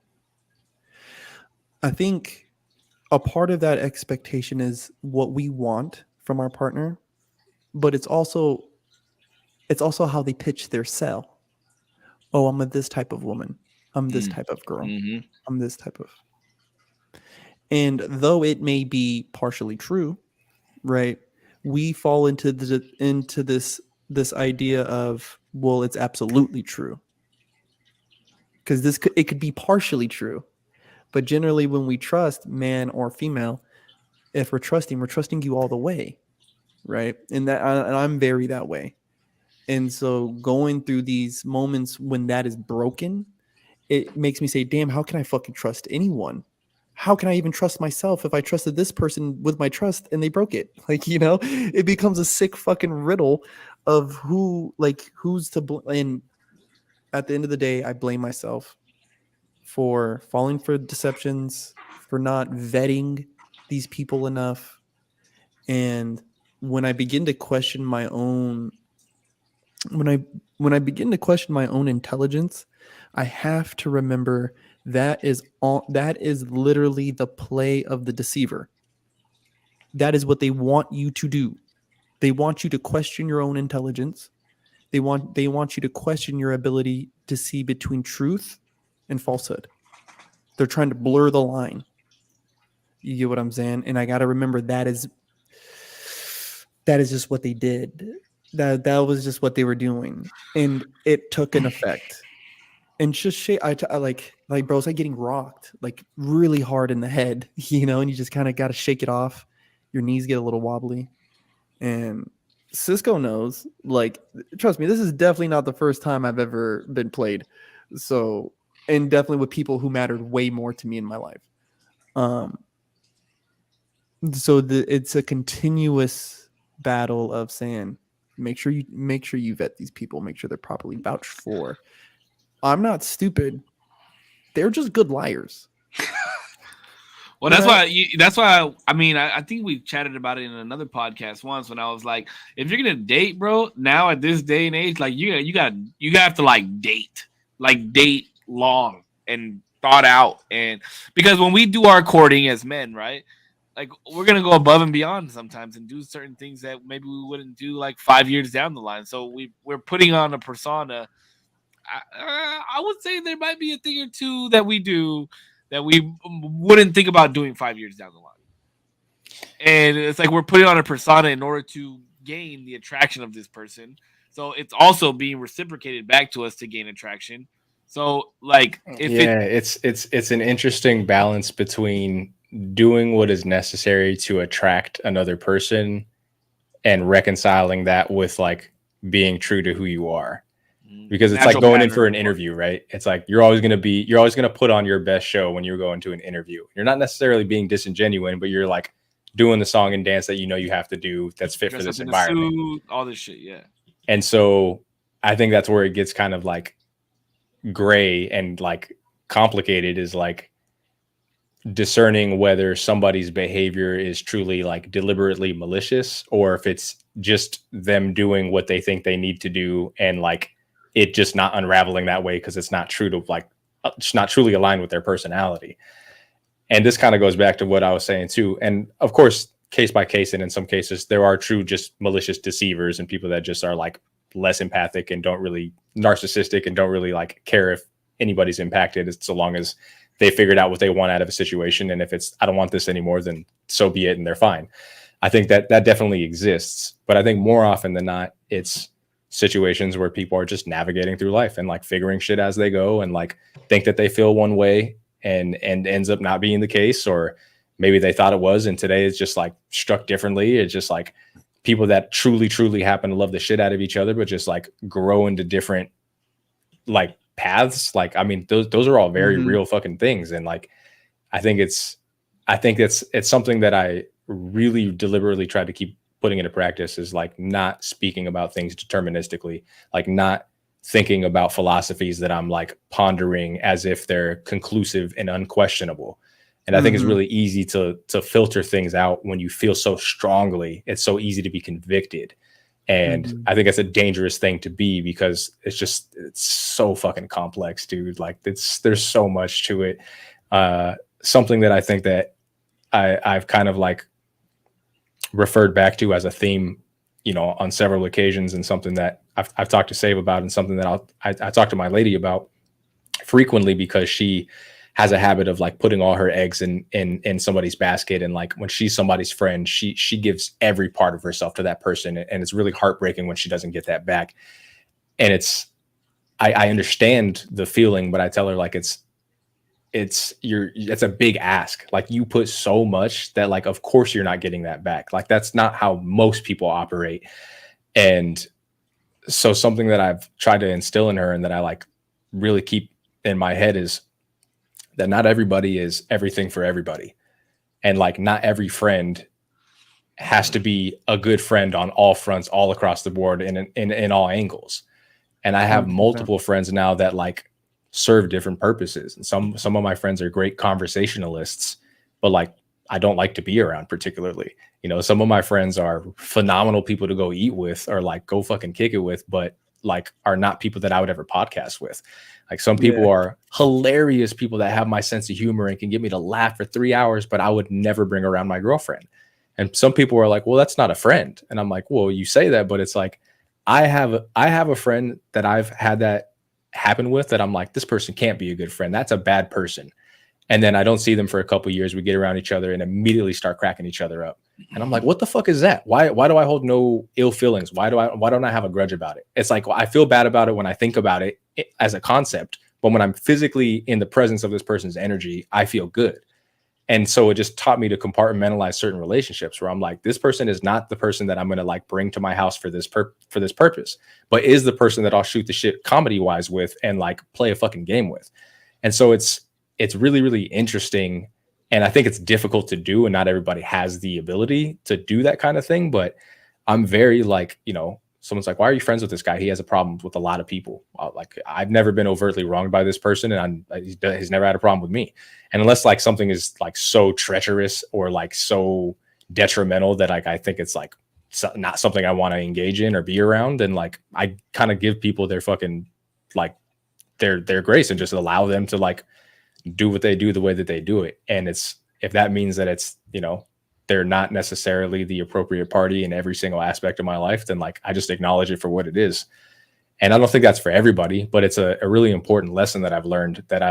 I think a part of that expectation is what we want from our partner, but it's also how they pitch their sell. Oh, I'm this type of woman. I'm this type of girl. Mm-hmm. I'm this type of. And though it may be partially true, right? We fall into this idea of, well, it's absolutely true. Because it could be partially true. But generally when we trust, man or female, if we're trusting you all the way. Right? And I'm very that way. And so going through these moments when that is broken, it makes me say, damn, how can I fucking trust anyone? How can I even trust myself if I trusted this person with my trust and they broke it? It becomes a sick fucking riddle of who's to blame. And at the end of the day, I blame myself for falling for deceptions, for not vetting these people enough. And when I begin to question my own when I begin to question my own intelligence, I have to remember that is literally the play of the deceiver. That is what they want you to do. They want you to question your own intelligence. They want you to question your ability to see between truth and falsehood. They're trying to blur the line. You get what I'm saying? And I got to remember that is just what they did. That was just what they were doing, and it took an effect. And just like bro, it's like getting rocked like really hard in the head, and you just kind of got to shake it off. Your knees get a little wobbly, and Cisco knows. Like, trust me, this is definitely not the first time I've ever been played. So, and definitely with people who mattered way more to me in my life. So it's a continuous battle of saying, make sure you vet these people, make sure they're properly vouched for. I'm not stupid. They're just good liars. Well, that's why I think we chatted about it in another podcast once when I was like, if you're gonna date, bro, now at this day and age, like you have to date long and thought out, and because when we do our courting as men, right? Like we're gonna go above and beyond sometimes and do certain things that maybe we wouldn't do like 5 years down the line. So we're putting on a persona. I would say there might be a thing or two that we do that we wouldn't think about doing 5 years down the line. And it's like we're putting on a persona in order to gain the attraction of this person. So it's also being reciprocated back to us to gain attraction. So like it's an interesting balance between doing what is necessary to attract another person and reconciling that with like being true to who you are. Because it's like going in for an interview, right? It's like you're always going to put on your best show when you're going to an interview. You're not necessarily being disingenuous, but you're like doing the song and dance that you have to do that's fit for this environment. Suit, all this shit, yeah. And so I think that's where it gets kind of like gray and like complicated, is like discerning whether somebody's behavior is truly like deliberately malicious, or if it's just them doing what they think they need to do, and like it just not unraveling that way because it's not true to like it's not truly aligned with their personality. And this kind of goes back to what I was saying too. And of course, case by case, and in some cases, there are true just malicious deceivers and people that just are like less empathic and don't really narcissistic and don't really like care if anybody's impacted, as so long as they figured out what they want out of a situation. And if it's, I don't want this anymore, then so be it, and they're fine. I think that definitely exists. But I think more often than not, it's situations where people are just navigating through life and like figuring shit as they go, and like think that they feel one way and ends up not being the case, or maybe they thought it was and today it's just like struck differently. It's just like people that truly happen to love the shit out of each other, but just like grow into different like paths. Like, I mean, those are all very real fucking things. And like, I think it's something that I really deliberately try to keep putting into practice, is like not speaking about things deterministically, like not thinking about philosophies that I'm like pondering as if they're conclusive and unquestionable. And I think it's really easy to filter things out when you feel so strongly. It's so easy to be convicted. And I think it's a dangerous thing to be, because it's so fucking complex, dude. Like there's so much to it. Something that I think that I've kind of like referred back to as a theme, you know, on several occasions, and something that I've talked to Save about, and something that I talk to my lady about frequently, because she has a habit of like putting all her eggs in somebody's basket. And like when she's somebody's friend, she gives every part of herself to that person. And it's really heartbreaking when she doesn't get that back. And I understand the feeling, but I tell her like, it's a big ask. Like you put so much that like, of course you're not getting that back. Like that's not how most people operate. And so something that I've tried to instill in her, and that I like really keep in my head, is that not everybody is everything for everybody. And like, not every friend has to be a good friend on all fronts, all across the board, in all angles. And I have multiple friends now that like serve different purposes. And some of my friends are great conversationalists, but like, I don't like to be around particularly. You know, some of my friends are phenomenal people to go eat with, or like go fucking kick it with, but like are not people that I would ever podcast with. Like some people are hilarious people that have my sense of humor and can get me to laugh for 3 hours, but I would never bring around my girlfriend. And some people are like, well, that's not a friend. And I'm like, well, you say that, but it's like, I have a friend that I've had that happen with, that I'm like, this person can't be a good friend. That's a bad person. And then I don't see them for a couple of years. We get around each other and immediately start cracking each other up. And I'm like, what the fuck is that? Why do I hold no ill feelings? Why don't I have a grudge about it? It's like, well, I feel bad about it when I think about it as a concept, but when I'm physically in the presence of this person's energy, I feel good. And so it just taught me to compartmentalize certain relationships, where I'm like, this person is not the person that I'm going to like bring to my house for this purpose, but is the person that I'll shoot the shit comedy wise with and like play a fucking game with. And so it's really, really interesting. And I think it's difficult to do, and not everybody has the ability to do that kind of thing. But I'm very like, you know, someone's like, why are you friends with this guy? He has a problem with a lot of people. Like, I've never been overtly wronged by this person, and he's never had a problem with me. And unless like something is like so treacherous or like so detrimental that like I think it's like not something I want to engage in or be around, then like I kind of give people their fucking like their grace and just allow them to like do what they do the way that they do it. And it's, if that means that it's, you know, they're not necessarily the appropriate party in every single aspect of my life, then like I just acknowledge it for what it is. And I don't think that's for everybody, but it's a really important lesson that I've learned that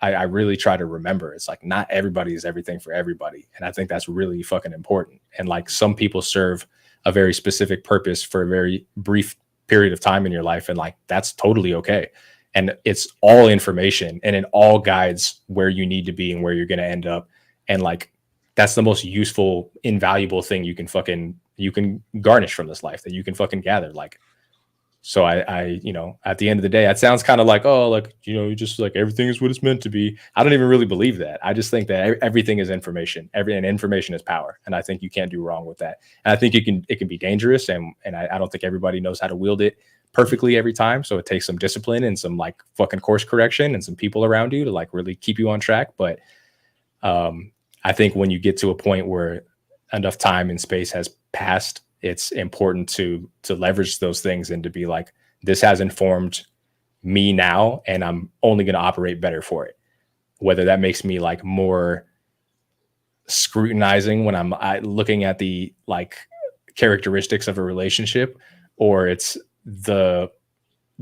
I really try to remember. It's like, not everybody is everything for everybody. And I think that's really fucking important. And like, some people serve a very specific purpose for a very brief period of time in your life. And like, that's totally okay. And it's all information, and it all guides where you need to be and where you're going to end up. And like, that's the most useful, invaluable thing you can garnish from this life, that you can fucking gather. Like, so I, you know, at the end of the day, it sounds kind of like, oh, like, you know, just like everything is what it's meant to be. I don't even really believe that. I just think that everything is information. And information is power. And I think you can't do wrong with that. And I think it can be dangerous. And I don't think everybody knows how to wield it perfectly every time. So it takes some discipline and some like fucking course correction and some people around you to like really keep you on track. But I think when you get to a point where enough time and space has passed, it's important to leverage those things and to be like, this has informed me now, and I'm only going to operate better for it. Whether that makes me like more scrutinizing when I'm looking at the like characteristics of a relationship, or it's that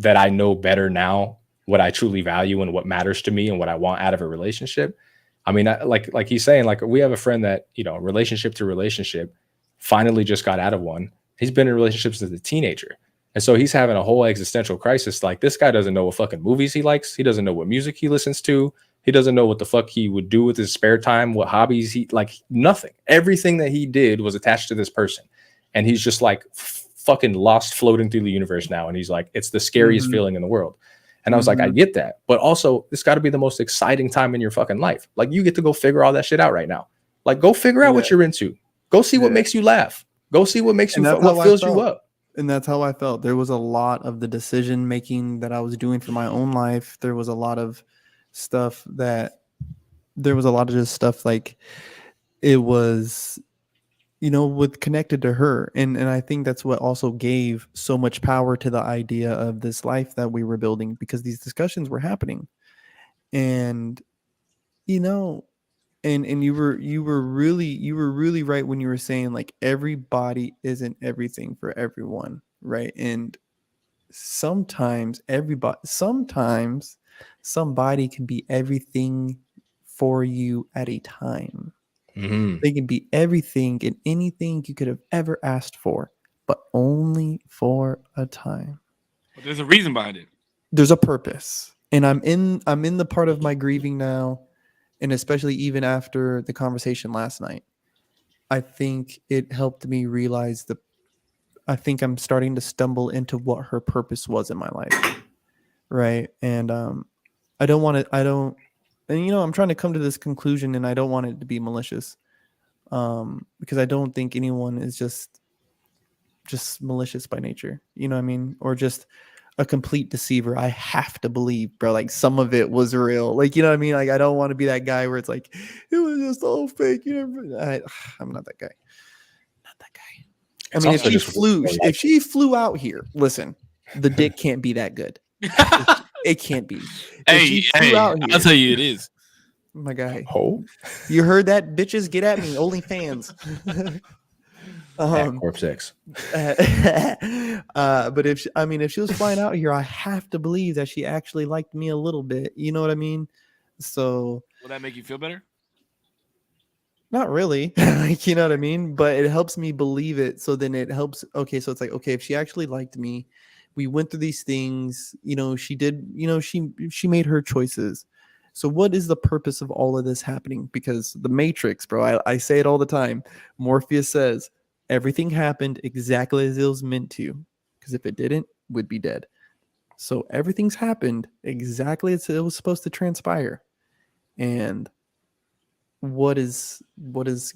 I know better now what I truly value and what matters to me and what I want out of a relationship. I mean, like he's saying, like we have a friend that, you know, relationship to relationship, finally just got out of one. He's been in relationships as a teenager. And so he's having a whole existential crisis. Like, this guy doesn't know what fucking movies he likes. He doesn't know what music he listens to. He doesn't know what the fuck he would do with his spare time, what hobbies he like, nothing. Everything that he did was attached to this person. And he's just like fucking lost floating through the universe now. And he's like, it's the scariest feeling in the world. And I was like, I get that. But also, it's got to be the most exciting time in your fucking life. Like, you get to go figure all that shit out right now. Like, go figure out what you're into. Go see what makes you laugh. Go see what makes you, what fills you up. And that's how I felt. There was a lot of the decision making that I was doing for my own life. There was a lot of stuff just stuff like it was, you know, with connected to her. And I think that's what also gave so much power to the idea of this life that we were building, because these discussions were happening. And, you know, and you were really right when you were saying like everybody isn't everything for everyone, right? And sometimes somebody can be everything for you at a time. They can be everything and anything you could have ever asked for, but only for a time. But there's a reason behind it. There's a purpose. And I'm in the part of my grieving now. And especially even after the conversation last night, I think it helped me realize I think I'm starting to stumble into what her purpose was in my life. Right. And and you know, I'm trying to come to this conclusion, and I don't want it to be malicious. Because I don't think anyone is just malicious by nature. You know what I mean? Or just a complete deceiver. I have to believe, bro, like some of it was real. Like, you know what I mean? Like, I don't want to be that guy where it's like, it was just all fake. You know, I'm not that guy. Not that guy. I mean, if she flew out here, listen, the dick can't be that good. It can't be. Hey, I'll tell you it is. My guy. Oh, you heard that? Bitches, get at me. OnlyFans. Korpsx. But if she was flying out here, I have to believe that she actually liked me a little bit. You know what I mean? So will that make you feel better? Not really. Like, you know what I mean? But it helps me believe it. So then it helps. Okay, so it's like, okay, if she actually liked me, we went through these things. You know, she did. You know, she made her choices. So what is the purpose of all of this happening? Because the Matrix, bro, I say it all the time. Morpheus says everything happened exactly as it was meant to. Because if it didn't, we'd be dead. So everything's happened exactly as it was supposed to transpire. And what is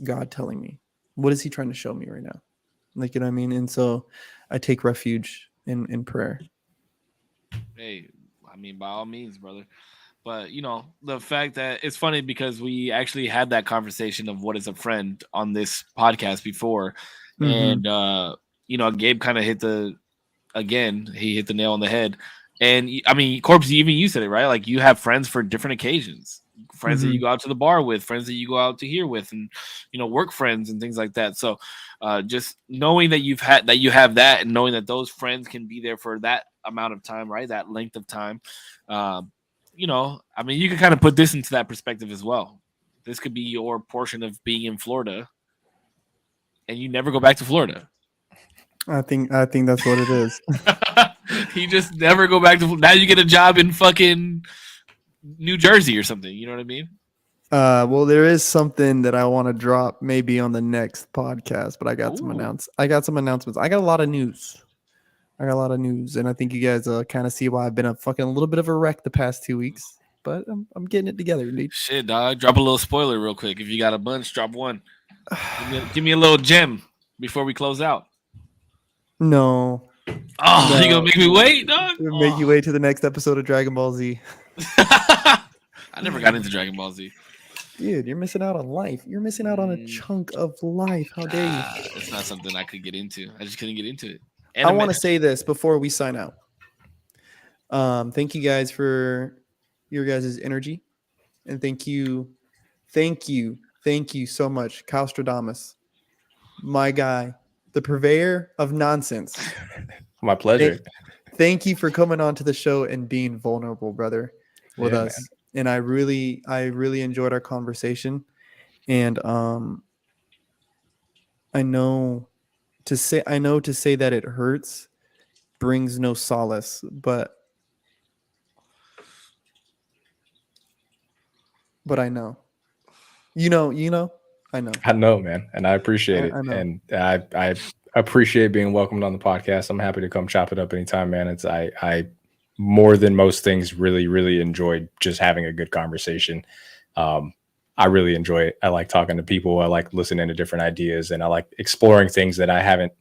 God telling me? What is he trying to show me right now? Like, you know what I mean? And so I take refuge in prayer. Hey, I mean, by all means, brother. But, you know, the fact that it's funny because we actually had that conversation of what is a friend on this podcast before. And, you know, Gabe kind of hit the nail on the head. And I mean, Korpsx, even you said it, right? Like, you have friends for different occasions, friends that you go out to the bar with, friends that you go out to here with, and, you know, work friends and things like that. So just knowing that you have that, and knowing that those friends can be there for that amount of time, right? That length of time. You know, I mean, you can kind of put this into that perspective as well. This could be your portion of being in Florida, and you never go back to Florida. I think that's what it is. You just never go back to. Now you get a job in fucking New Jersey or something. You know what I mean? Well, there is something that I want to drop maybe on the next podcast, but I got some announcements. I got a lot of news. And I think you guys kind of see why I've been a little bit of a wreck the past 2 weeks. But I'm getting it together, dude. Shit, dog. Drop a little spoiler real quick. If you got a bunch, drop one. Give me a little gem before we close out. No. Oh, no. You gonna make me wait, dog? Make you wait to the next episode of Dragon Ball Z. I never got into Dragon Ball Z. Dude, you're missing out on life. You're missing out on a chunk of life. How dare you? It's not something I could get into. I just couldn't get into it. I want to say this before we sign out. Thank you guys for your guys' energy, and thank you so much, Calstradamus, my guy, the purveyor of nonsense. My pleasure. Thank you for coming on to the show and being vulnerable, brother, with us. Man. And I really enjoyed our conversation. And I know to say that it hurts brings no solace, but I know. I know. I know, man. And I appreciate it. And I appreciate being welcomed on the podcast. I'm happy to come chop it up anytime, man. It's I more than most things really enjoyed just having a good conversation. I really enjoy it. I like talking to people. I like listening to different ideas, and I like exploring things that I haven't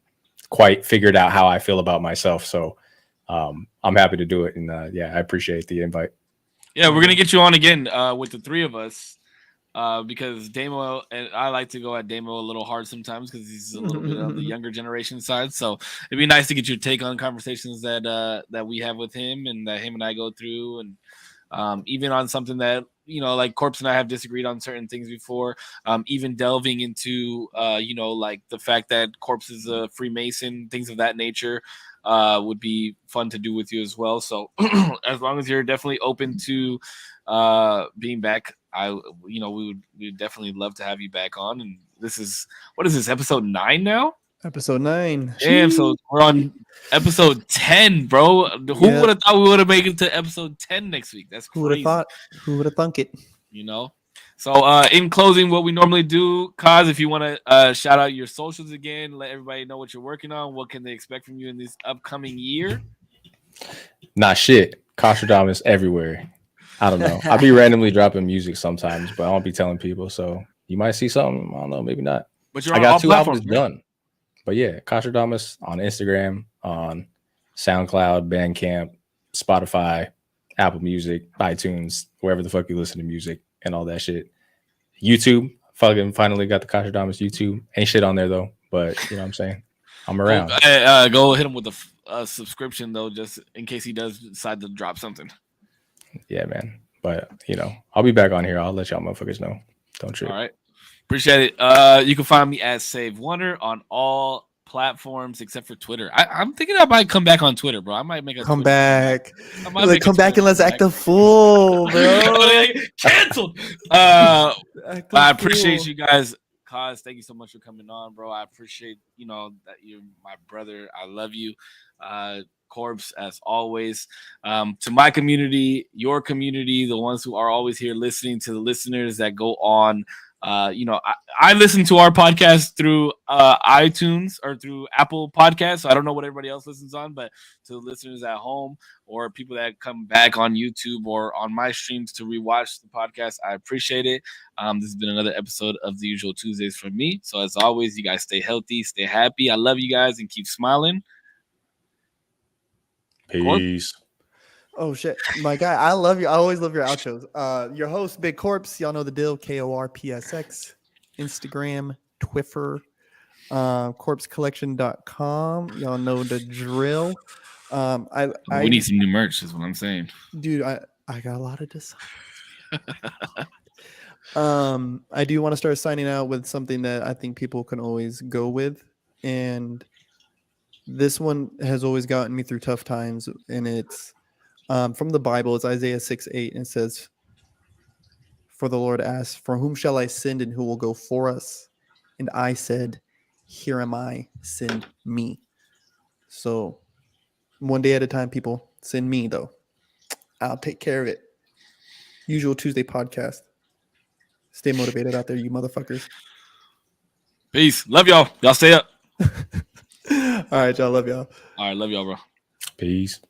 quite figured out how I feel about myself. So I'm happy to do it. And I appreciate the invite. Yeah, we're going to get you on again with the three of us because Damo, and I like to go at Damo a little hard sometimes because he's a little bit on the younger generation side. So it'd be nice to get your take on conversations that we have with him and that him and I go through, and even on something that, like Korpsx and I have disagreed on certain things before, even delving into, like the fact that Korpsx is a Freemason, things of that nature. Would be fun to do with you as well. So as long as you're definitely open to being back, we would definitely love to have you back on. And what is this, episode 9 now? Episode 9. Damn, so we're on episode 10, bro. Who would have thought we would have made it to episode 10 next week? That's crazy. Who would have thunk it? So in closing, what we normally do, Kaz, if you want to shout out your socials again, let everybody know what you're working on, what can they expect from you in this upcoming year? Not shit. Calstradamus everywhere. I don't know. I'll be randomly dropping music sometimes, but I won't be telling people. So you might see something. I don't know. Maybe not. But I got 2 albums done. But yeah, Calstradamus on Instagram, on SoundCloud, Bandcamp, Spotify, Apple Music, iTunes, wherever the fuck you listen to music and all that shit. YouTube, fucking finally got the Calstradamus YouTube. Ain't shit on there though, but you know what I'm saying? I'm around. Go hit him with a subscription though, just in case he does decide to drop something. Yeah, man. But I'll be back on here. I'll let y'all motherfuckers know. Don't trip. All right. Appreciate it. You can find me at Save Wonder on all platforms except for Twitter. I'm thinking I might come back on Twitter, bro. I might make a come back. Come back and let's act a fool, bro. Canceled. I appreciate you guys. Kaz, thank you so much for coming on, bro. I appreciate that you're my brother. I love you. Korpsx, as always. To my community, your community, the ones who are always here listening, to the listeners that go on. I listen to our podcast through iTunes or through Apple Podcasts. So I don't know what everybody else listens on, but to the listeners at home or people that come back on YouTube or on my streams to rewatch the podcast, I appreciate it. This has been another episode of The Usual Tuesdays from me. So as always, you guys stay healthy, stay happy. I love you guys and keep smiling. Peace. Oh shit, my guy, I love you. I always love your outros. Your host, Big Korpsx, y'all know the deal. KORPSX, Instagram, Twitter, korpscollection.com. Y'all know the drill. We need some new merch, is what I'm saying. Dude, I got a lot of designs. I do want to start signing out with something that I think people can always go with, and this one has always gotten me through tough times, and it's from the Bible. It's Isaiah 6:8, and it says, "For the Lord asked, for whom shall I send, and who will go for us? And I said, here am I, send me." So one day at a time, people. Send me, though. I'll take care of it. Usual Tuesday podcast. Stay motivated out there, you motherfuckers. Peace. Love y'all. Y'all stay up. All right, y'all. Love y'all. All right. Love y'all, bro. Peace.